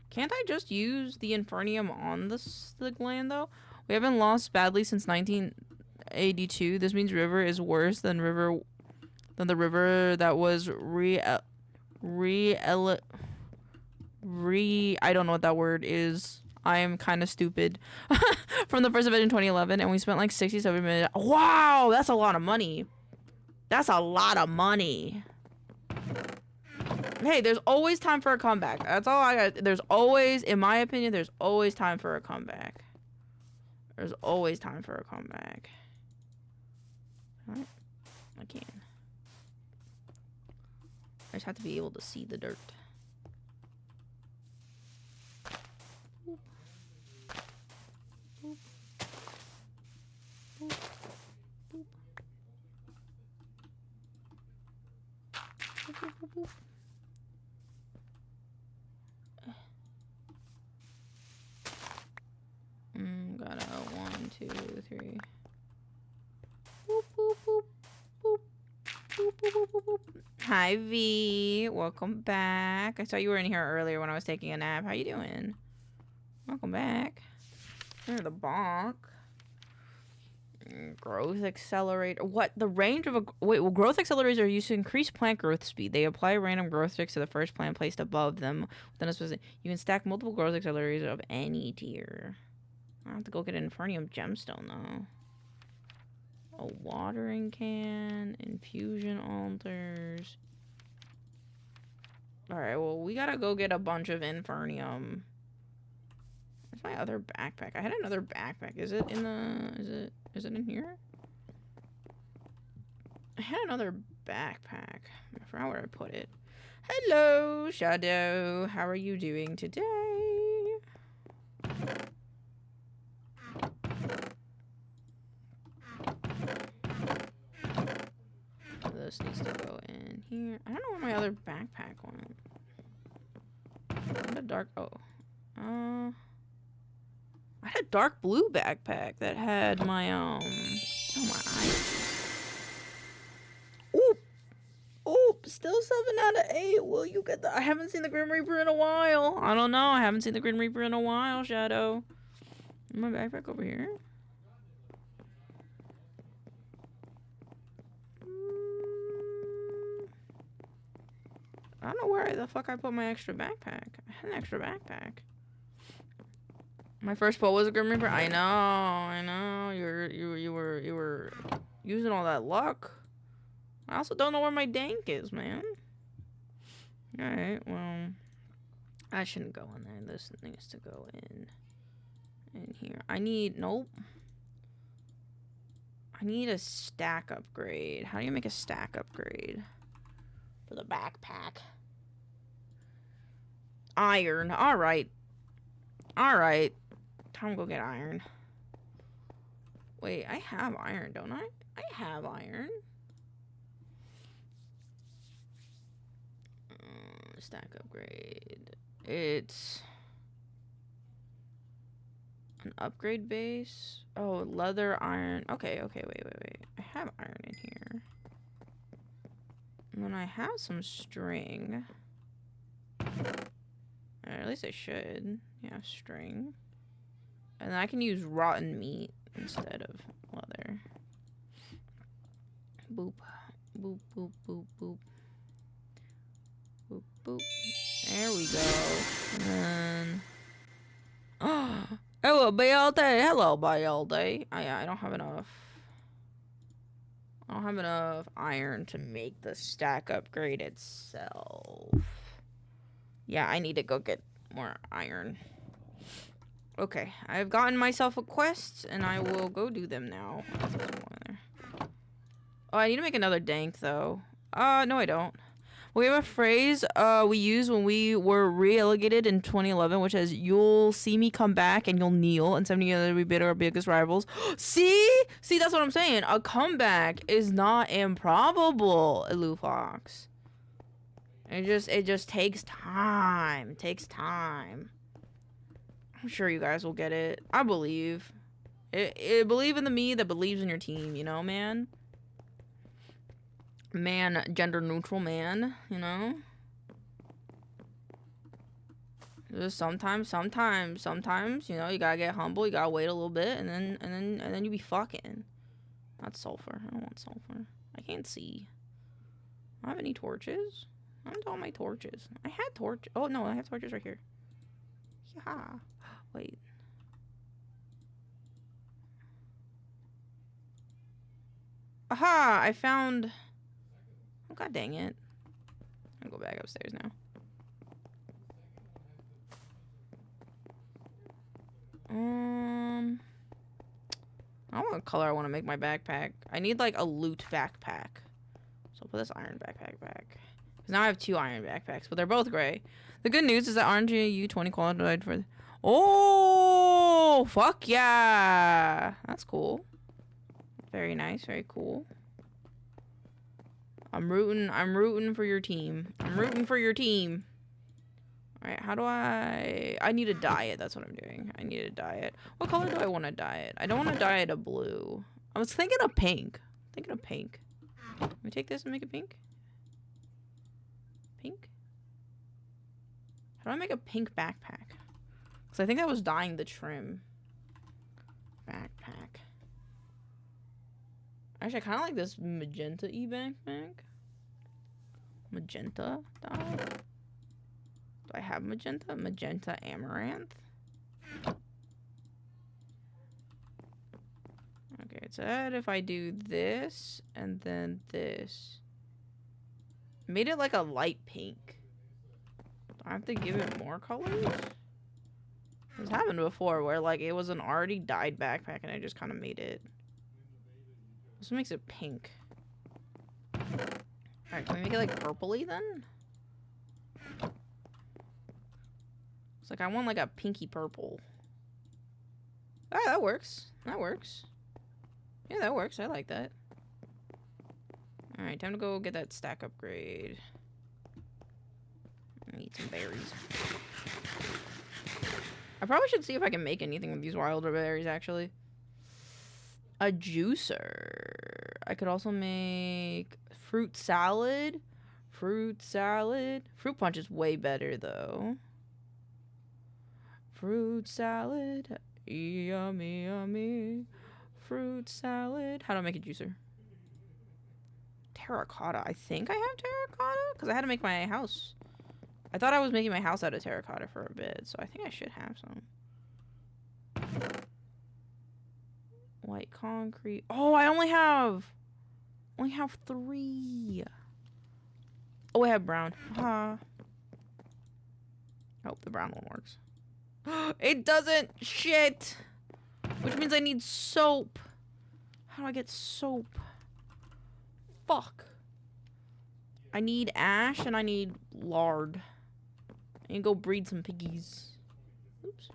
Can't I just use the Infernium on the land, though? We haven't lost badly since 1982. This means River is worse than the river that was I don't know what that word is. I am kind of stupid. From the first event in 2011, and we spent like 67 minutes. Wow, that's a lot of money. That's a lot of money. Hey, there's always time for a comeback. That's all I got. There's always, in my opinion, there's always time for a comeback. There's always time for a comeback. Alright. I can. I just have to be able to see the dirt. Boop. Boop. Boop. Boop. Boop, boop, boop, boop. Got a 1, 2, 3. Boop, boop, boop, boop. Boop, boop, boop, boop, boop. Hi, V. Welcome back. I saw you were in here earlier when I was taking a nap. How you doing? Welcome back. Here's the bonk. Growth accelerator. What? The range of a... Wait, well, growth accelerators are used to increase plant growth speed. They apply random growth sticks to the first plant placed above them. Within a specific... You can stack multiple growth accelerators of any tier. I have to go get an Infernium gemstone, though. A watering can. Infusion altars. Alright, well, we gotta go get a bunch of Infernium. Where's my other backpack? I had another backpack. Is it in the... Is it in here? I had another backpack. I forgot where I put it. Hello, Shadow. How are you doing today? this needs to go in here. I don't know where my other backpack went. What a dark. Oh. I had a dark blue backpack that had my Oh my eyes. Oop. Oop. Still 7 out of 8. Will you get the? I haven't seen the Grim Reaper in a while. I don't know. I haven't seen the Grim Reaper in a while. Shadow. My backpack over here. I don't know where the fuck I put my extra backpack. I had an extra backpack. My first pull was a Grim Reaper. I know. You were using all that luck. I also don't know where my dank is, man. Alright, well, I shouldn't go in there. This needs to go in here. Nope. I need a stack upgrade. How do you make a stack upgrade for the backpack? Iron. Alright. Alright. Time to go get iron. Wait, I have iron, don't I? I have iron. Stack upgrade. It's an upgrade base. Oh, leather, iron. Okay, wait. I have iron in here. And then I have some string. Or at least I should. Yeah, string. And then I can use rotten meat instead of leather. Boop. Boop, boop, boop, boop. Boop, boop. There we go. And then... Oh, hello, BLD. Hello, BLD. I don't have enough. I don't have enough iron to make the stack upgrade itself. Yeah, I need to go get more iron. Okay, I've gotten myself a quest, and I will go do them now. Oh, I need to make another dank, though. No, I don't. We have a phrase we used when we were relegated in 2011, which is, "You'll see me come back and you'll kneel, and 70 other we bid our biggest rivals." See, that's what I'm saying. A comeback is not improbable, Fox. It just takes time. It takes time. I'm sure you guys will get it. I believe. Believe in the me that believes in your team. You know, man. Man, gender neutral man, you know? Just sometimes, you know, you gotta get humble, you gotta wait a little bit, and then you be fucking. That's sulfur. I don't want sulfur. I can't see. I don't have any torches. I don't have all my torches. I had torches. Oh, no, I have torches right here. Yeah. Wait. Aha! I found... Oh, god dang it. I'll go back upstairs now. I don't know what color I want to make my backpack. I need, like, a loot backpack. So I'll put this iron backpack back. Because now I have 2 iron backpacks, but they're both gray. The good news is that Energi U20 qualified for... Oh! Fuck yeah! That's cool. Very nice, very cool. I'm rooting for your team. I'm rooting for your team. Alright, how do I need a dye it. That's what I'm doing. I need a dye it. What color do I want to dye it? I don't want to dye it a blue. I was thinking of pink. Can we take this and make it pink? Pink? How do I make a pink backpack? Because I think I was dyeing the trim. Backpack. Actually, I kind of like this magenta-y backpack. Magenta dye. Do I have magenta? Magenta amaranth. Okay, so that if I do this and then this. Made it like a light pink. Do I have to give it more colors? This happened before where like it was an already dyed backpack and I just kind of made it. This makes it pink. Alright, can we make it like purpley then? It's like I want like a pinky purple. Ah, that works. That works. Yeah, that works. I like that. Alright, time to go get that stack upgrade. Eat some berries. I probably should see if I can make anything with these wilder berries, actually. A juicer. I could also make fruit salad. Fruit salad. Fruit punch is way better, though. Fruit salad. Yummy, yummy. Fruit salad. How do I make a juicer? Terracotta. I think I have terracotta because I had to make my house. I thought I was making my house out of terracotta for a bit, so I think I should have some. White concrete. Oh, I only have 3. Oh, I have brown. Huh. Oh, the brown one works. It doesn't. Shit. Which means I need soap. How do I get soap? Fuck. I need ash and I need lard. I need to go breed some piggies. Oops.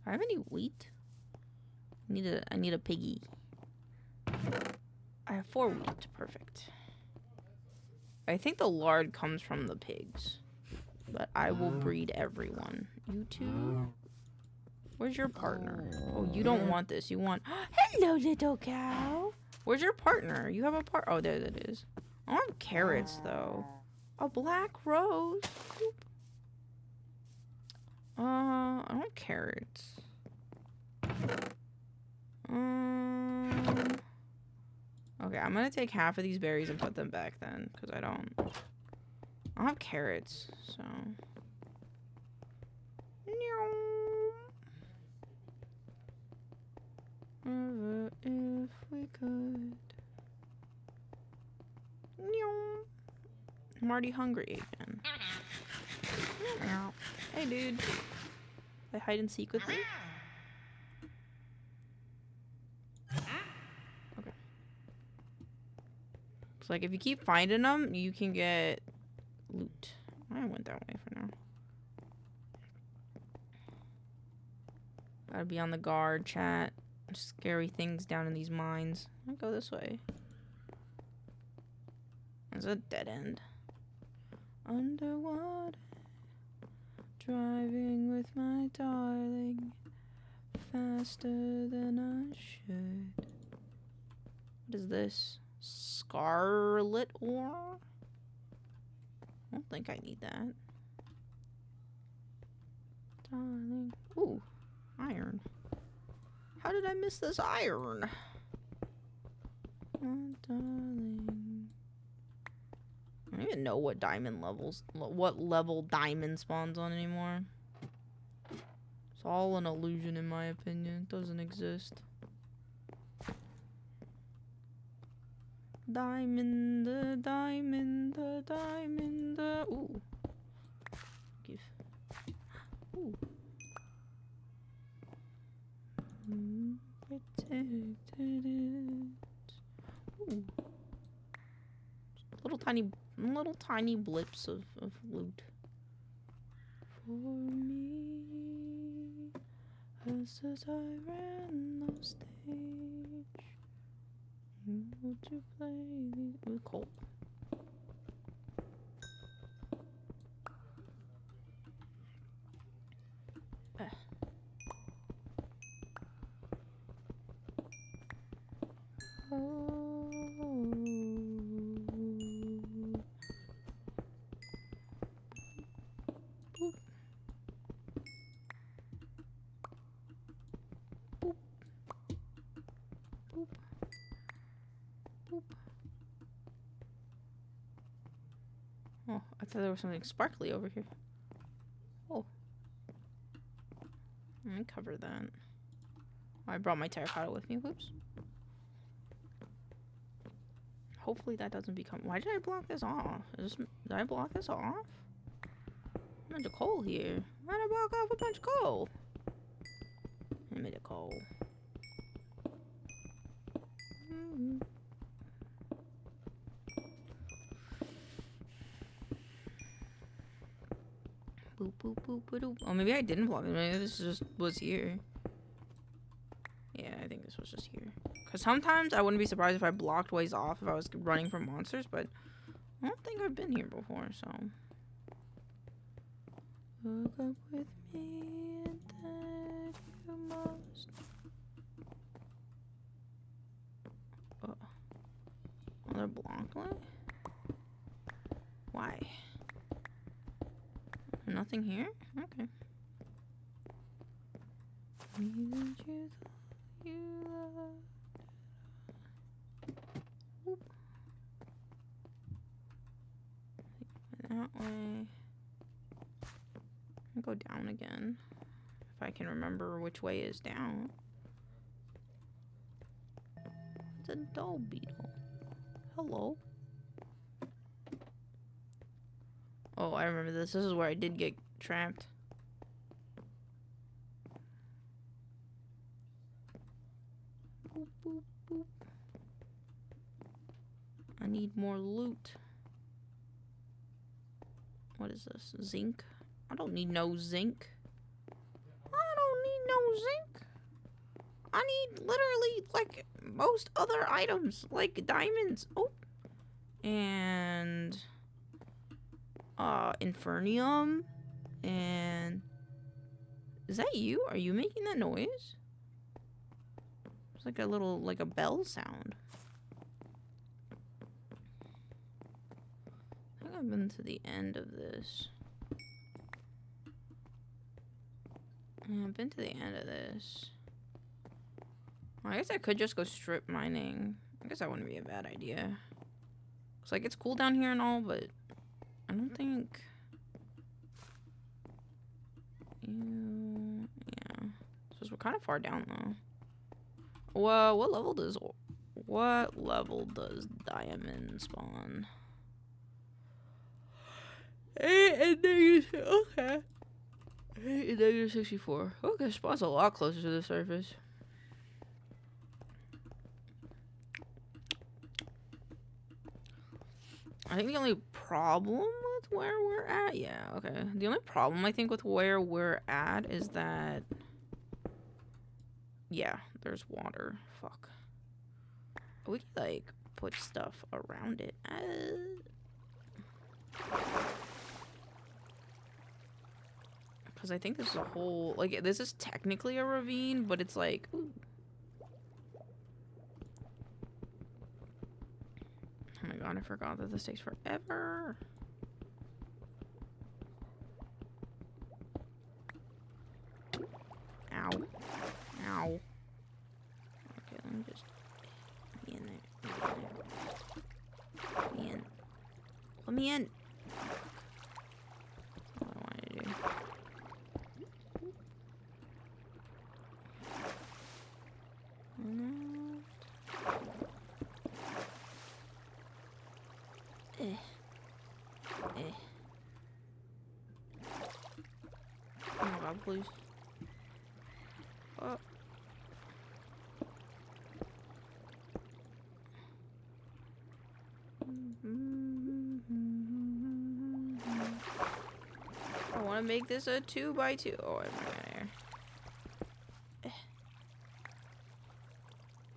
I have any wheat? I need a piggy. I have 4 wheat. Perfect. I think the lard comes from the pigs. But I will breed everyone. You two? Where's your partner? Oh, you don't want this. You want... Hello, little cow. Where's your partner? You have a Oh, there it is. I want carrots, though. A black rose. Boop. I want carrots. Okay, I'm gonna take half of these berries and put them back then, because I don't have carrots, so... If we could. I'm already hungry again. Hey, dude. Play hide and seek with me? Okay. It's like if you keep finding them, you can get loot. I went that way for now. Gotta be on the guard, chat. Scary things down in these mines. I'll go this way. There's a dead end. Underwater, driving with my darling, faster than I should. What is this? Scarlet ore? I don't think I need that. Darling. Ooh, iron. How did I miss this iron? Oh, darling. I don't even know what what level diamond spawns on anymore. It's all an illusion in my opinion. It doesn't exist. Diamond, the diamond, the diamond, the... Ooh. Give. Ooh. Protected it. Ooh. Little tiny blips of loot. For me, as I ran on stage, would you play with coal? Oh, I thought there was something sparkly over here. Oh. Let me cover that. I brought my terracotta with me. Whoops. Hopefully that doesn't become... Why did I block this off? Did I block this off? A bunch of coal here. Why did I block off a bunch of coal? I made a coal. Boop, boop, boop, boop, boop. Oh, maybe I didn't block it. Maybe this just was here. Yeah, I think this was just here. Because sometimes I wouldn't be surprised if I blocked ways off if I was running from monsters, but I don't think I've been here before, so. Hook up with me and then you must. Oh, they're blocked way? Why? Nothing here? Okay. That way. I'll go down again. If I can remember which way is down. It's a dull beetle. Hello. Oh, I remember this. This is where I did get trapped. Boop, boop, boop. I need more loot. What is this? Zinc? I don't need no zinc. I don't need no zinc. I need literally like most other items, like diamonds. Oh. And infernium. And is that you? Are you making that noise? It's like a little, like a bell sound. I think I've been to the end of this. Yeah, I've been to the end of this. Well, I guess I could just go strip mining. I guess that wouldn't be a bad idea. It's like it's cool down here and all, but I don't think. Yeah. So we're kind of far down though. Well, what level does diamond spawn? 8 and negative. Okay. 8 and negative 64. Okay, spawn's a lot closer to the surface. I think the only problem with where we're at, yeah, okay. The only problem I think with where we're at is that, yeah, there's water. Fuck. We could like put stuff around it. Because I think this is a whole, like, this is technically a ravine, but it's like, ooh. Oh my god, I forgot that this takes forever. Ow. Ow. Okay, let me just be in there. Let me in. Let me in. That's all I wanted to do. Oh my god, please. Oh. I want to make this a 2x2. Oh, I'm running here.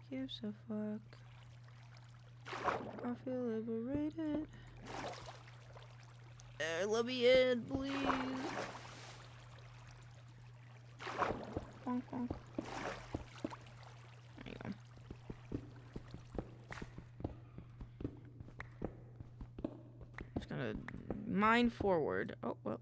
Gives a fuck. I feel liberated. Let me in, please. Bonk, bonk. There you go. I'm just gonna mine forward. Oh, well.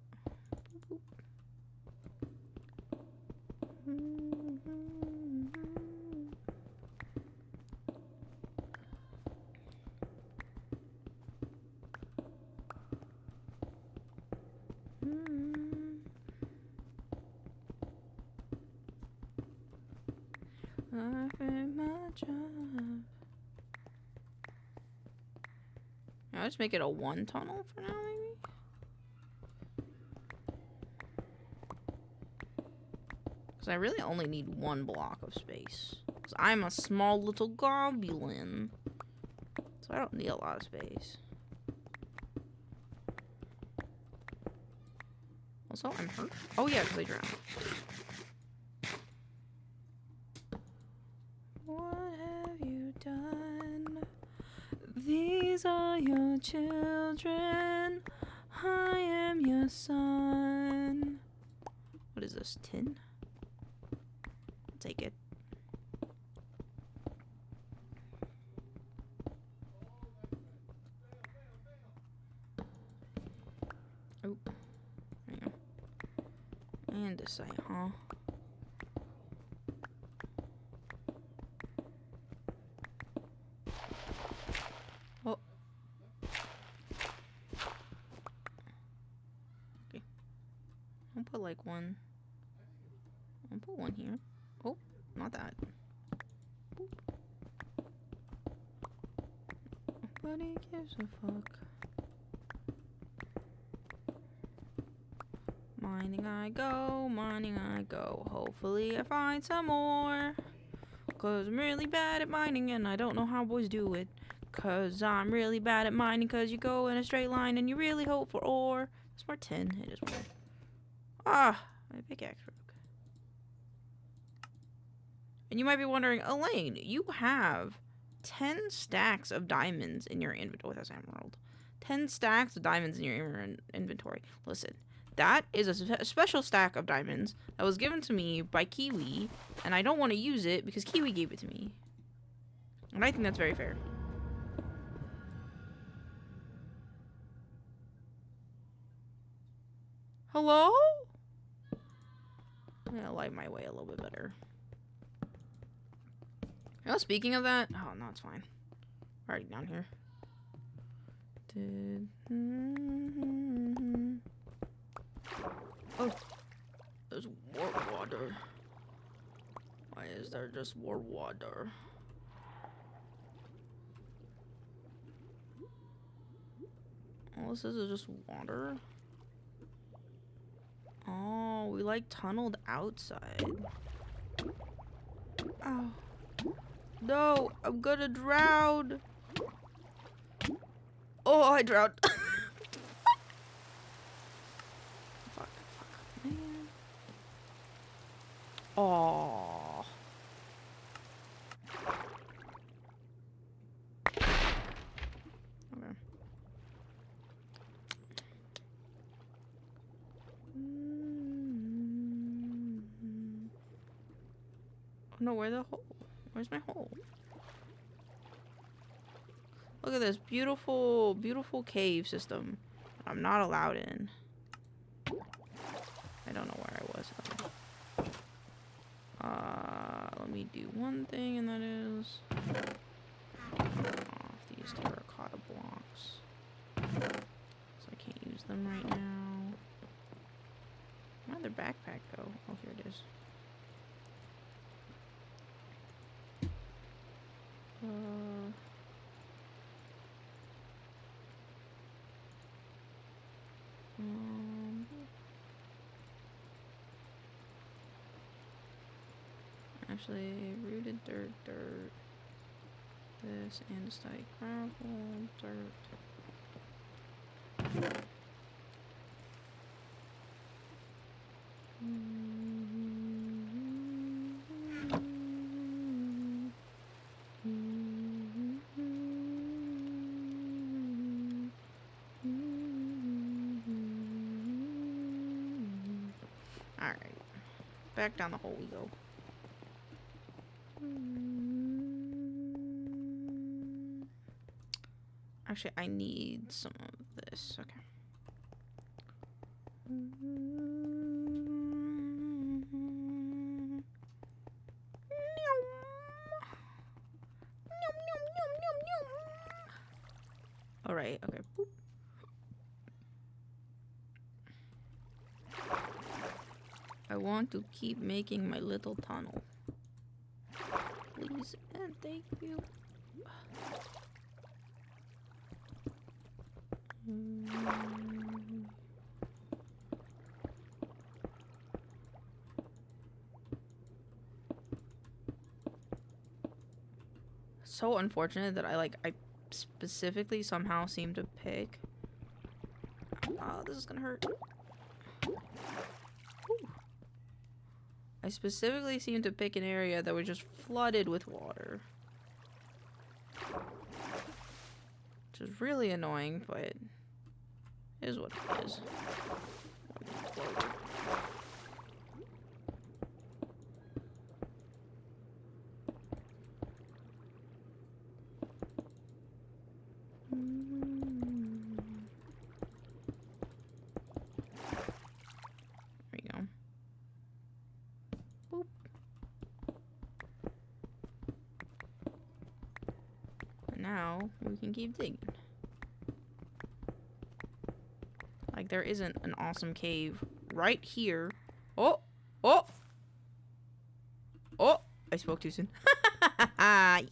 Boop, I did my job. I'll just make it a 1 tunnel for now, maybe? Because I really only need 1 block of space. Because I'm a small little goblin. So I don't need a lot of space. Also, I'm hurt. Oh yeah, because I drowned. What have you done? These are your children. I am your son. What is this? Tin? I'll take it. Oh. There you go. And this side, huh? Oh. Okay. I'll put like one. I'll put one here. Oh, not that. Boop. Nobody gives a fuck. Mining I go, mining I go. Hopefully I find some more. Cause I'm really bad at mining and I don't know how boys do it. Cause I'm really bad at mining cause you go in a straight line and you really hope for ore. It's more tin. It is weird. Ah, my pickaxe broke. And you might be wondering, Elaine, you have 10 stacks of diamonds in your inventory. Oh, that's emerald. 10 stacks of diamonds in your inventory. Listen. That is a special stack of diamonds that was given to me by Kiwi, and I don't want to use it because Kiwi gave it to me. And I think that's very fair. Hello? I'm gonna light my way a little bit better. You know, speaking of that, oh no, it's fine. Already down here. Oh, there's more water. Why is there just more water? Oh, this is just water. Oh, we like tunneled outside. Oh. No, I'm gonna drown. Oh, I drowned. Fuck, man. Oh. Okay. Oh no, where's the hole? Where's my hole? Look at this beautiful, beautiful cave system. I'm not allowed in. I don't know where I was. Let me do one thing, and that is off these terracotta blocks. So I can't use them right now. Where'd their backpack go? Oh, here it is. Actually, rooted dirt, this andesite gravel, dirt. Alright, back down the hole we go. Actually, I need some of this. Okay. All right. Okay. Boop. I want to keep making my little tunnel. Please and thank you. So unfortunate that I specifically somehow seem to pick. Oh, this is gonna hurt. I specifically seemed to pick an area that was just flooded with water. Which is really annoying, but it is what it is. There you go. Boop. And now we can keep digging. Like there isn't an awesome cave right here. Oh! Oh! Oh! I spoke too soon. Yippee!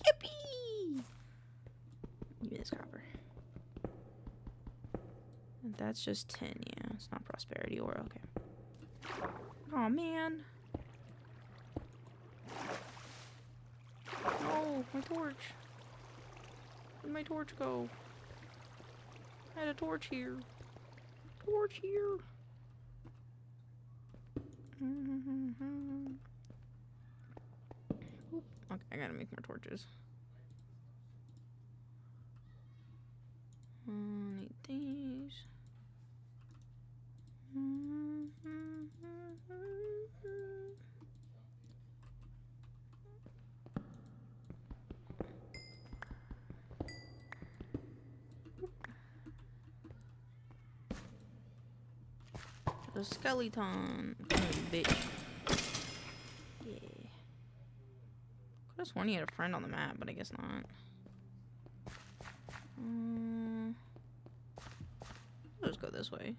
Give me this copper. And that's just 10, yeah. It's not prosperity or okay. Oh man. No, my torch. Where'd my torch go? I had a torch here. Torch here. Oop. Okay, I gotta make more torches. Need these. The skeleton. Oh, bitch. Yeah. Could have sworn he had a friend on the map, but I guess not. Let's go this way.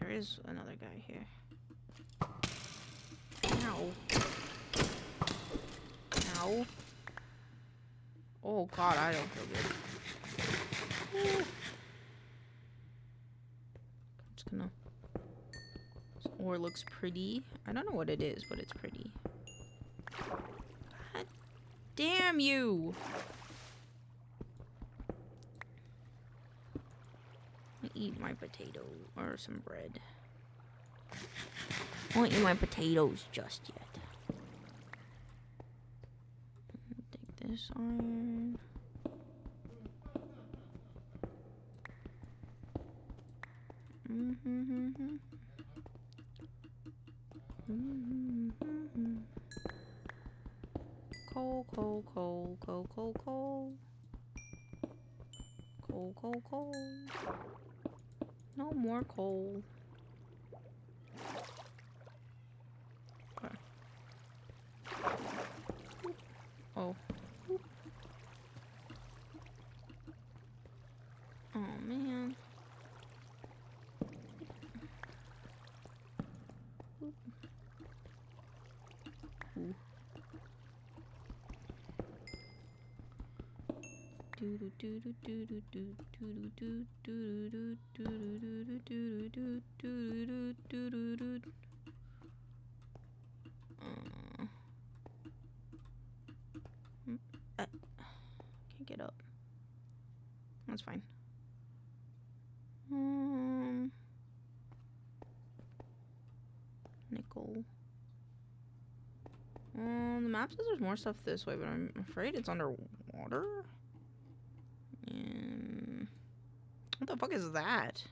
There is another guy here. Ow. Ow. Oh god, I don't feel good. Ooh. I'm just gonna... This ore looks pretty. I don't know what it is, but it's pretty. God damn you! Let me eat my potato or some bread. I won't eat my potatoes just yet. Take this iron. Coal, coal, coal, coal, coal, coal. Coal, coal, coal. No more coal. Okay. Oh. Oh man. Ooh. Can't get up. That's fine. Nickel. The map says there's more stuff this way, but I'm afraid it's underwater. What the fuck is that?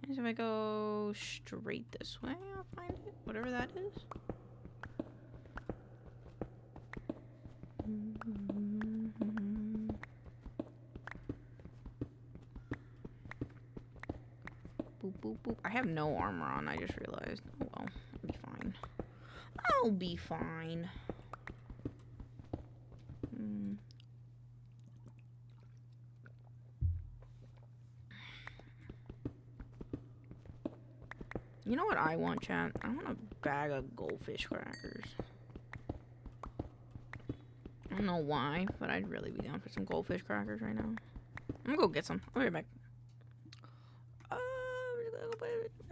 If I go straight this way, I'll find it. Whatever that is. Boop, boop, boop. I have no armor on, I just realized. Oh well, I'll be fine. I'll be fine. You know what I want, chat? I want a bag of goldfish crackers. I don't know why, but I'd really be down for some goldfish crackers right now. I'm gonna go get some. I'll be right back.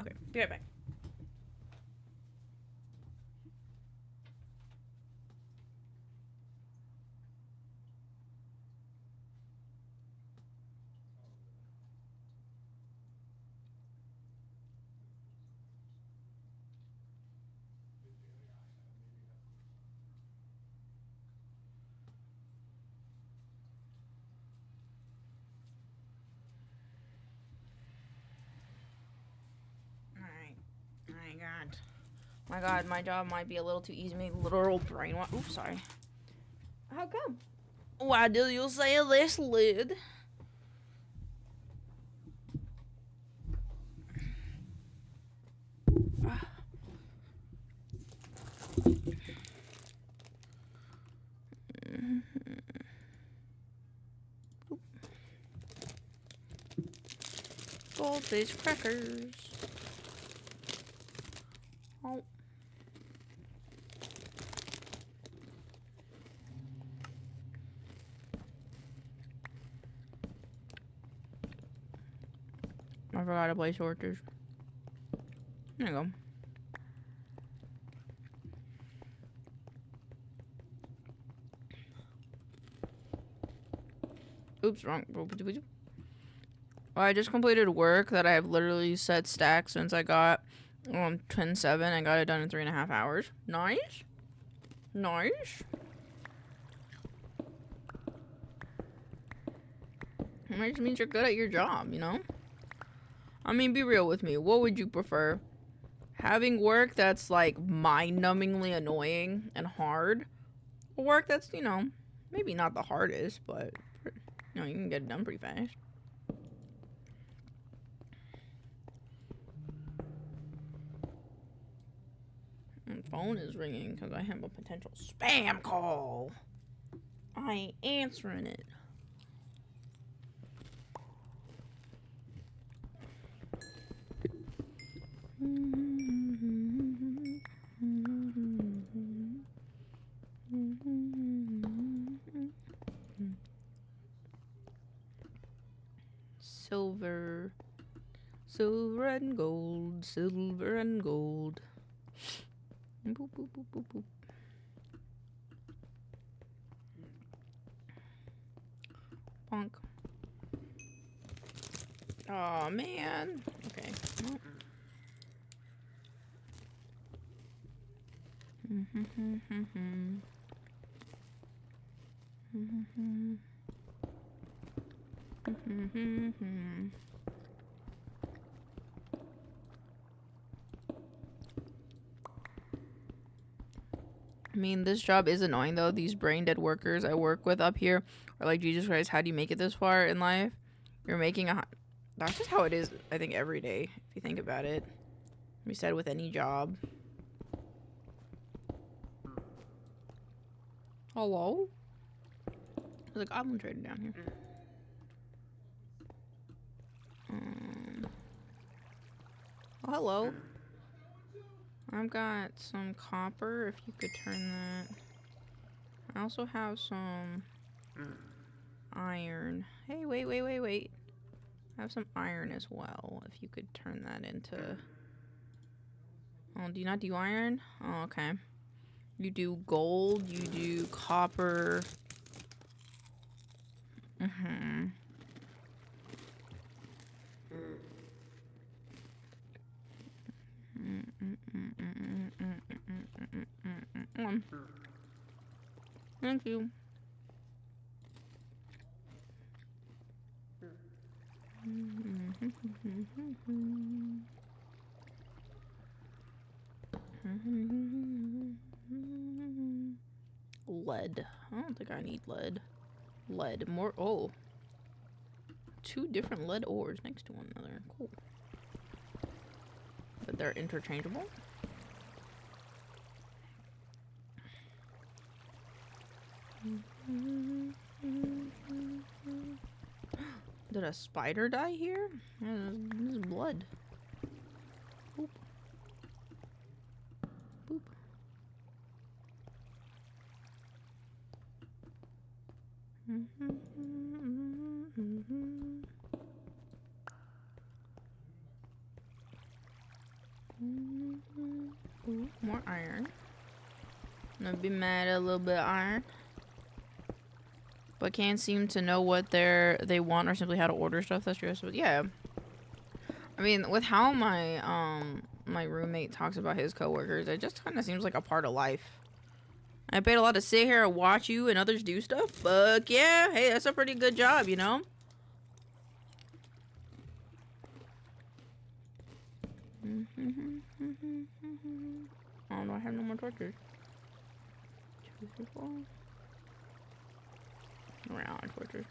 Okay, be right back. My god, my job might be a little too easy. Me literal brainwash. Oops, sorry. How come? Why do you say this, lid? Goldfish crackers. Oh. I forgot to place orders. There you go. Oops, wrong. Well, I just completed work that I have literally set stacked since I got 10-7 and got it done in 3.5 hours. Nice. Nice. It just means you're good at your job, you know? I mean, be real with me. What would you prefer? Having work that's like mind-numbingly annoying and hard, or work that's, you know, maybe not the hardest, but you know, you can get it done pretty fast. My phone is ringing because I have a potential spam call. I ain't answering it. Silver, silver and gold, silver and gold. Boop, boop, boop, boop, boop. Bonk. Oh man. Okay. Well. I mean, this job is annoying though. These brain dead workers I work with up here are like, Jesus Christ, how do you make it this far in life? You're making a... That's just how it is, I think, every day, if you think about it. We said with any job. Hello? There's a goblin trader down here. Oh, hello. I've got some copper, if you could turn that. I also have some iron. Hey, wait. I have some iron as well, if you could turn that into... Oh, do you not do iron? Oh, okay. You do gold, you do copper. Thank you. Lead. I don't think I need lead. Lead. More. Oh. 2 different lead ores next to one another. Cool. But they're interchangeable. Did a spider die here? Yeah, this is blood. Boop. Boop. Ooh, more iron. I'm gonna be mad at a little bit of iron. But can't seem to know what they want or simply how to order stuff. That's true. So yeah. I mean, with how my my roommate talks about his coworkers, it just kind of seems like a part of life. I paid a lot to sit here and watch you and others do stuff. Fuck yeah. Hey, that's a pretty good job, you know? Oh, no, I have no more torches. 2, 3, 4. Around torches.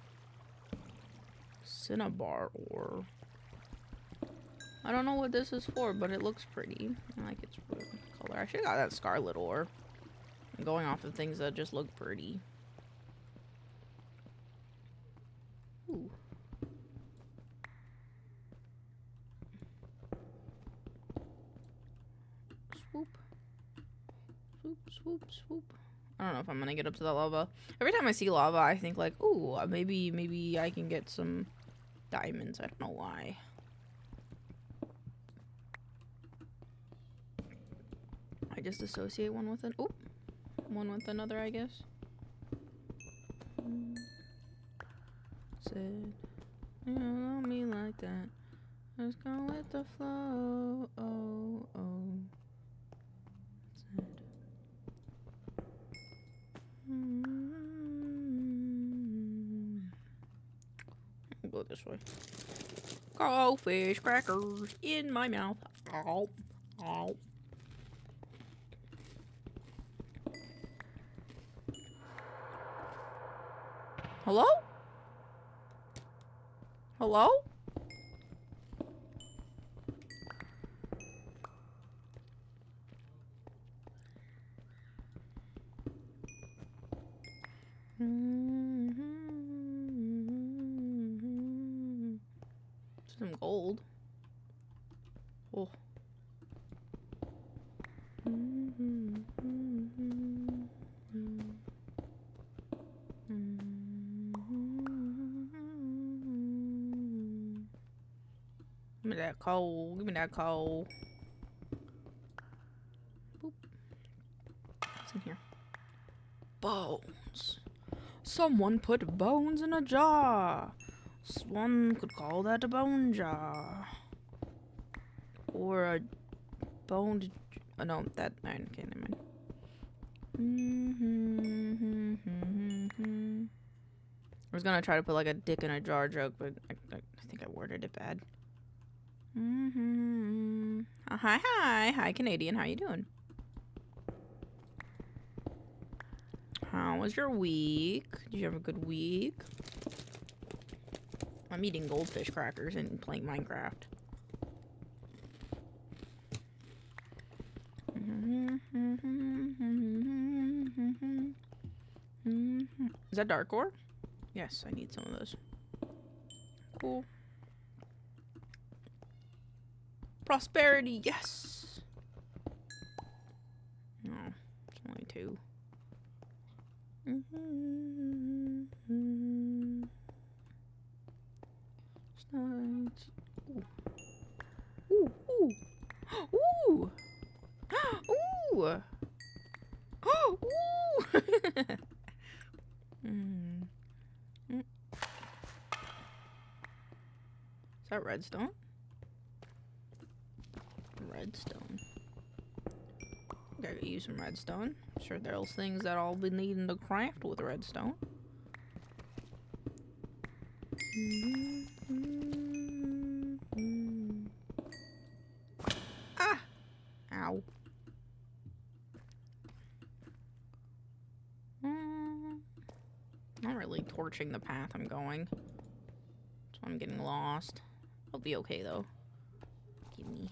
Cinnabar ore. I don't know what this is for, but it looks pretty. I like its color. I should have got that scarlet ore. I'm going off of things that just look pretty. Ooh. Swoop. Swoop, swoop, swoop. I don't know if I'm gonna get up to that lava. Every time I see lava, I think like, ooh, maybe I can get some diamonds. I don't know why. I just associate one with one with another, I guess. Said, you don't love me like that. Just go with the flow. Oh, oh. Said, I'll go this way. Go fish crackers in my mouth. Ow. Ow. Hello? Hello? Some gold. Oh. Give me that coal. Give me that coal. Boop. What's in here? Bones. Someone put bones in a jar. One could call that a bone jar. Or a boned... Oh, no, that... Okay, never mind. I was gonna try to put like a dick in a jar joke, but I think I worded it bad. Hi, Canadian. How you doing? How was your week? Did you have a good week? I'm eating goldfish crackers and playing Minecraft. Is that dark ore? Yes, I need some of those. Cool. Prosperity, yes! No, it's only 2. Slides. Ooh. Ooh, ooh! Ooh! Ooh! Ooh! Is that redstone? Redstone. Gotta use some redstone. Sure, there's things that I'll be needing to craft with redstone. Ah! Ow. Not really torching the path I'm going. So I'm getting lost. I'll be okay though. Give me.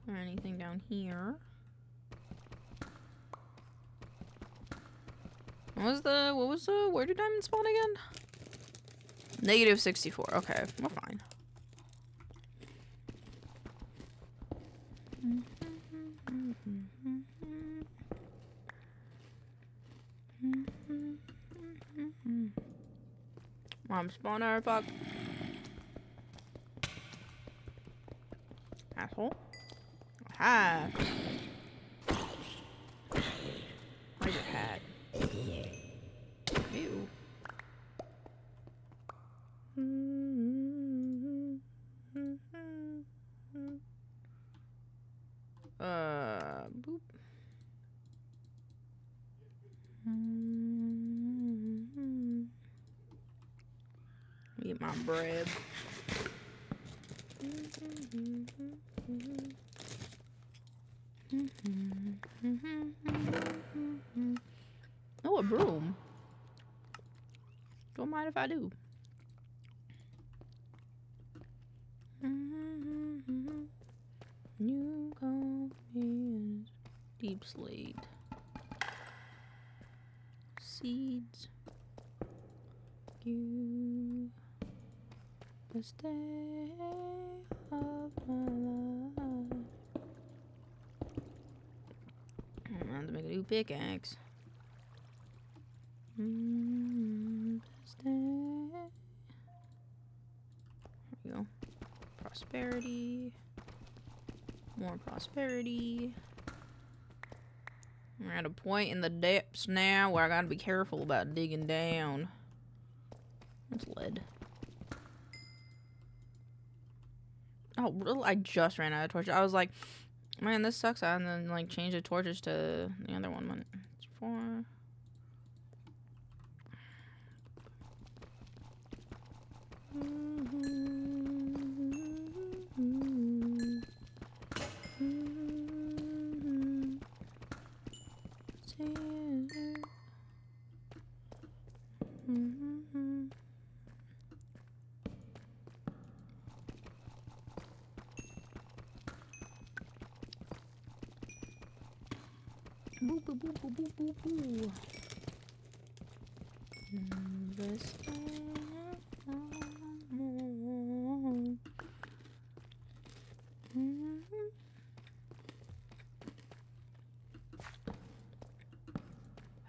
Or anything down here? What was the, where did diamonds spawn again? Negative 64, okay, we're fine. Mom spawner, fuck. Asshole. Aha! Where's your hat? Ew. Boop. Eat my bread. Oh, a broom. Don't mind if I do. You call me deep slate. Seeds. You the stay of my life. I'm gonna have to make a new pickaxe. Stay. There we go. Prosperity. More prosperity. We're at a point in the depths now where I gotta be careful about digging down. That's lead. Oh, really? I just ran out of torches. I was like, man, this sucks. And then, like, change the torches to the other one. It's 4. Boo, boo, boo, boo, boo, boo, boo.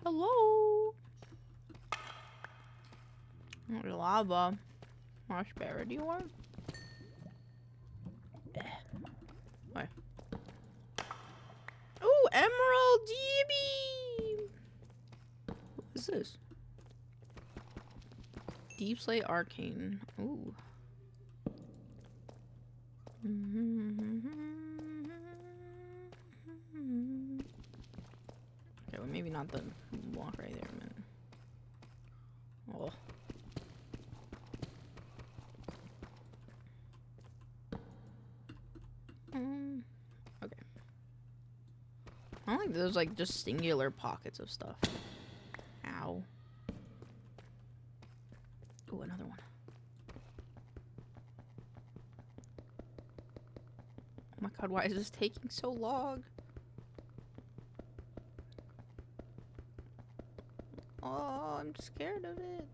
Hello. Lava. Prosperity one. Where? Ooh, emerald DB. What is this? Deep Slate Arcane. Ooh. Okay, well, maybe not the block right there, man. Oh. Okay. I don't like those, like, just singular pockets of stuff. Ow. Ooh, another one. Oh my god, why is this taking so long? Oh, I'm scared of it.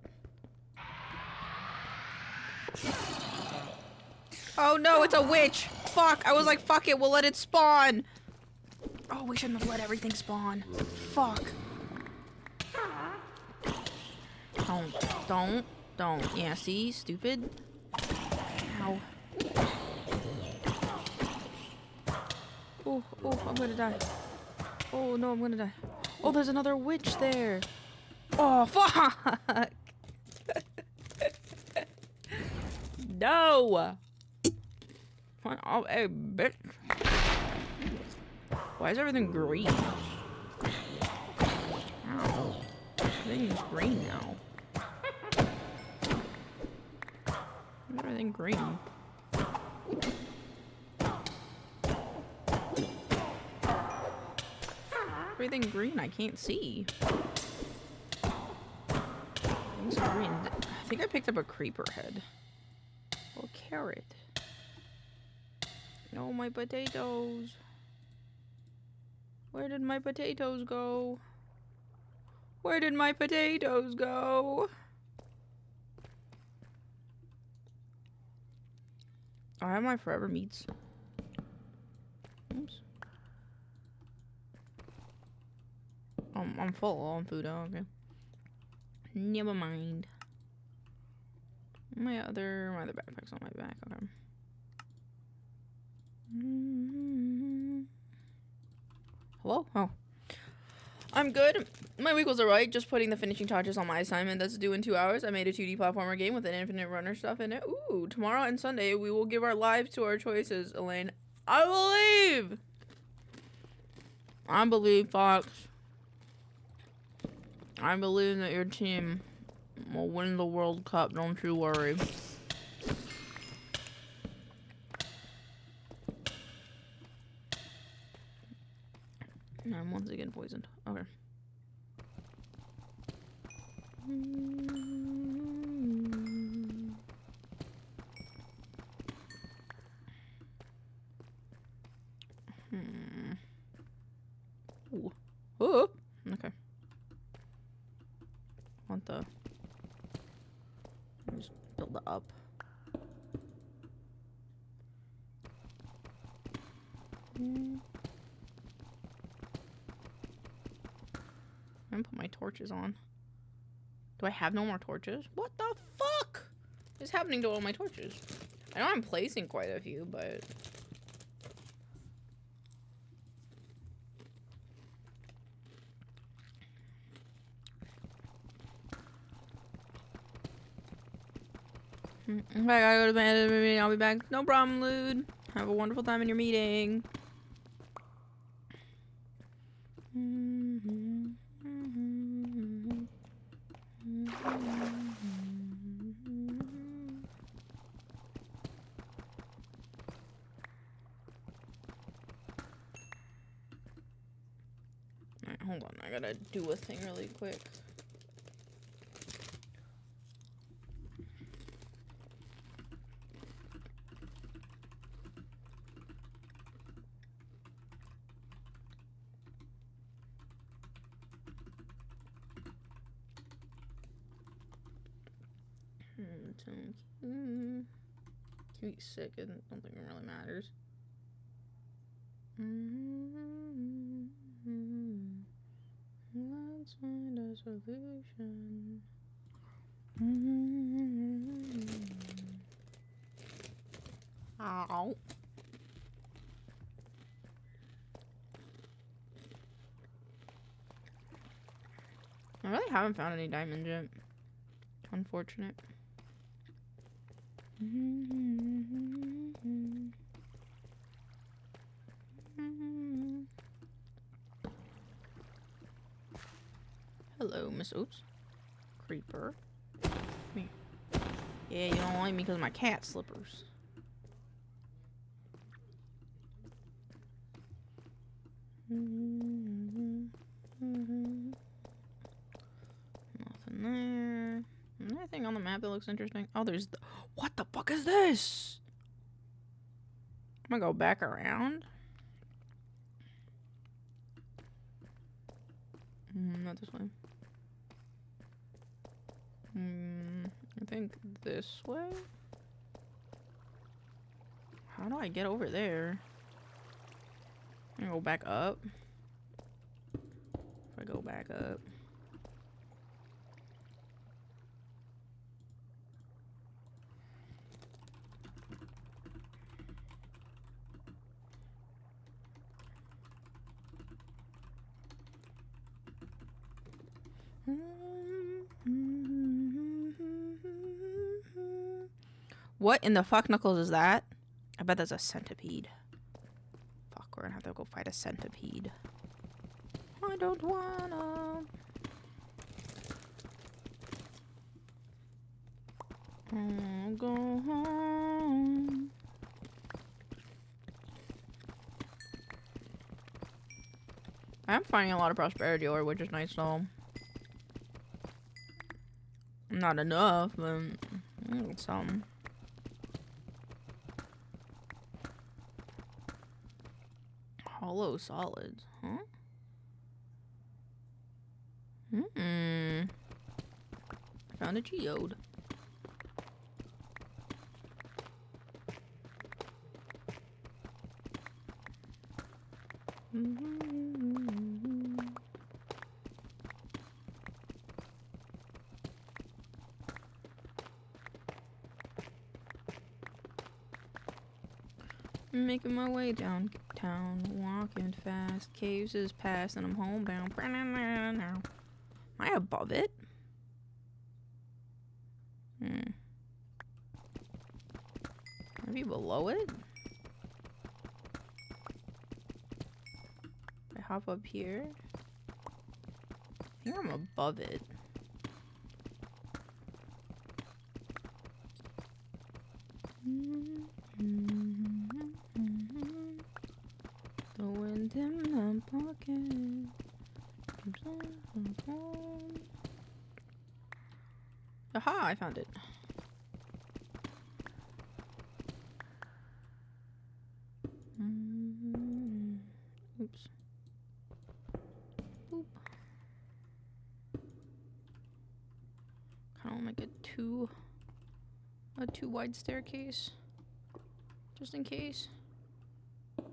Oh no, it's a witch! Fuck, I was like, fuck it, we'll let it spawn! Oh, we shouldn't have let everything spawn. Fuck. Don't. Yeah, see? Stupid. Ow. Oh, I'm gonna die. Oh no, I'm gonna die. Oh, there's another witch there. Oh, fuck! No! Oh, hey, bitch. Why is everything green? Ow. Everything's green now. Everything green. Everything green I can't see. Things are green. I think I picked up a creeper head. Oh, carrot. No, my potatoes. Where did my potatoes go? Where did my potatoes go? I have my forever meats. Oops. I'm full on food. Oh, okay. Never mind. My other backpack's on my back. Okay. Hello? Oh. I'm good. My week was alright. Just putting the finishing touches on my assignment that's due in 2 hours. I made a 2D platformer game with an infinite runner stuff in it. Ooh, tomorrow and Sunday we will give our lives to our choices, Elaine. I believe! I believe, Fox. I believe that your team will win the World Cup, don't you worry. I'm once again poisoned. Okay. Ooh. Oh. Okay. Want the... Just build it up. I'm gonna put my torches on. Do I have no more torches? What the fuck is happening to all my torches? I know I'm placing quite a few, but... Okay, I gotta go to bed. I'll be back. No problem, Lude. Have a wonderful time in your meeting. Alright, hold on. I gotta do a thing really quick. Can be sick. I don't think it really matters. Let's find a solution. Ow. I really haven't found any diamonds yet. Unfortunate. Hello, Miss Oops. Creeper. Come here. Yeah, you don't like me because of my cat slippers. Nothing there. Anything on the map that looks interesting? Oh, there's the... What the fuck is this? I'm gonna go back around. Not this way. I think this way? How do I get over there? I'm gonna go back up. If I go back up. What in the fuck knuckles is that? I bet that's a centipede. Fuck, we're gonna have to go fight a centipede. I don't wanna. I'll go home. I'm finding a lot of prosperity ore, which is nice though. Not enough, but some. Hollow solids, huh? I found a geode. Making my way downtown, walking fast. Caves is past and I'm homebound. Am I above it? Maybe below it? I hop up here. I think I'm above it. The wind in my pocket. Aha, I found it. Oops. Boop. Kind of make it a too wide staircase, just in case. Oh,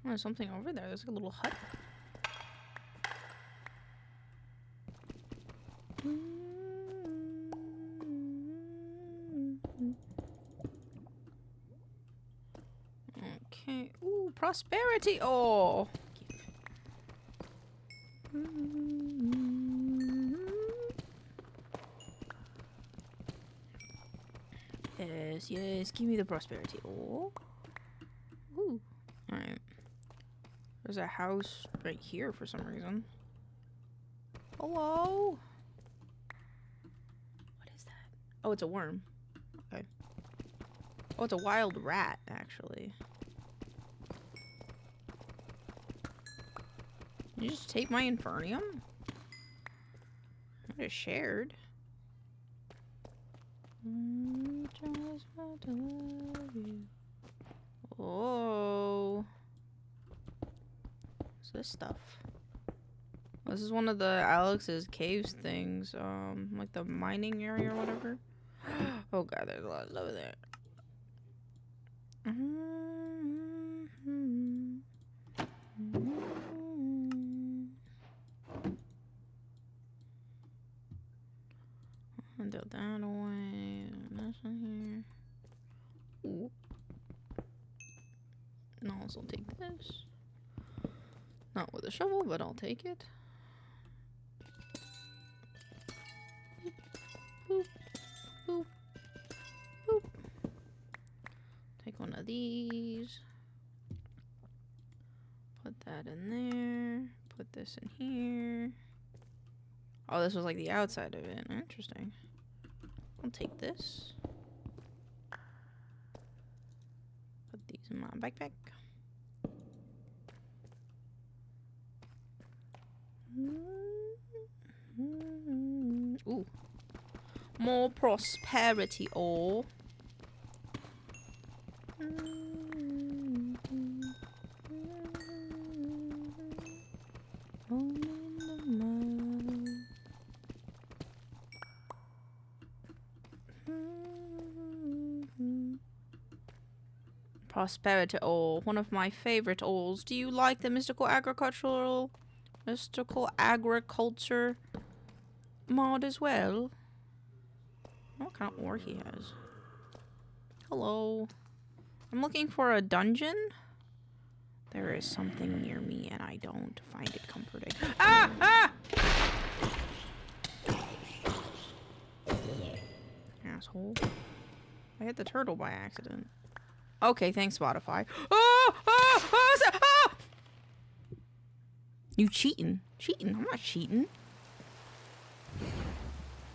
there's something over there. There's like a little hut. Okay. Ooh, prosperity. Oh. Yes, yes. Give me the prosperity. Oh. Ooh. Alright. There's a house right here for some reason. Hello? What is that? Oh, it's a worm. Okay. Oh, it's a wild rat, actually. Did you just take my Infernium? I just shared. Just want to love you. Oh. What's this stuff? This is one of the Alex's caves things. Like the mining area or whatever. Oh god, there's a lot of stuff in there. Until that away. That's in here. Ooh. I'll also take this. Not with a shovel, but I'll take it. Boop. Boop. Boop. Take one of these. Put that in there. Put this in here. Oh, this was like the outside of it. Interesting. I'll take this. Put these in my backpack. Ooh. More prosperity ore. Prosperity ore, one of my favorite ores. Do you like the mystical agriculture mod as well? What kind of ore he has? Hello. I'm looking for a dungeon. There is something near me and I don't find it comforting. Ah! Ah! Asshole. I hit the turtle by accident. Okay, thanks, Spotify. Oh! Oh! Oh! Oh! You cheating. Cheating. I'm not cheating.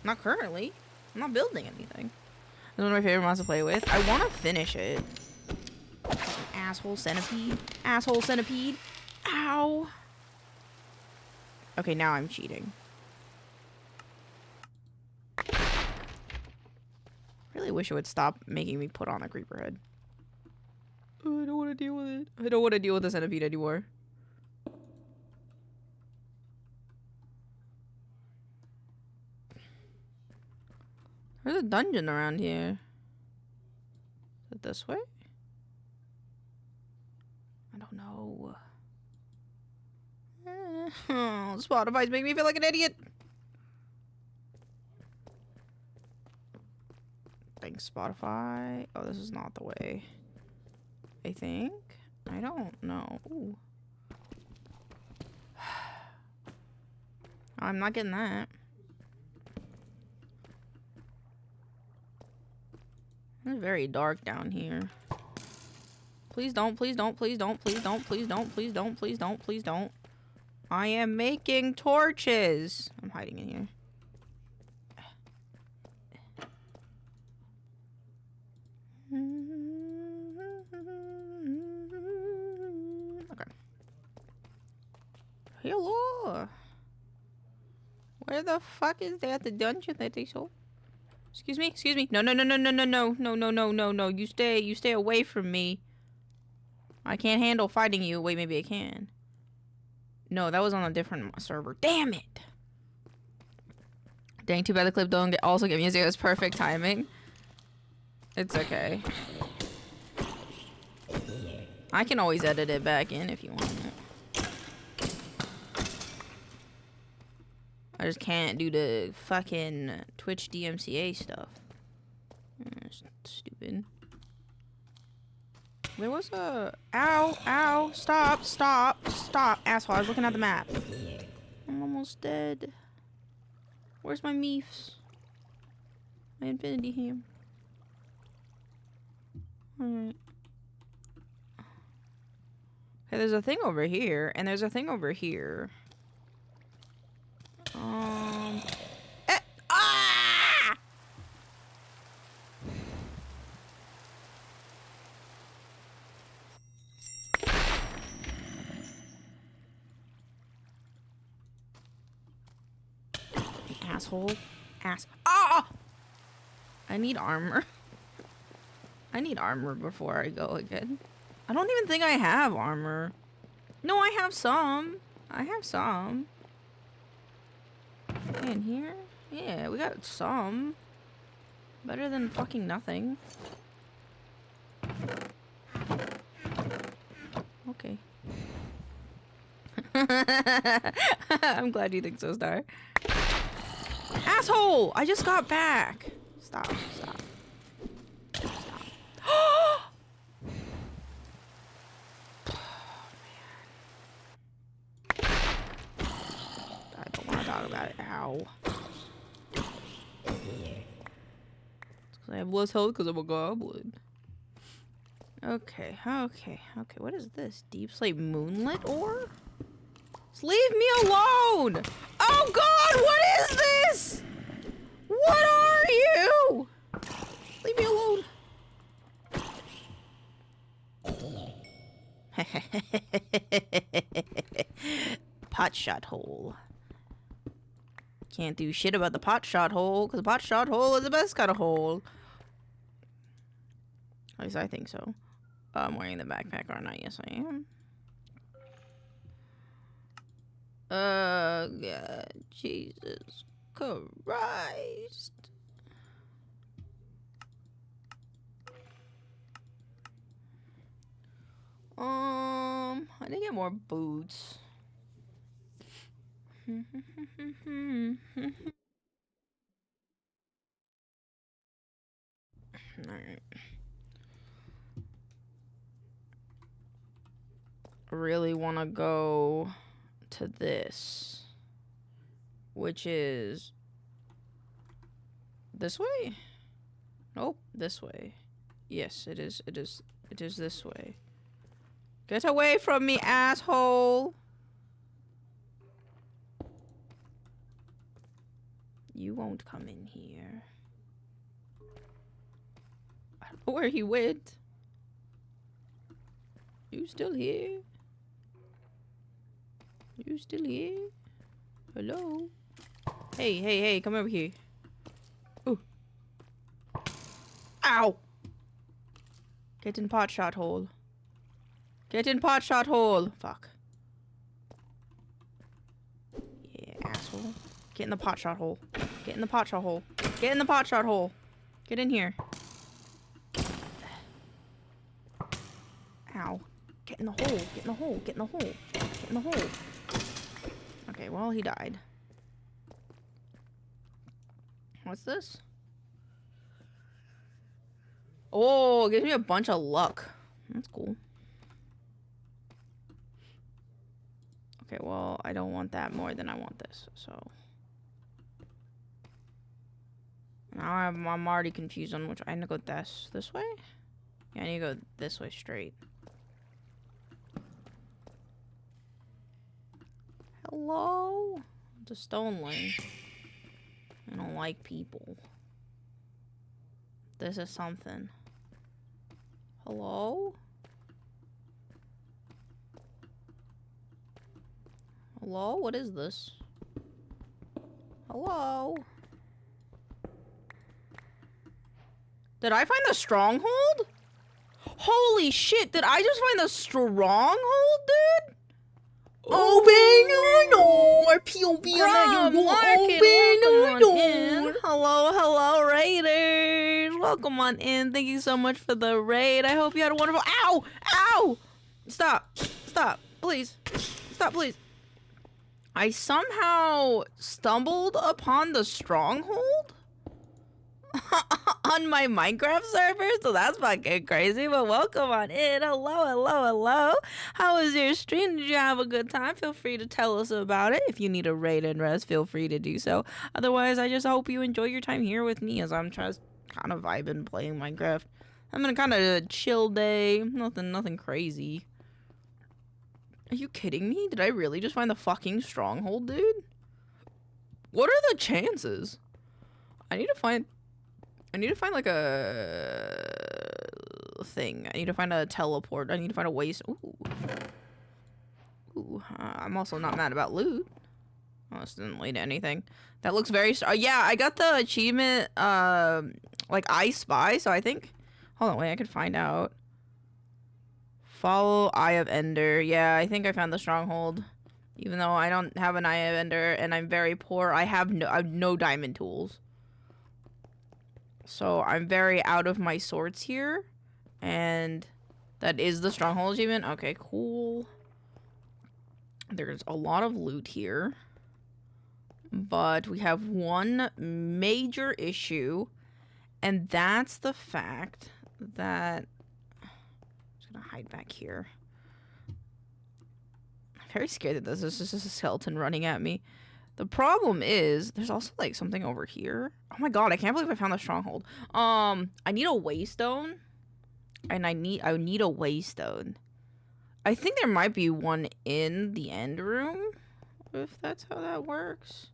Not currently. I'm not building anything. This is one of my favorite mods to play with. I want to finish it. Asshole centipede. Asshole centipede. Ow. Okay, now I'm cheating. Really wish it would stop making me put on a creeper head. Oh, I don't want to deal with it. I don't want to deal with the centipede anymore. There's a dungeon around here. Is it this way? I don't know. Spotify's making me feel like an idiot. Thanks, Spotify. Oh, this is not the way. I think. I don't know. Ooh. I'm not getting that. It's very dark down here. Please don't, please don't, please don't, please don't, please don't, please don't, please don't, please don't. I am making torches. I'm hiding in here. Okay. Hello. Where the fuck is that the dungeon that they sold? Excuse me, excuse me. No, no, no, no, no, no, no, no, no, no, no, no. You stay away from me. I can't handle fighting you. Wait, maybe I can. No, that was on a different server. Damn it! Dang, too bad the clip don't also get music. It was perfect timing. It's okay. I can always edit it back in if you want it. I just can't do the fucking Twitch DMCA stuff. Stupid. There was a... Ow, ow, stop, stop, stop. Asshole, I was looking at the map. I'm almost dead. Where's my meefs? My infinity ham. Alright. Okay, there's a thing over here, and there's a thing over here. Ah! Asshole. Ah! I need armor. I need armor before I go again. I don't even think I have armor. No, I have some. I have some. In here? Yeah, we got some. Better than fucking nothing. Okay. I'm glad you think so, Star. Asshole! I just got back. Stop, stop. Stop. Oh, I don't want to talk about it. Ow. I have less health because I'm a goblin. Okay, okay, okay. What is this? Deep Slate Moonlit Ore? Just leave me alone! Oh god, what is this? What are you? Leave me alone. Pot shot hole. Can't do shit about the pot shot hole, because the pot shot hole is the best kind of hole. At least I think so. I'm wearing the backpack, aren't I? Yes, I am. God, Jesus Christ. I need to get more boots. Alright. Really want to go to this, which is this way? Nope, this way. Yes, it is. It is this way. Get away from me, asshole! You won't come in here. I don't know where he went. You still here? You still here? Hello? Hey, hey, hey, come over here. Ooh. Ow! Get in pot shot hole. Get in pot shot hole. Fuck. Yeah, asshole. Get in the pot shot hole. Get in the pot shot hole. Get in the pot shot hole. Get in here. Ow. Get in the hole. Get in the hole. Get in the hole. Get in the hole. Okay, well, he died. What's this? Oh, it gives me a bunch of luck. That's cool. Okay, well, I don't want that more than I want this, so. Now I'm already confused on which. I need to go this way? Yeah, I need to go this way straight. Hello? It's a stone lane. I don't like people. This is something. Hello? Hello? What is this? Hello? Did I find the stronghold? Holy shit, did I just find the stronghold, dude? Oh, our POV on in. Hello, hello, raiders. Welcome on in. Thank you so much for the raid. I hope you had a wonderful— Ow! Ow! Stop. Stop. Please. Stop, please. I somehow stumbled upon the stronghold on my Minecraft server, so that's fucking crazy. But welcome on in. Hello, hello, hello. How was your stream? Did you have a good time? Feel free to tell us about it. If you need a raid and rest, feel free to do so. Otherwise, I just hope you enjoy your time here with me as I'm just kind of vibing playing Minecraft. I'm in a kind of chill day. Nothing crazy. Are you kidding me? Did I really just find the fucking stronghold, dude? What are the chances? I need to find like a thing. I need to find a teleport. I need to find a waste. Ooh. I'm also not mad about loot. Oh, this didn't lead to anything. That looks very yeah, I got the achievement, like I Spy, so I think— hold on, wait, I could find out. Follow Eye of Ender. Yeah, I think I found the stronghold. Even though I don't have an Eye of Ender and I'm very poor, I have no diamond tools. So I'm very out of my sorts here. And that is the stronghold achievement. Okay, cool. There's a lot of loot here. But we have one major issue. And that's the fact that— I'm gonna hide back here. I'm very scared that this is just a skeleton running at me. The problem is there's also like something over here. Oh my god, I can't believe I found the stronghold. I need a waystone. And I need a waystone. I think there might be one in the end room, if that's how that works.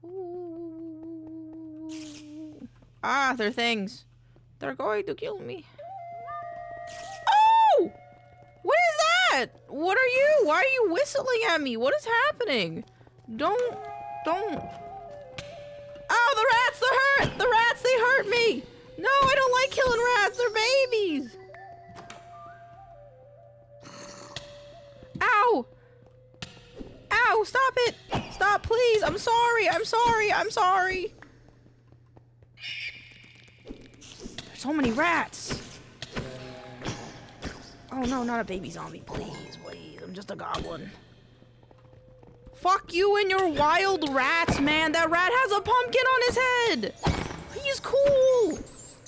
Ooh. Ah, they're things. They're going to kill me. Oh! What is that? What are you? Why are you whistling at me? What is happening? Don't. Oh, the rats, they're hurt. The rats, they hurt me. No, I don't like killing rats. They're babies. Ow. Ow, stop it. Stop, please. I'm sorry. I'm sorry. There's so many rats. Oh no, not a baby zombie. Please. I'm just a goblin. Fuck you and your wild rats, man. That rat has a pumpkin on his head. He's cool.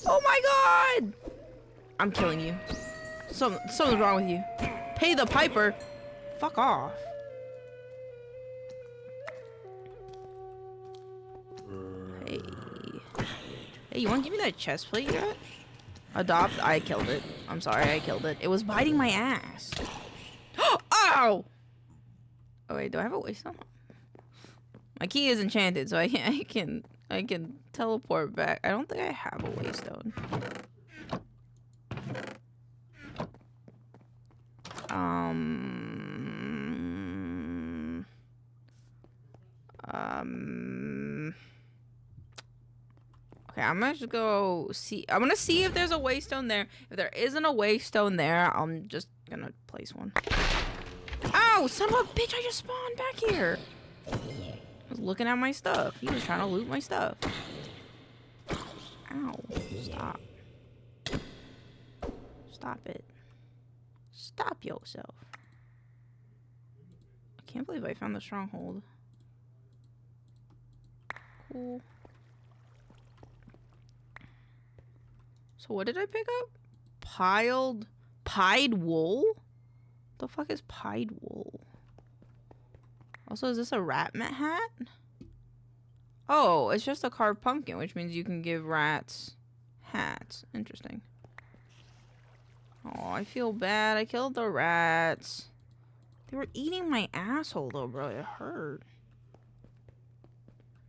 Oh my god. I'm killing you. Something's wrong with you. Pay the piper. Fuck off. Hey, you wanna give me that chest plate yet? Adopt. I killed it. I'm sorry, I killed it. It was biting my ass. Ow! Oh wait, do I have a waystone? My key is enchanted, so I can teleport back. I don't think I have a waystone. Okay, I'm gonna just go see. I'm gonna see if there's a waystone there. If there isn't a waystone there, I'm just gonna place one. Ow, son of a bitch, I just spawned back here. I was looking at my stuff. He was trying to loot my stuff. Ow, stop. Stop it. Stop yourself. I can't believe I found the stronghold. Cool. So what did I pick up? Pied wool? The fuck is pied wool? Also, is this a rat hat? Oh, it's just a carved pumpkin, which means you can give rats hats. Interesting. Oh, I feel bad. I killed the rats. They were eating my asshole though, bro. It hurt.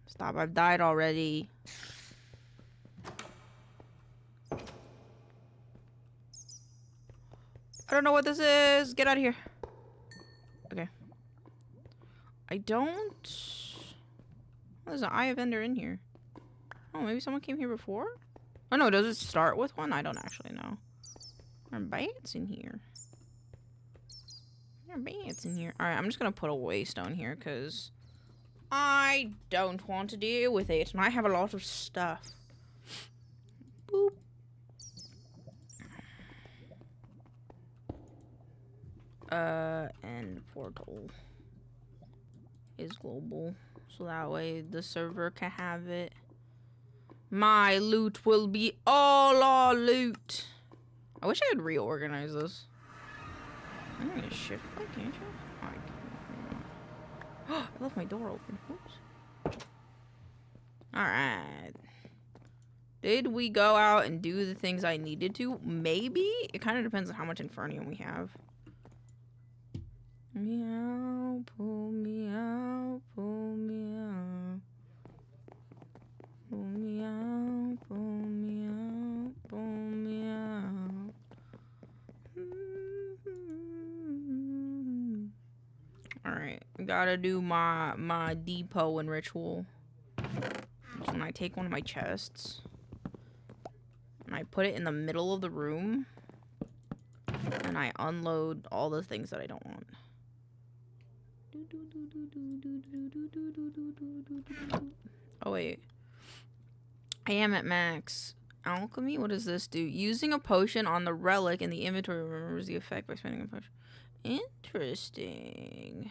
Stop, I've died already. I don't know what this is. Get out of here. Okay. I don't... Oh, there's an Eye of Ender in here. Oh, maybe someone came here before? Oh no, does it start with one? I don't actually know. There are bats in here. There are bats in here. Alright, I'm just gonna put a waystone here because I don't want to deal with it. And I have a lot of stuff. Boop. And portal is global. So that way the server can have it. My loot will be all our loot. I wish I could reorganize this. I'm gonna shift click, can't you? Oh, I can't. I left my door open. Oops. Alright. Did we go out and do the things I needed to? Maybe? It kind of depends on how much Infernium we have. Meow, pull me out, pull me out. Pull me out, pull me out, pull me out. Alright, gotta do my depot and ritual. So when I take one of my chests and I put it in the middle of the room and I unload all the things that I don't want. Oh wait, I am at max. Alchemy? What does this do? Using a potion on the relic in the inventory remembers the effect by spending a potion. Interesting.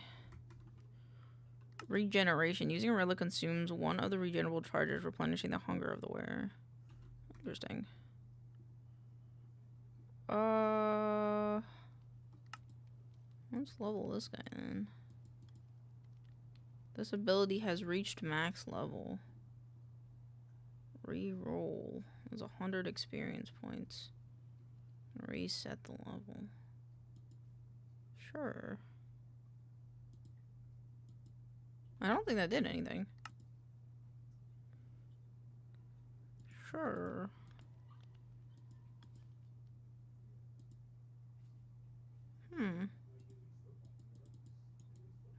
Regeneration. Using a relic consumes one of the regenerable charges, replenishing the hunger of the wearer. Interesting. Let's level this guy in. This ability has reached max level. Reroll. There's 100 experience points. Reset the level. Sure. I don't think that did anything. Sure.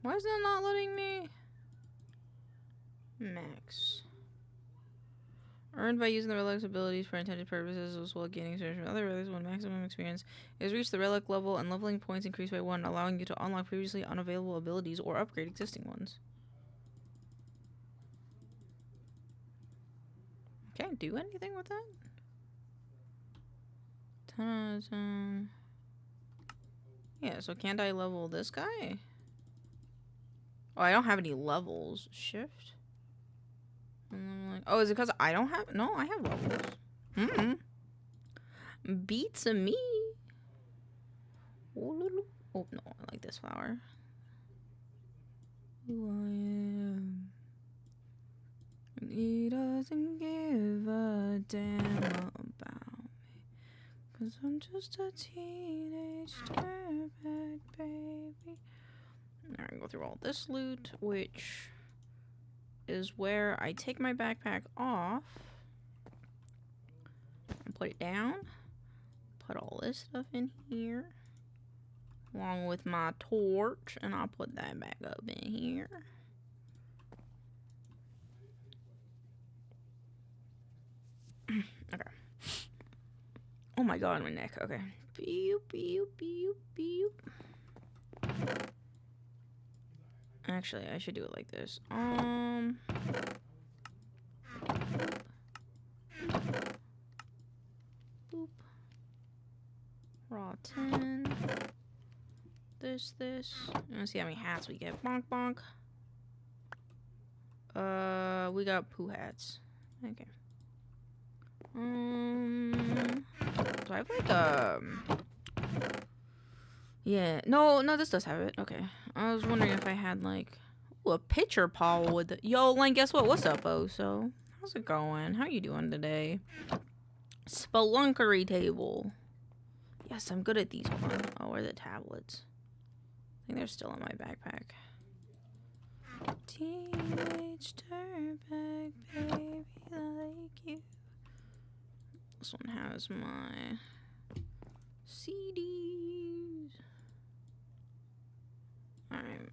Why is that not letting me? Max. Earned by using the relic's abilities for intended purposes, as well as gaining experience from other relics when maximum experience is reached the relic level and leveling points increase by 1, allowing you to unlock previously unavailable abilities or upgrade existing ones. Can't do anything with that? 10 out of 10. Yeah, so can't I level this guy? Oh, I don't have any levels. Shift? Like, oh, is it because I don't have... No, I have levels. Beats of me. Oh, no, I like this flower. Who I am. And he doesn't give a damn about me. 'Cause I'm just a teenage dirtbag baby. Alright, go through all this loot, which is where I take my backpack off and put it down. Put all this stuff in here along with my torch, and I'll put that back up in here. Okay. Oh my god, my neck. Okay. Beep, beep, beep, beep. Actually, I should do it like this. Boop. Raw 10. This. Let's see how many hats we get. Bonk, bonk. We got poo hats. Okay. Do I have like yeah, no, this does have it. Okay. I was wondering if I had like a pitcher paw with it. Yo, Len, guess what? What's up, Oso? How's it going? How you doing today? Spelunkery table. Yes, I'm good at these. Hold on. Oh, where are the tablets? I think they're still in my backpack. Teenage dirtbag baby like you. This one has my CDs. Alright.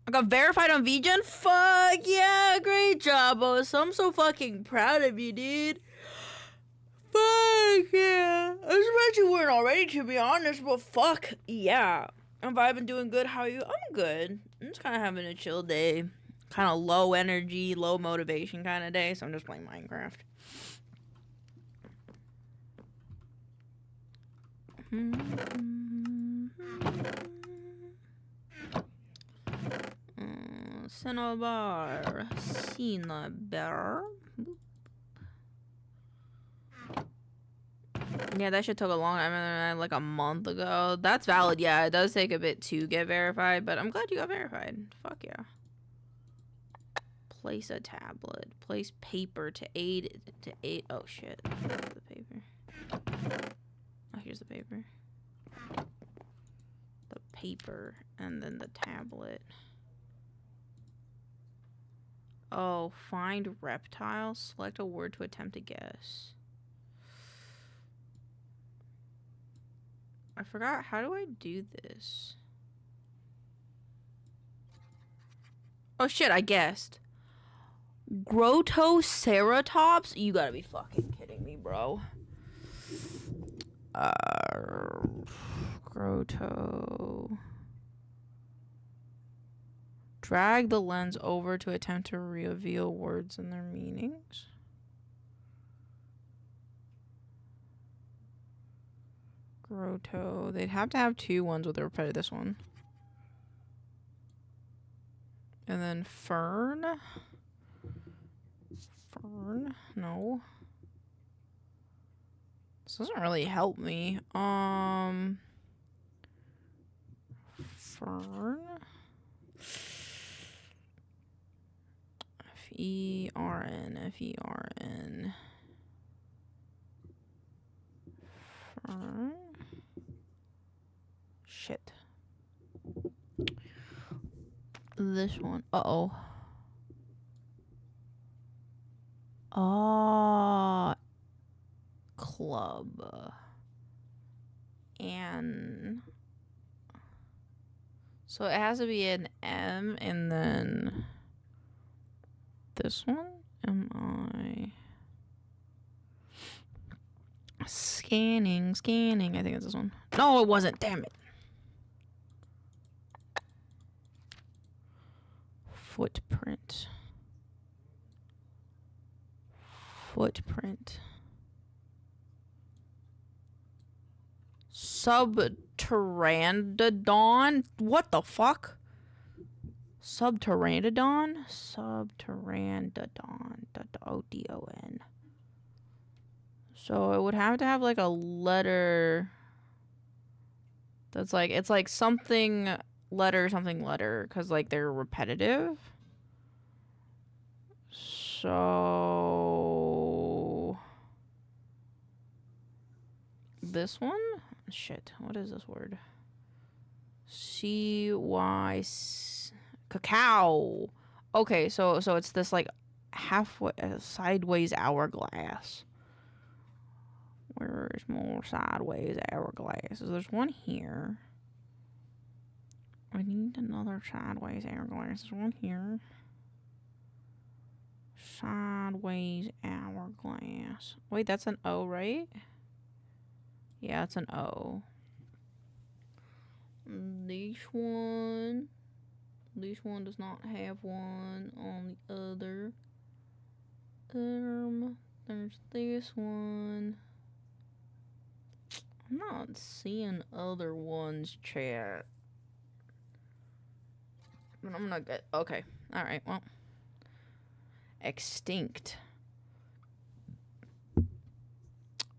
I got verified on VGen? Fuck yeah, great job, boss. I'm so fucking proud of you, dude. Fuck yeah. I was surprised you weren't already, to be honest, but fuck yeah. I'm vibing, doing good. How are you? I'm good. I'm just kind of having a chill day. Kind of low energy, low motivation kind of day, so I'm just playing Minecraft. Cinnabar. Cinnabar. Yeah, that shit took a long time, like a month ago. That's valid, yeah. It does take a bit to get verified, but I'm glad you got verified. Fuck yeah. Place a tablet. Place paper to aid. Oh shit. The paper. Oh, here's the paper. The paper and then the tablet. Oh, find reptile. Select a word to attempt to guess. I forgot. How do I do this? Oh shit, I guessed. Grottoceratops? You gotta be fucking kidding me, bro. Grotto. Drag the lens over to attempt to reveal words and their meanings. Grotto. They'd have to have two ones with the repetitive this one. And then fern. Fern? No. This doesn't really help me. Fern. F-E-R-N. F-E-R-N. Fern. Shit. This one. Uh-oh. Club. And so it has to be an M and then this one. M-I. Scanning. I think it's this one. No, it wasn't. Damn it. Footprint. Subterranodon? What the fuck? Subterranodon? O-D-O-N. So it would have to have like a letter that's like, it's like something letter, because like they're repetitive. So this one? Shit, what is this word? C-Y... Cacao. Okay, so it's this like halfway sideways hourglass. Where's more sideways hourglasses? There's one here. I need another sideways hourglass. There's one here. Sideways hourglass. Wait, that's an O, right? Yeah, it's an O. This one does not have one on the other. There's this one. I'm not seeing other ones, chat. But I'm gonna get, okay. Alright, well. Extinct.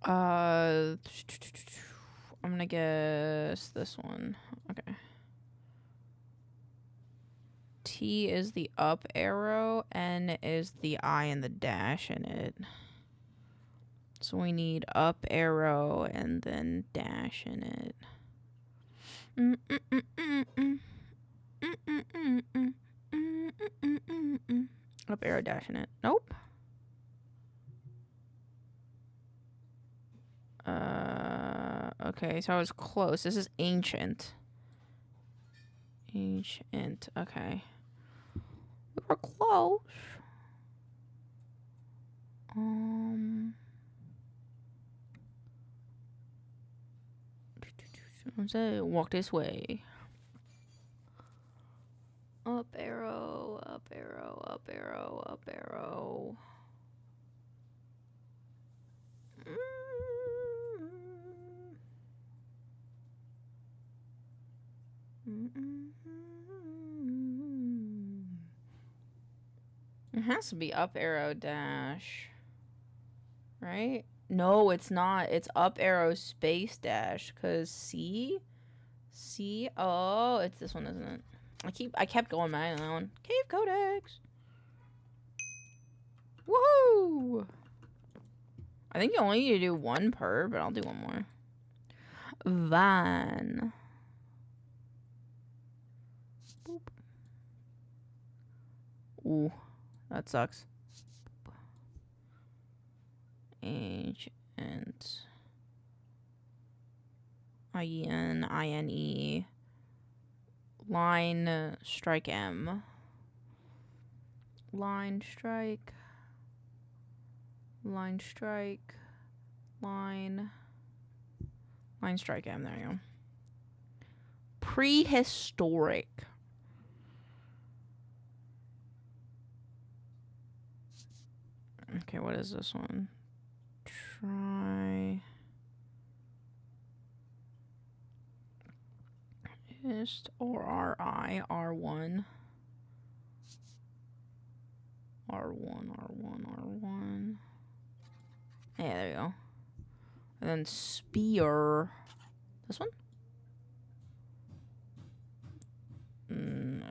I'm gonna guess this one. Okay. T is the up arrow, N is the I and the dash in it. So we need up arrow and then dash in it. Up arrow, dash in it. Nope. Okay, so I was close. This is ancient. Ancient. Okay. We were close. Walk this way. Up arrow, up arrow, up arrow, up arrow. It has to be up arrow dash. Right? No, it's not. It's up arrow space dash. Cause C? Oh, it's this one, isn't it? I kept going mad on that one. Cave Codex. Woohoo! I think you only need to do one per, but I'll do one more. Van. Boop. Ooh, that sucks. Ancient. INE. Line strike M. Line strike. Line strike. Line strike M. There you go. Prehistoric. Okay, what is this one? Try. Ist or RI, R1. R1. Yeah, there you go. And then spear. This one?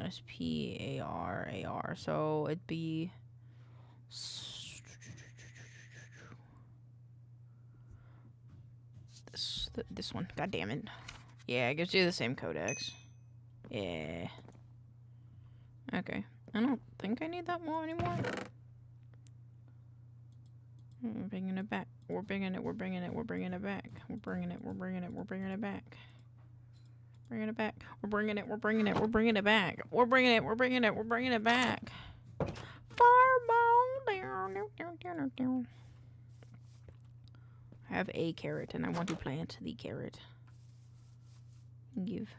SPAR. So it'd be this one. God damn it. Yeah, it gives you the same codex. Yeah. Okay. I don't think I need that one anymore. We're bringing it back. We're bringing it back. We're bringing it back. We're bringing it back. We're bringing it back. Fireball down. I have a carrot and I want to plant the carrot. Give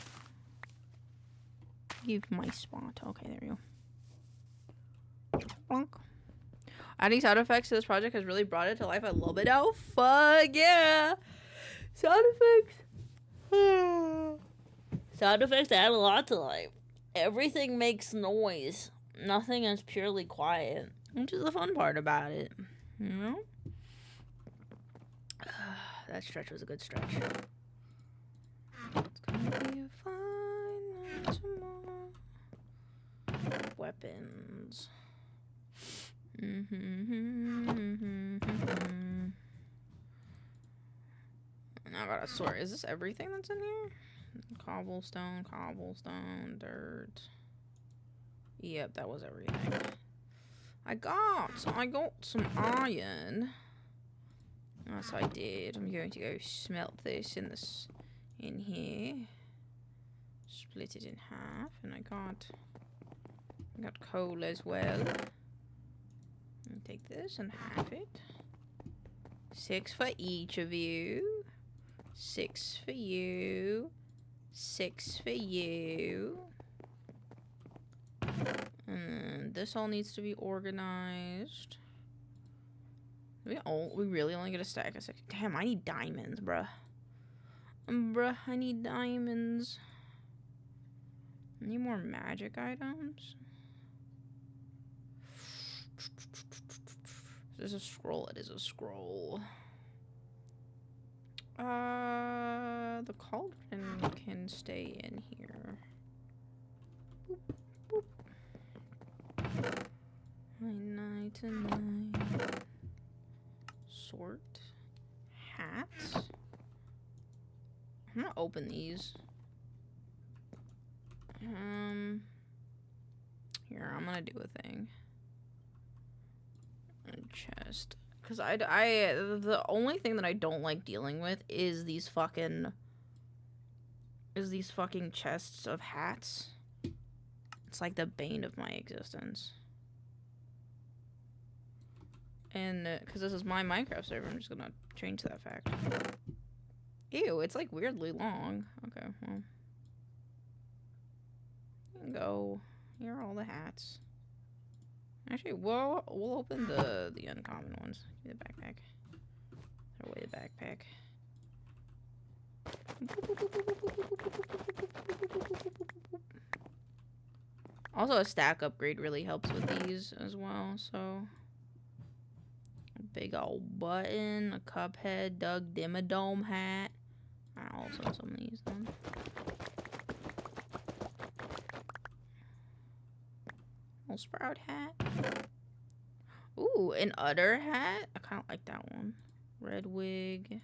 my spot. Okay, there you go. Bonk. Adding sound effects to this project has really brought it to life. I love it. Oh, fuck yeah. Sound effects. Sound effects add a lot to life. Everything makes noise. Nothing is purely quiet, which is the fun part about it. You know? That stretch was a good stretch. It's gonna be a fine night tomorrow. Weapons. Now I gotta sort. Is this everything that's in here? Cobblestone, dirt. Yep, that was everything. I got some iron. Yes, I did. I'm going to go smelt this in here. Split it in half, and I got coal as well. And take this and half it. 6 for each of you. 6 for you. 6 for you. And this all needs to be organized. We really only get a stack of 6. Damn, I need diamonds, bruh. I need diamonds. I need more magic items. Is this a scroll? It is a scroll. The cauldron can stay in here. Boop, boop. Night and night. Sort. Hats. I'm gonna open these. Here, I'm gonna do a thing. Chest. Because the only thing that I don't like dealing with is these fucking chests of hats. It's like the bane of my existence. And because this is my Minecraft server, I'm just gonna change that fact. Ew, it's like weirdly long. Okay, well. Go. Here are all the hats. Actually, we'll open the uncommon ones. The backpack. Throw away the backpack. Also, a stack upgrade really helps with these as well, so... A big old button, a Cuphead, Doug Dimmadome hat. I'll also have some of these then. Little Sprout hat. Ooh, an udder hat. I kind of like that one. Red wig.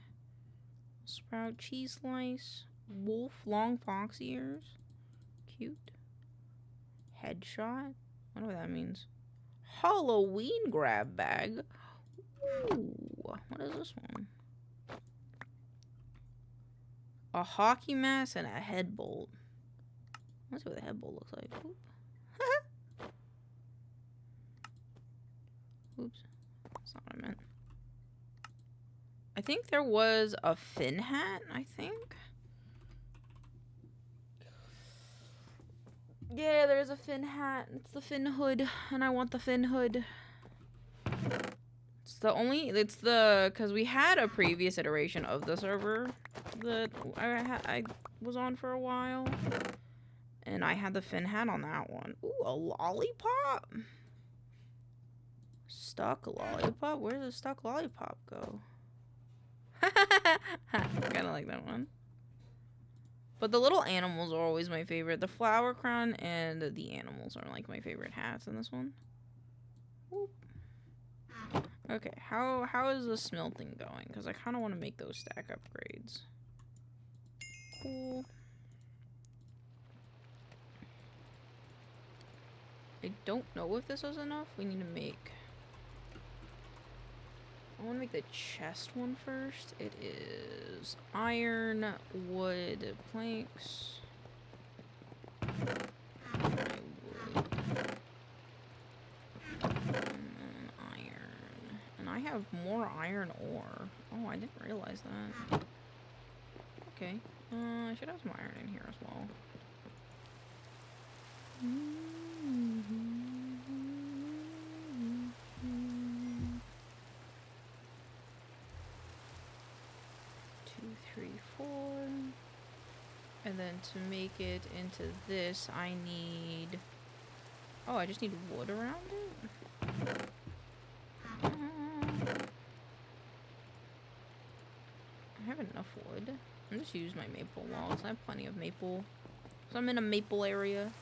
Sprout cheese slice. Wolf long fox ears. Cute. Headshot. I don't know what that means. Halloween grab bag. Ooh, what is this one? A hockey mask and a head bolt. Let's see what the head bolt looks like. Oop. Oops. That's not what I meant. I think there was a fin hat, I think. Yeah, there's a fin hat. It's the fin hood, and I want the fin hood. It's the, because we had a previous iteration of the server that I was on for a while. And I had the fin hat on that one. Ooh, a lollipop? Stuck lollipop? Where does the stuck lollipop go? I kind of like that one. But the little animals are always my favorite. The flower crown and the animals are like my favorite hats in this one. Whoop. Okay, how is the smelting going? Because I kind of want to make those stack upgrades. Cool. I don't know if this is enough. We need to make... I want to make the chest one first. It is iron, wood, planks. I have more iron ore. Oh, I didn't realize that. Okay. I should have some iron in here as well. 2, 3, 4. And then to make it into this, I need... Oh, I just need wood around it? I have enough wood. I'll just use my maple logs. I have plenty of maple. So I'm in a maple area.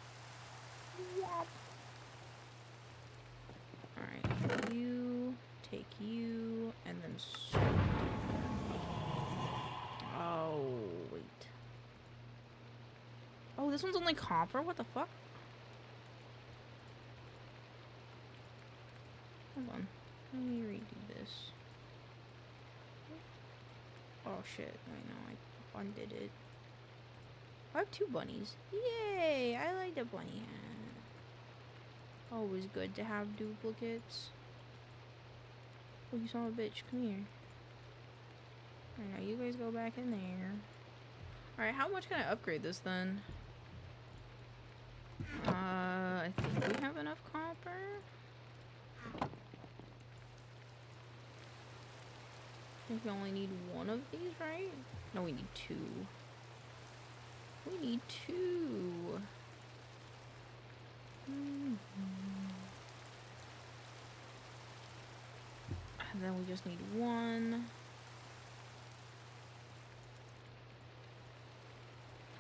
Alright, you, take you, and then sort. Oh, wait. Oh, this one's only copper? What the fuck? Hold on. Let me redo this. Oh shit, wait, no, I undid it. I have 2 bunnies. Yay! I like the bunny hat. Always good to have duplicates. Oh, you son of a bitch, come here. Alright, now you guys go back in there. Alright, how much can I upgrade this then? I think we have enough copper. I think we only need 1 of these, right? No, we need 2. We need 2. And then we just need 1.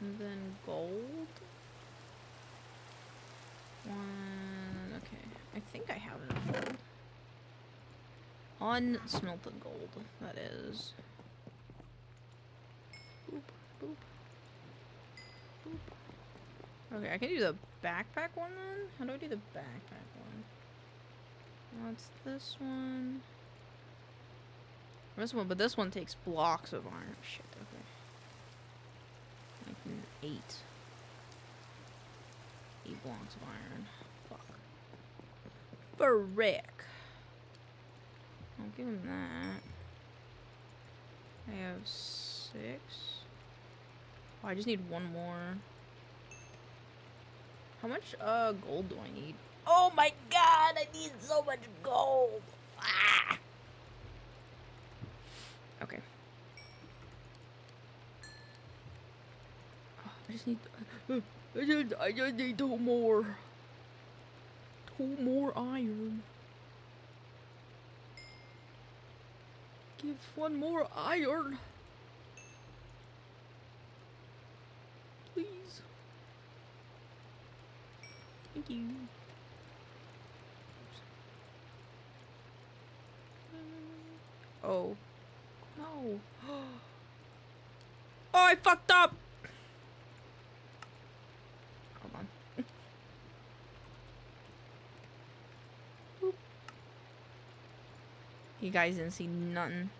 And then gold. 1. Okay. I think I have enough gold. Unsmelted gold, that is. Boop, boop. Boop. Okay, I can do the backpack one then? How do I do the backpack one? That's this one. This one, but this one takes blocks of iron. Shit, okay. Like 8. 8 blocks of iron. Fuck. Frick. I'll give him that. I have 6. Oh, I just need 1 more. How much gold do I need? Oh my god, I need so much gold. Ah! Okay. Oh, I just need I just need 2 more. 2 more iron. Give 1 more iron. Please. Thank you. Oh. No. Oh, I fucked up! Hold on. Boop. You guys didn't see nothing.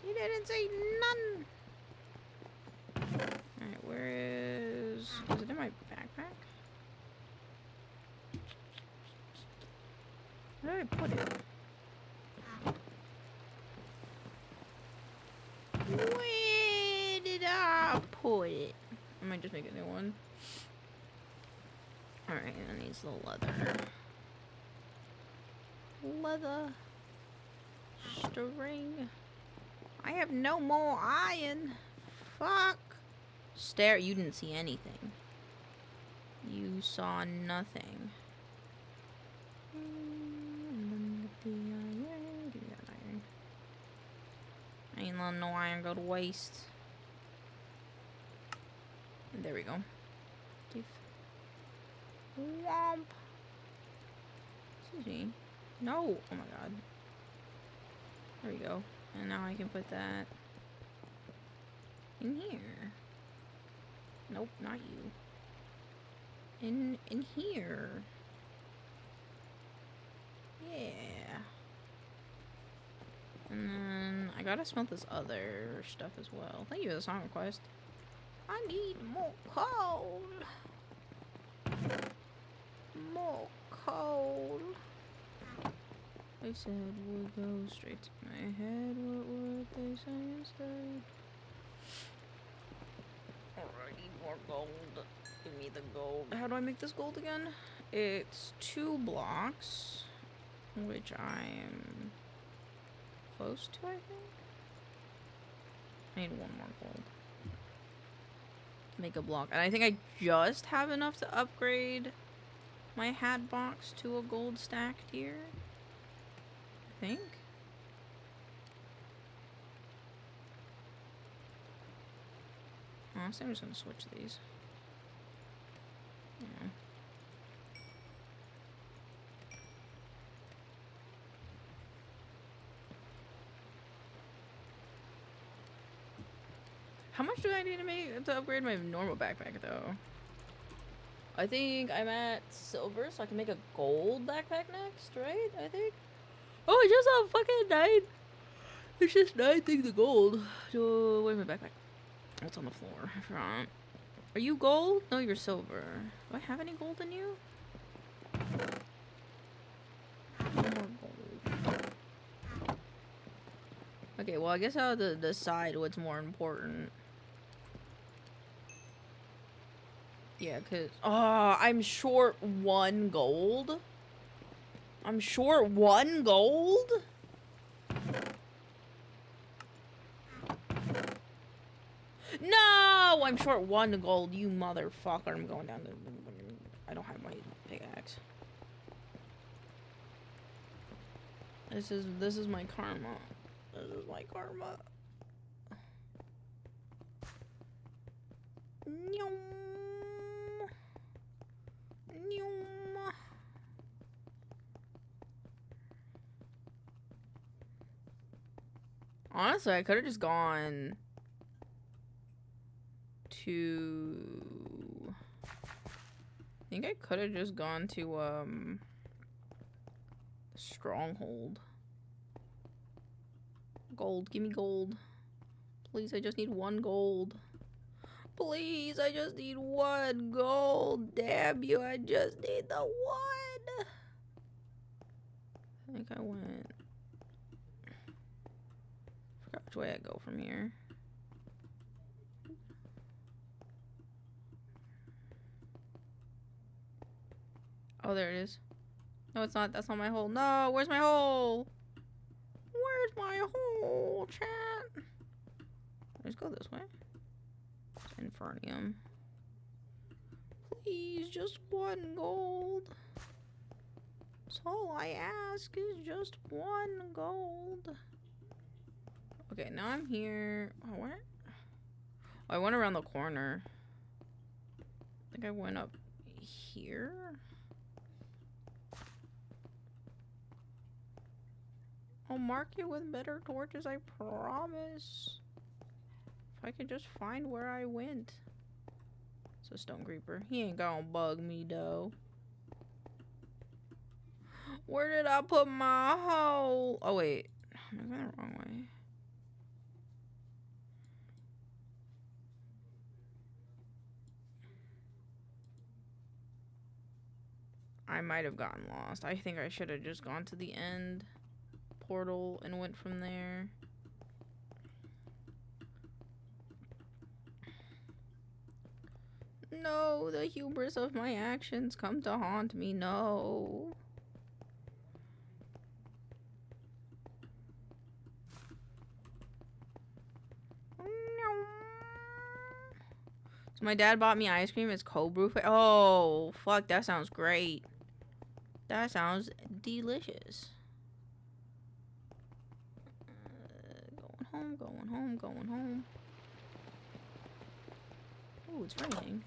You didn't see nothing! Alright, where is it in my backpack? Where did I put it? Where did I put it? I might just make a new one. Alright, that needs the leather. Leather. String. I have no more iron. Fuck. Stare. You didn't see anything. You saw nothing. Give me that iron. I ain't letting no iron go to waste. There we go. Give. Womp. Excuse me. No. Oh my god. There we go. And now I can put that in here. Nope, not you. In here. Yeah. And then I gotta smelt this other stuff as well. Thank you for the song request. I need more coal. More coal. They said would go straight to my head. What would they say instead? Alright, I need more gold. Give me the gold. How do I make this gold again? It's 2 blocks, which I'm close to, I think. I need 1 more gold. Make a block. And I think I just have enough to upgrade my hat box to a gold stack tier. I think. Honestly, I'm just gonna switch these. Yeah. How much do I need to make to upgrade my normal backpack though? I think I'm at silver, so I can make a gold backpack next, right? I think. Oh, I just fucking died. It's just 9 things of gold. So, where's my backpack? What's on the floor? I forgot. Are you gold? No, you're silver. Do I have any gold in you? No more gold. Okay, well, I guess I'll have to decide what's more important. Yeah, because... Oh, I'm short 1 gold? I'm short 1 gold? No! I'm short 1 gold, you motherfucker. I'm going down to... I don't have my pickaxe. This is my karma. This is my karma. Nyum. Nyum. Honestly, I could have just gone to... I think I could have just gone to, Stronghold. Gold, give me gold. Please, I just need 1 gold. Please, I just need 1 gold. Damn you, I just need the 1. I think I went... forgot which way I go from here. Oh, there it is. No, it's not. That's not my hole. No, where's my hole? Where's my hole, chat? Let's go this way. Infernium. Please, just 1 gold. That's all I ask is just 1 gold. Okay, now I'm here. Oh, where? Oh, I went around the corner. I think I went up here. I'll mark you with better torches, I promise. If I could just find where I went. It's a stone creeper. He ain't gonna bug me, though. Where did I put my hole? Oh, wait. I'm going the wrong way. I might have gotten lost. I think I should have just gone to the end portal and went from there. No, the hubris of my actions come to haunt me. No. So my dad bought me ice cream. It's cold brew. Oh, fuck. That sounds great. That sounds delicious. Going home. Oh, it's raining.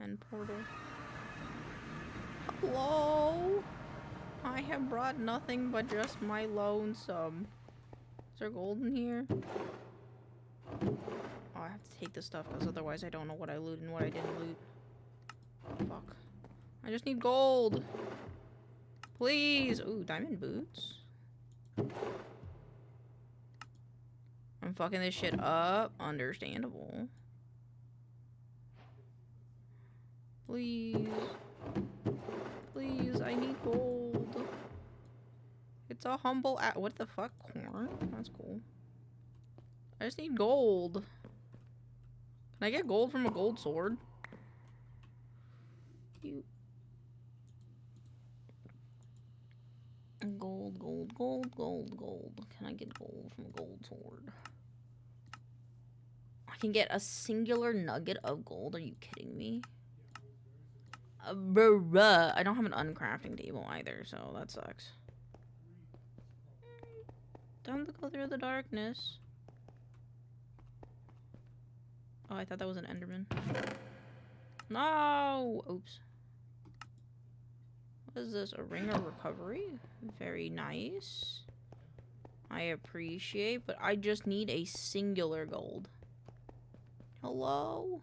And portal. Hello? I have brought nothing but just my lonesome. Is there gold in here? Oh, I have to take this stuff because otherwise I don't know what I looted and what I didn't loot. Fuck. I just need gold. Please. Ooh, diamond boots. I'm fucking this shit up. Understandable. Please. Please, I need gold. It's a humble what the fuck? Corn? That's cool. I just need gold. Can I get gold from a gold sword? Cute. Gold. Can I get gold from a gold sword? I can get a singular nugget of gold. Are you kidding me? Bruh. I don't have an uncrafting table either, so that sucks. Time to go through the darkness. Oh, I thought that was an Enderman. No! Oops. What is this? A ring of recovery? Very nice. I appreciate, but I just need a singular gold. Hello?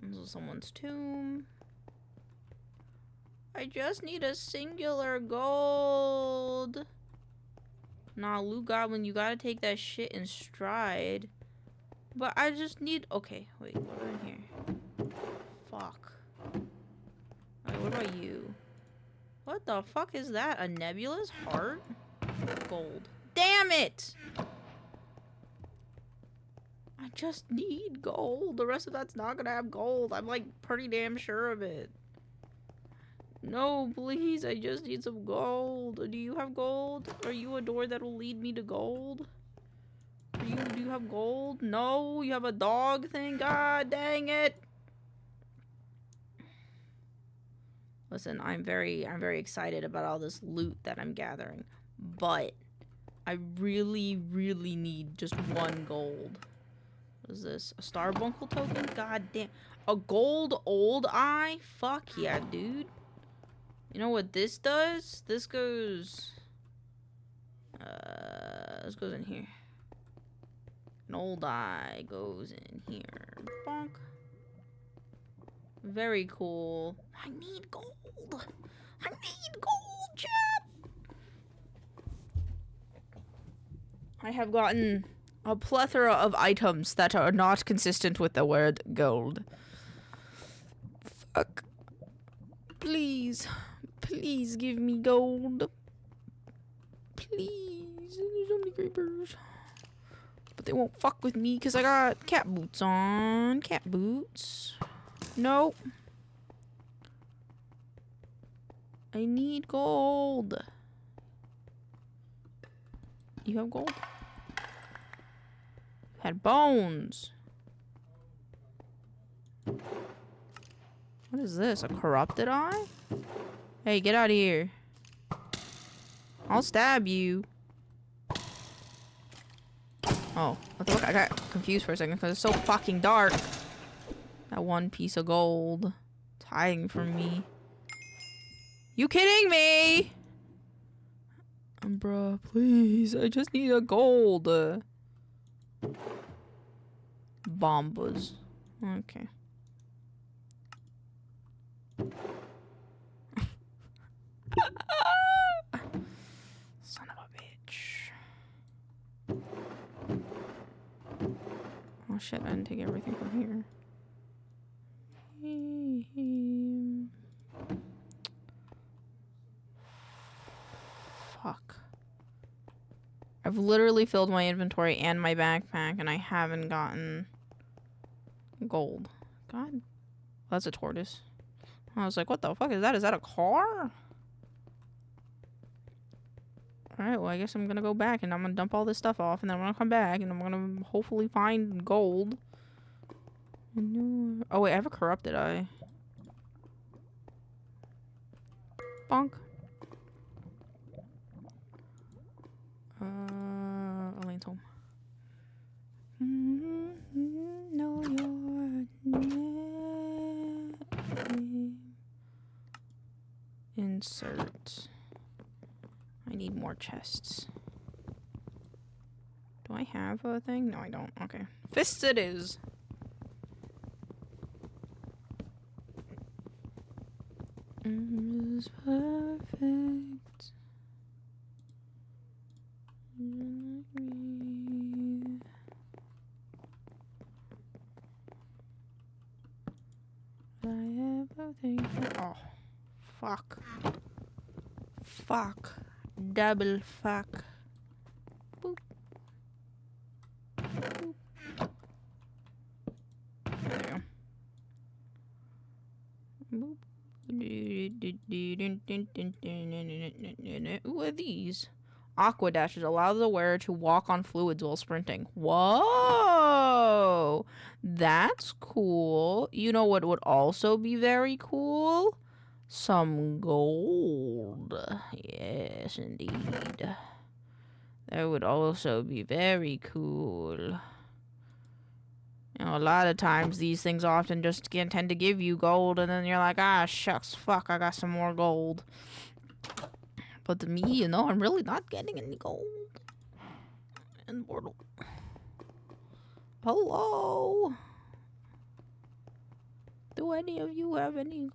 This is someone's tomb. I just need a singular gold. Nah, Loot Goblin, you gotta take that shit in stride. But I just need... Okay, wait, what are in here? Fuck. Alright, what about you? What the fuck is that? A nebulous heart? Gold. Damn it! I just need gold. The rest of that's not gonna have gold. I'm like pretty damn sure of it. No, please. I just need some gold. Do you have gold? Are you a door that will lead me to gold? Do you have gold? No, you have a dog thing? God dang it. Listen, I'm very excited about all this loot that I'm gathering. But I really need just 1 gold. What is this? A Starbuncle token? God damn. A gold old eye? Fuck yeah, dude. You know what this does? This goes... this goes in here. An old eye goes in here. Bonk. Very cool. I need gold. I need gold, chat. I have gotten a plethora of items that are not consistent with the word gold. Fuck. Please. Please give me gold. Please. There's so many creepers. But they won't fuck with me because I got cat boots on. Cat boots. Nope. I need gold. You have gold? You had bones. What is this? A corrupted eye? Hey, get out of here. I'll stab you. Oh, what the fuck? I got confused for a second because it's so fucking dark. That one piece of gold. It's hiding from me. You kidding me? Bruh, please. I just need a gold. Bombas. Okay. Son of a bitch. Oh shit, I didn't take everything from here. Fuck. I've literally filled my inventory and my backpack and I haven't gotten gold. God. That's a tortoise. I was like, what the fuck is that? Is that a car? Alright, well, I guess I'm gonna go back and I'm gonna dump all this stuff off and then I'm gonna come back and I'm gonna hopefully find gold. Oh, wait, I have a corrupted eye. Bonk. Elaine's home. Know your name. Insert. I need more chests. Do I have a thing? No, I don't. Okay. Fists it is. It's perfect. Oh, fuck. Fuck. Double fuck. Boop. Boop. There you go. Boop. What are these? Aqua dashes allow the wearer to walk on fluids while sprinting. Whoa! That's cool. You know what would also be very cool? Some gold. Yes, indeed. That would also be very cool. You know, a lot of times these things often just tend to give you gold and then you're like, ah, shucks, fuck, I got some more gold. But to me, you know, I'm really not getting any gold. And Portal. Hello? Do any of you have any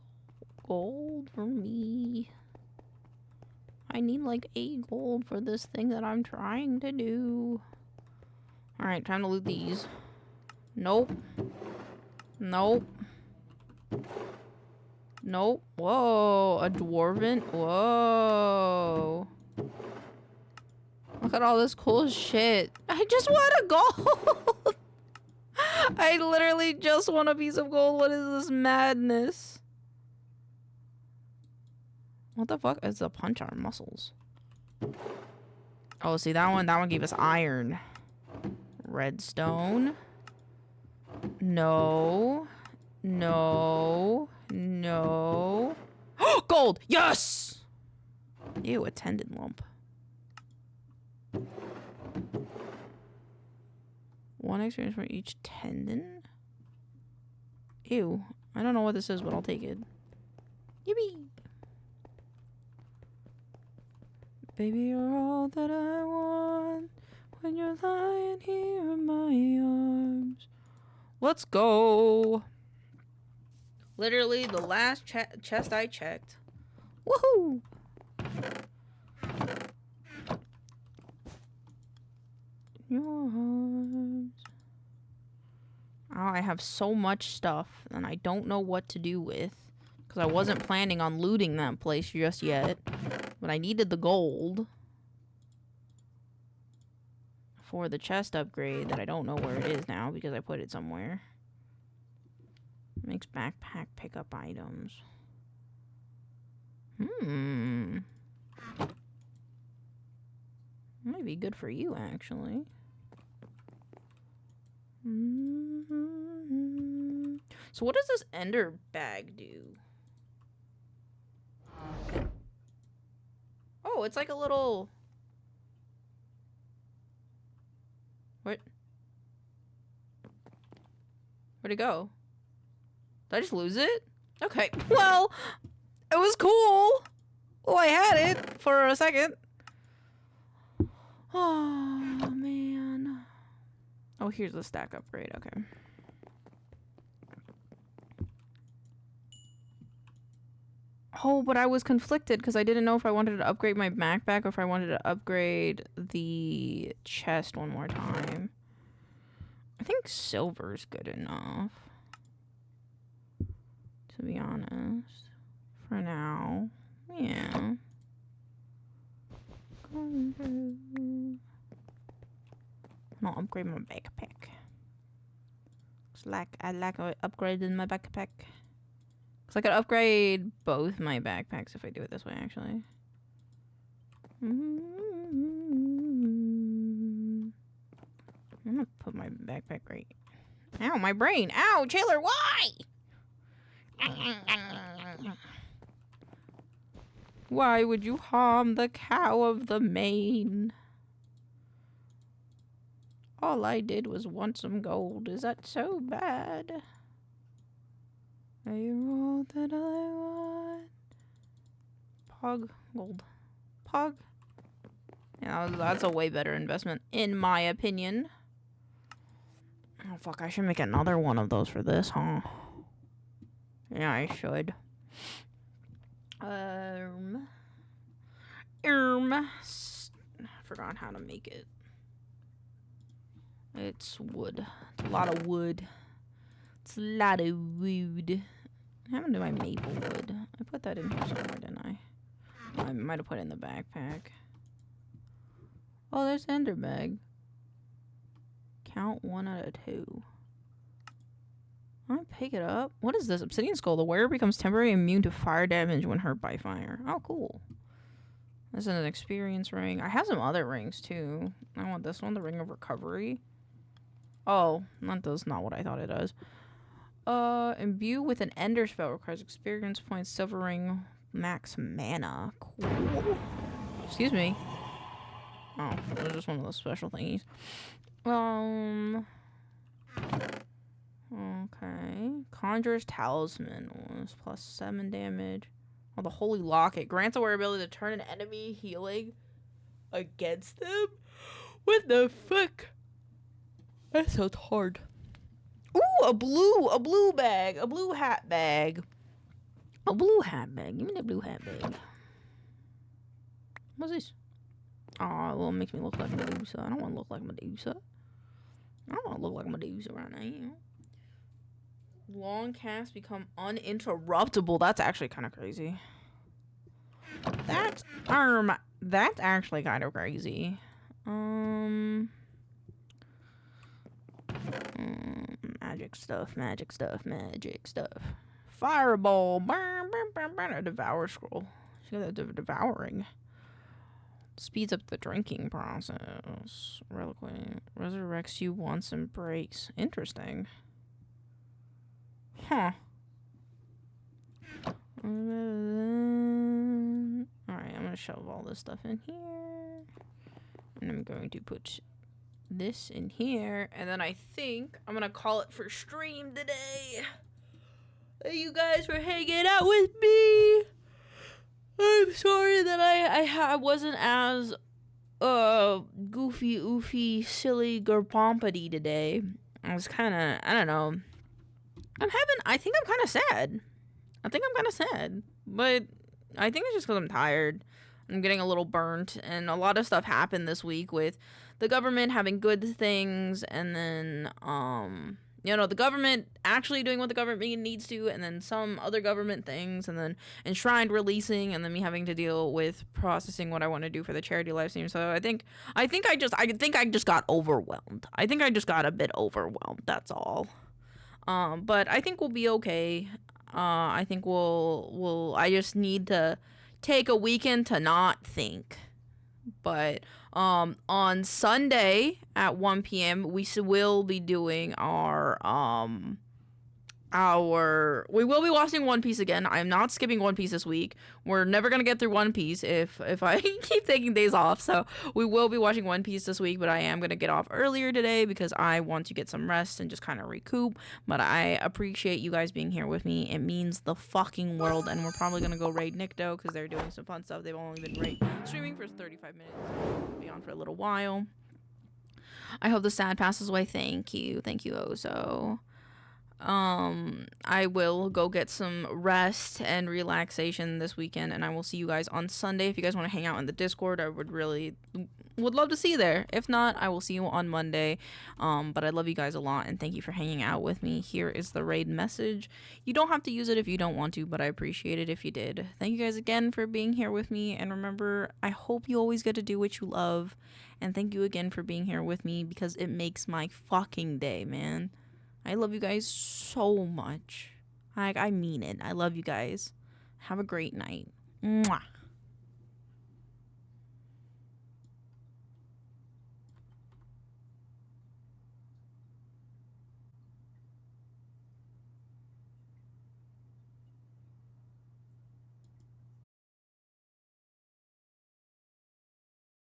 gold for me? I need like 8 gold for this thing that I'm trying to do. Alright, time to loot these. Nope. Nope. Nope. Whoa. A dwarven? Whoa. Look at all this cool shit. I just want a gold. I literally just want a piece of gold. What is this madness? What the fuck is a punch our muscles? Oh, see that one gave us iron. Redstone. No. No. No. Gold! Yes! Ew, a tendon lump. 1 experience for each tendon? Ew. I don't know what this is, but I'll take it. Yippee! Baby, you're all that I want when you're lying here in my arms. Let's go! Literally the last chest I checked. Woohoo! your arms. Oh, I have so much stuff and I don't know what to do with. Because I wasn't planning on looting that place just yet. But I needed the gold. For the chest upgrade that I don't know where it is now because I put it somewhere. Makes backpack pickup items. Might be good for you, actually. So what does this ender bag do? Oh, it's like a little... What? Where'd it go? Did I just lose it? Okay, well, it was cool. Well, I had it for a second. Oh, man. Oh, here's the stack upgrade. Okay. Oh, but I was conflicted because I didn't know if I wanted to upgrade my backpack or if I wanted to upgrade the chest one more time. I think silver's good enough. To be honest. For now. Yeah. I'll upgrade my backpack. Looks like I like upgrading my backpack. Cause I could upgrade both my backpacks if I do it this way, actually. I'm gonna put my backpack right. Ow, my brain! Ow, Taylor, why? Why would you harm the cow of the main? All I did was want some gold. Is that so bad? Are you all that I want? Pog. Gold. Pog. Yeah, that's a way better investment, in my opinion. Oh, fuck. I should make another one of those for this, huh? Yeah, I should. I forgot how to make it. It's wood. It's a lot of wood. It's a lot of wood. What happened to my maple wood? I put that in here somewhere, didn't I? I might have put it in the backpack. Oh, there's the ender bag. Count 1 out of 2. I pick it up. What is this? Obsidian skull. The wearer becomes temporarily immune to fire damage when hurt by fire. Oh, cool. This is an experience ring. I have some other rings, too. I want this one, the ring of recovery. Oh, that does not what I thought it does. Imbue with an ender spell requires experience points, silver ring, max mana. Cool. Excuse me. Oh, it was just one of those special thingies. Okay. Conjurer's Talisman was plus 7 damage. Oh, the Holy Locket grants a wearer ability to turn an enemy healing against them. What the fuck? That sounds hard. Ooh, a blue bag. A blue hat bag. A blue hat bag. Give me the blue hat bag. What's this? Oh, well, it makes me look like Medusa. I don't want to look like Medusa. I don't want to look like Medusa right now. Long casts become uninterruptible. That's actually kind of crazy. That's actually kind of crazy. Magic stuff. Fireball. A devour scroll. She got the devouring. Speeds up the drinking process. Reliquary. Resurrects you once and breaks. Interesting. Huh. Alright, I'm gonna shove all this stuff in here. And I'm going to put this in here. And then I think I'm gonna call it for stream today. Thank you guys for hanging out with me. I'm sorry that I wasn't as goofy, oofy, silly, gerpompity today. I was kind of, I don't know. I think I'm kind of sad. But I think it's just because I'm tired. I'm getting a little burnt, and a lot of stuff happened this week with the government having good things, and then the government actually doing what the government needs to, and then some other government things, and then Enshrined releasing, and then me having to deal with processing what I want to do for the charity live stream. So I think I just got overwhelmed. I think I just got a bit overwhelmed. That's all. But I think we'll be okay. I think I just need to take a weekend to not think. But on Sunday at 1 p.m. we will be doing we will be watching One Piece again. I'm not skipping One Piece this week. We're never gonna get through One Piece if I keep taking days off. So we will be watching One Piece this week, but I am gonna get off earlier today because I want to get some rest and just kind of recoup. But I appreciate you guys being here with me. It means the fucking world. And we're probably gonna go raid Nikto because they're doing some fun stuff. They've only been streaming for 35 minutes. We'll be on for a little while. I hope the sad passes away. Thank you, Ozo. I will go get some rest and relaxation this weekend, and I will see you guys on Sunday. If you guys want to hang out in the Discord, I would love to see you there. If not, I will see you on Monday. But I love you guys a lot, and thank you for hanging out with me. Here is the raid message. You don't have to use it if you don't want to, but I appreciate it if you did. Thank you guys again for being here with me, and remember, I hope you always get to do what you love, and thank you again for being here with me because it makes my fucking day, man. I love you guys so much. I mean it. I love you guys. Have a great night. Mwah.